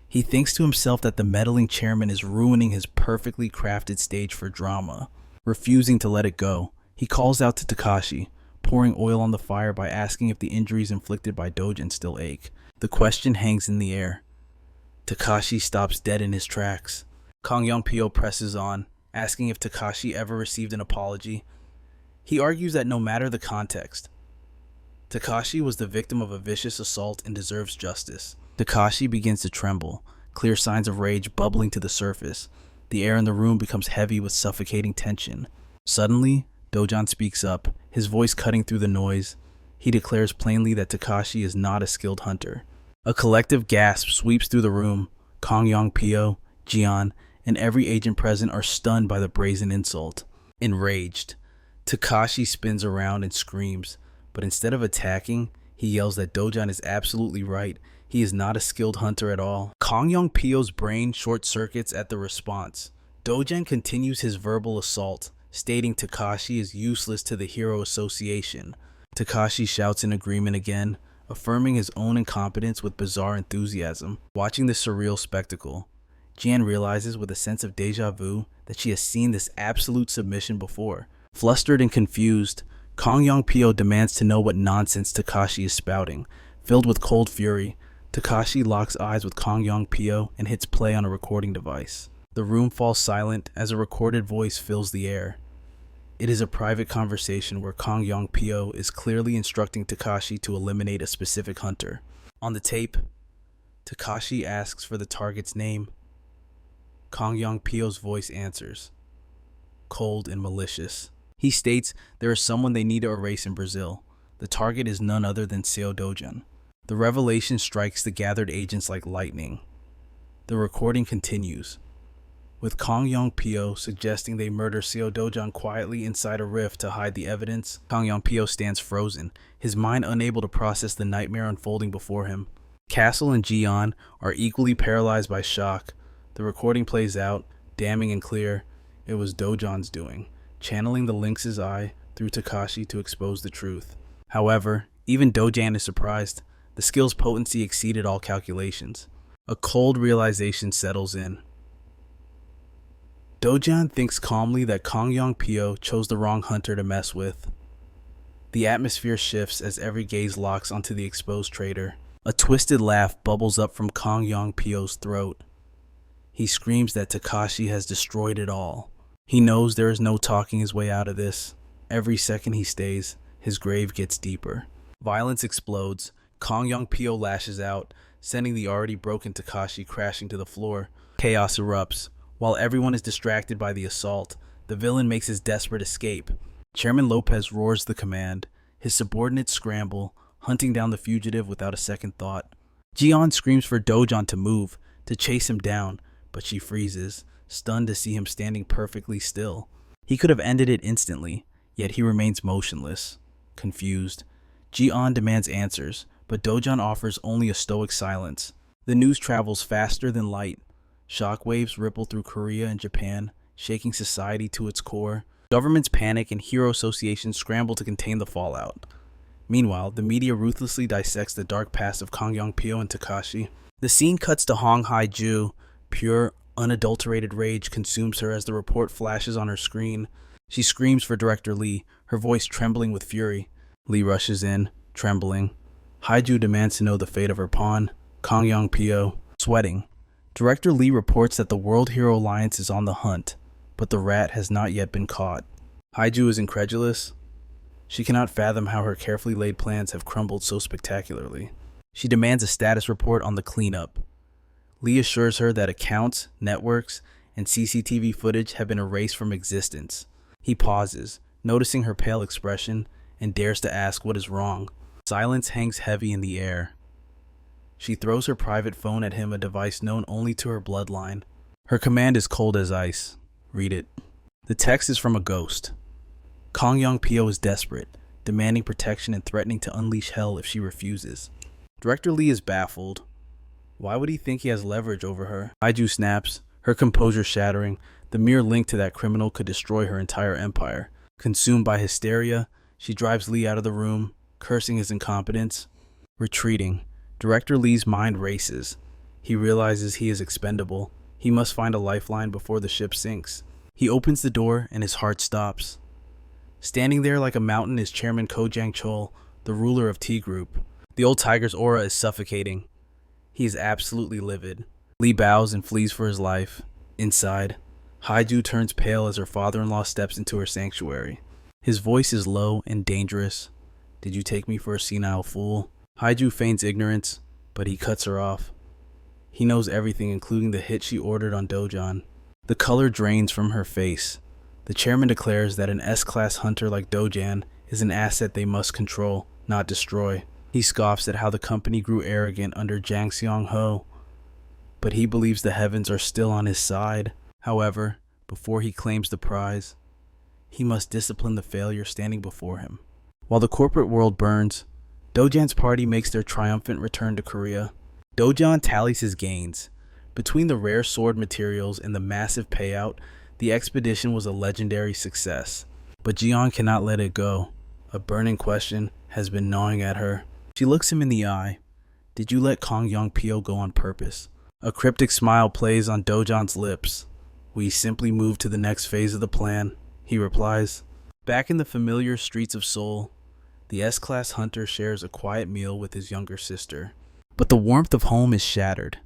He thinks to himself that the meddling chairman is ruining his perfectly crafted stage for drama. Refusing to let it go, he calls out to Takashi, pouring oil on the fire by asking if the injuries inflicted by Dojin still ache. The question hangs in the air. Takashi stops dead in his tracks. Kang Yong-pyo presses on, asking if Takashi ever received an apology. He argues that no matter the context, Takashi was the victim of a vicious assault and deserves justice. Takashi begins to tremble, clear signs of rage bubbling to the surface. The air in the room becomes heavy with suffocating tension. Suddenly, Dojan speaks up, his voice cutting through the noise. He declares plainly that Takashi is not a skilled hunter. A collective gasp sweeps through the room. Kang Yong-pyo, Jian, and every agent present are stunned by the brazen insult. Enraged, Takashi spins around and screams, but instead of attacking, he yells that Dojan is absolutely right. He is not a skilled hunter at all. Kang Yong-pyo's brain short-circuits at the response. Dojan continues his verbal assault, stating Takashi is useless to the hero association. Takashi shouts in agreement again, affirming his own incompetence with bizarre enthusiasm. Watching this surreal spectacle, Jian realizes with a sense of deja vu that she has seen this absolute submission before. Flustered and confused, Kang Yong-pyo demands to know what nonsense Takashi is spouting. Filled with cold fury, Takashi locks eyes with Kang Yong-pyo and hits play on a recording device. The room falls silent as a recorded voice fills the air. It is a private conversation where Kong Yong-pyo is clearly instructing Takashi to eliminate a specific hunter. On the tape, Takashi asks for the target's name. Kong Yong-pyo's voice answers, cold and malicious. He states there is someone they need to erase in Brazil. The target is none other than Seo Dojan. The revelation strikes the gathered agents like lightning. The recording continues, with Kong Yong-pyo suggesting they murder Seo Dojan quietly inside a rift to hide the evidence. Kong Yong-pyo stands frozen, his mind unable to process the nightmare unfolding before him. Castle and Jian are equally paralyzed by shock. The recording plays out, damning and clear. It was Dojan's doing, channeling the lynx's eye through Takashi to expose the truth. However, even Dojan is surprised. The skill's potency exceeded all calculations. A cold realization settles in. Dojan thinks calmly that Kong Yong-pyo chose the wrong hunter to mess with. The atmosphere shifts as every gaze locks onto the exposed traitor. A twisted laugh bubbles up from Kong Yong-pyo's throat. He screams that Takashi has destroyed it all. He knows there is no talking his way out of this. Every second he stays, his grave gets deeper. Violence explodes. Kong Yong-pyo lashes out, sending the already broken Takashi crashing to the floor. Chaos erupts. While everyone is distracted by the assault, the villain makes his desperate escape. Chairman Lopez roars the command. His subordinates scramble, hunting down the fugitive without a second thought. Jian screams for Dojan to move, to chase him down, but she freezes, stunned to see him standing perfectly still. He could have ended it instantly, yet he remains motionless, confused. Jian demands answers, but Dojan offers only a stoic silence. The news travels faster than light. Shockwaves ripple through Korea and Japan, shaking society to its core. Governments panic and hero associations scramble to contain the fallout. Meanwhile, the media ruthlessly dissects the dark past of Kong Yong-pyo and Takashi. The scene cuts to Hong Haiju. Pure, unadulterated rage consumes her as the report flashes on her screen. She screams for Director Lee, her voice trembling with fury. Lee rushes in, trembling. Haiju demands to know the fate of her pawn, Kong Yong-pyo. Sweating, Director Lee reports that the World Hero Alliance is on the hunt, but the rat has not yet been caught. Haiju is incredulous. She cannot fathom how her carefully laid plans have crumbled so spectacularly. She demands a status report on the cleanup. Lee assures her that accounts, networks, and CCTV footage have been erased from existence. He pauses, noticing her pale expression, and dares to ask what is wrong. Silence hangs heavy in the air. She throws her private phone at him, a device known only to her bloodline. Her command is cold as ice. Read it. The text is from a ghost. Kong Yong-pyo is desperate, demanding protection and threatening to unleash hell if she refuses. Director Lee is baffled. Why would he think he has leverage over her? Haiju snaps, her composure shattering. The mere link to that criminal could destroy her entire empire. Consumed by hysteria, she drives Lee out of the room, cursing his incompetence. Retreating, Director Lee's mind races. He realizes he is expendable. He must find a lifeline before the ship sinks. He opens the door and his heart stops. Standing there like a mountain is Chairman Ko Jang-chol, the ruler of T Group. The old tiger's aura is suffocating. He is absolutely livid. Lee bows and flees for his life. Inside, Haiju turns pale as her father-in-law steps into her sanctuary. His voice is low and dangerous. Did you take me for a senile fool? Haiju feigns ignorance, but he cuts her off. He knows everything, including the hit she ordered on Dojan. The color drains from her face. The chairman declares that an S-class hunter like Dojan is an asset they must control, not destroy. He scoffs at how the company grew arrogant under Jang Seong-ho, but he believes the heavens are still on his side. However, before he claims the prize, he must discipline the failure standing before him. While the corporate world burns, Dojan's party makes their triumphant return to Korea. Dojan tallies his gains. Between the rare sword materials and the massive payout, the expedition was a legendary success. But Jian cannot let it go. A burning question has been gnawing at her. She looks him in the eye. Did you let Kong Yong-pyo go on purpose? A cryptic smile plays on Dojan's lips. We simply move to the next phase of the plan, he replies. Back in the familiar streets of Seoul, the S-class hunter shares a quiet meal with his younger sister. But the warmth of home is shattered.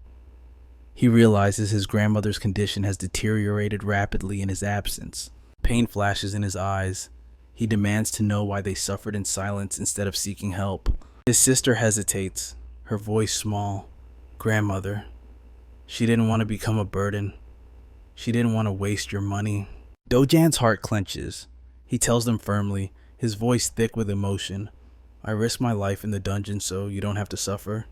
He realizes his grandmother's condition has deteriorated rapidly in his absence. Pain flashes in his eyes. He demands to know why they suffered in silence instead of seeking help. His sister hesitates, her voice small. Grandmother. She didn't want to become a burden. She didn't want to waste your money. Dojan's heart clenches. He tells them firmly, his voice thick with emotion. I risk my life in the dungeon so you don't have to suffer.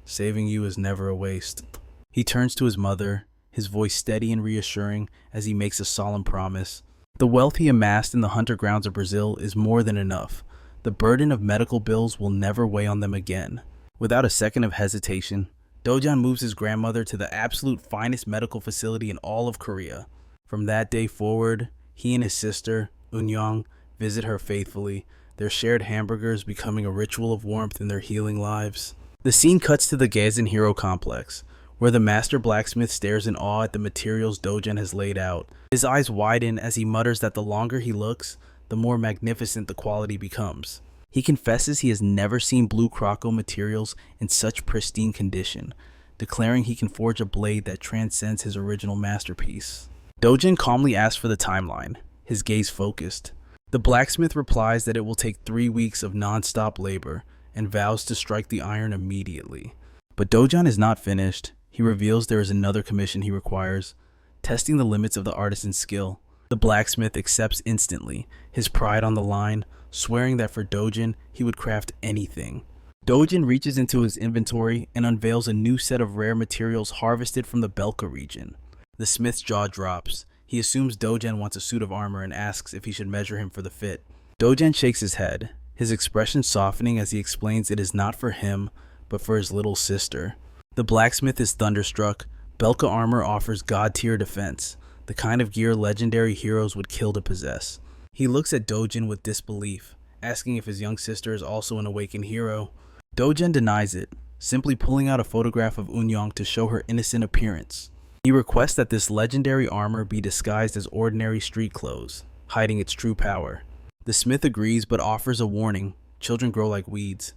Saving you is never a waste. He turns to his mother, his voice steady and reassuring as he makes a solemn promise. The wealth he amassed in the hunter grounds of Brazil is more than enough. The burden of medical bills will never weigh on them again. Without a second of hesitation, Dojan moves his grandmother to the absolute finest medical facility in all of Korea. From that day forward, he and his sister, Eun-young, visit her faithfully, their shared hamburgers becoming a ritual of warmth in their healing lives. The scene cuts to the Gazen Hero Complex, where the master blacksmith stares in awe at the materials Dojan has laid out. His eyes widen as he mutters that the longer he looks, the more magnificent the quality becomes. He confesses he has never seen blue Crocco materials in such pristine condition, declaring he can forge a blade that transcends his original masterpiece. Dojan calmly asks for the timeline, his gaze focused. The blacksmith replies that it will take 3 weeks of non-stop labor and vows to strike the iron immediately. But Dojan is not finished. He reveals there is another commission he requires, testing the limits of the artisan's skill. The blacksmith accepts instantly, his pride on the line, swearing that for Dojan, he would craft anything. Dojan reaches into his inventory and unveils a new set of rare materials harvested from the Belka region. The smith's jaw drops. He assumes Dojan wants a suit of armor and asks if he should measure him for the fit. Dojan shakes his head, his expression softening as he explains it is not for him, but for his little sister. The blacksmith is thunderstruck. Belka armor offers god-tier defense, the kind of gear legendary heroes would kill to possess. He looks at Dojan with disbelief, asking if his young sister is also an awakened hero. Dojan denies it, simply pulling out a photograph of Eun-young to show her innocent appearance. He requests that this legendary armor be disguised as ordinary street clothes, hiding its true power. The smith agrees but offers a warning: children grow like weeds,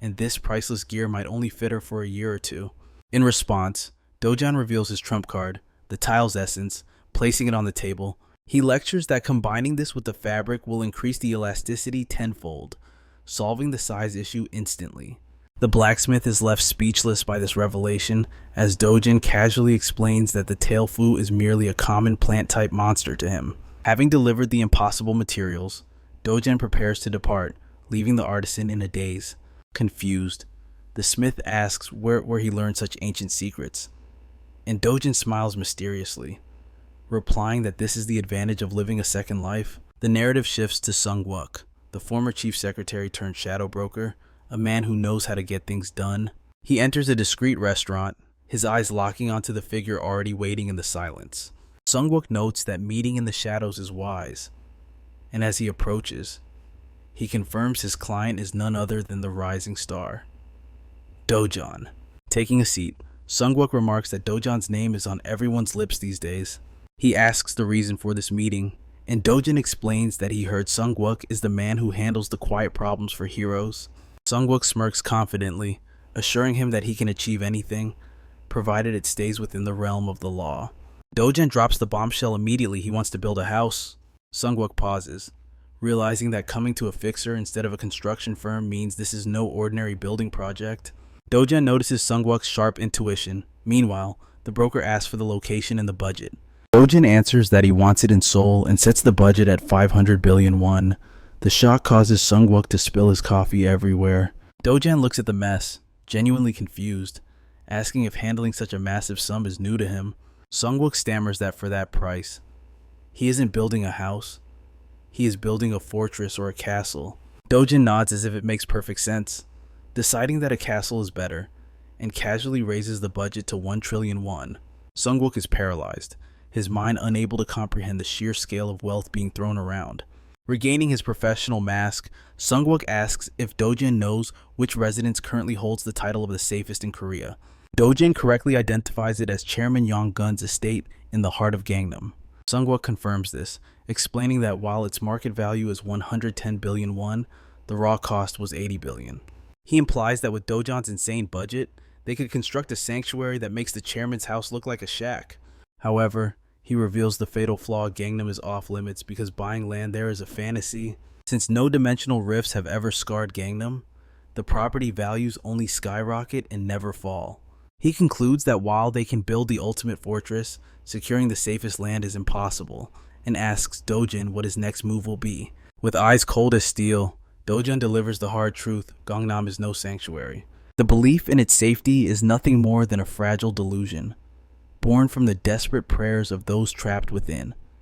and this priceless gear might only fit her for a year or two. In response, Dojan reveals his trump card, the tile's essence, placing it on the table. He lectures that combining this with the fabric will increase the elasticity tenfold, solving the size issue instantly. The blacksmith is left speechless by this revelation, as Dojan casually explains that the tailfu is merely a common plant-type monster to him. Having delivered the impossible materials, Dojan prepares to depart, leaving the artisan in a daze. Confused, the smith asks where he learned such ancient secrets, and Dojan smiles mysteriously, replying that this is the advantage of living a second life. The narrative shifts to Sung-wook, the former chief secretary turned shadow broker, a man who knows how to get things done. He enters a discreet restaurant, his eyes locking onto the figure already waiting in the silence. Sung-wook notes that meeting in the shadows is wise, and as he approaches, he confirms his client is none other than the rising star, Dojan. Taking a seat, Sung-wook remarks that Dojan's name is on everyone's lips these days. He asks the reason for this meeting, and Dojan explains that he heard Sung-wook is the man who handles the quiet problems for heroes. Sung-wook smirks confidently, assuring him that he can achieve anything, provided it stays within the realm of the law. Dojan drops the bombshell immediately. He wants to build a house. Sung-wook pauses, realizing that coming to a fixer instead of a construction firm means this is no ordinary building project. Dojan notices Sung-wook's sharp intuition. Meanwhile, the broker asks for the location and the budget. Dojan answers that he wants it in Seoul and sets the budget at 500 billion won. The shock causes Sung-wook to spill his coffee everywhere. Dojan looks at the mess, genuinely confused, asking if handling such a massive sum is new to him. Sung-wook stammers that for that price, he isn't building a house, he is building a fortress or a castle. Dojan nods as if it makes perfect sense, deciding that a castle is better, and casually raises the budget to 1 trillion won. Sung-wook is paralyzed, his mind unable to comprehend the sheer scale of wealth being thrown around. Regaining his professional mask, Sung-wook asks if Dojan knows which residence currently holds the title of the safest in Korea. Dojan correctly identifies it as Chairman Yong-gun's estate in the heart of Gangnam. Sung-wook confirms this, explaining that while its market value is 110 billion won, the raw cost was 80 billion. He implies that with Dojan's insane budget, they could construct a sanctuary that makes the chairman's house look like a shack. However, he He reveals the fatal flaw: Gangnam is off limits because buying land there is a fantasy. Since no dimensional rifts have ever scarred Gangnam, the property values only skyrocket and never fall. He concludes that while they can build the ultimate fortress, securing the safest land is impossible, and asks Dojin what his next move will be. With eyes cold as steel, Dojin delivers the hard truth: Gangnam is no sanctuary. The belief in its safety is nothing more than a fragile delusion, born from the desperate prayers of those trapped within.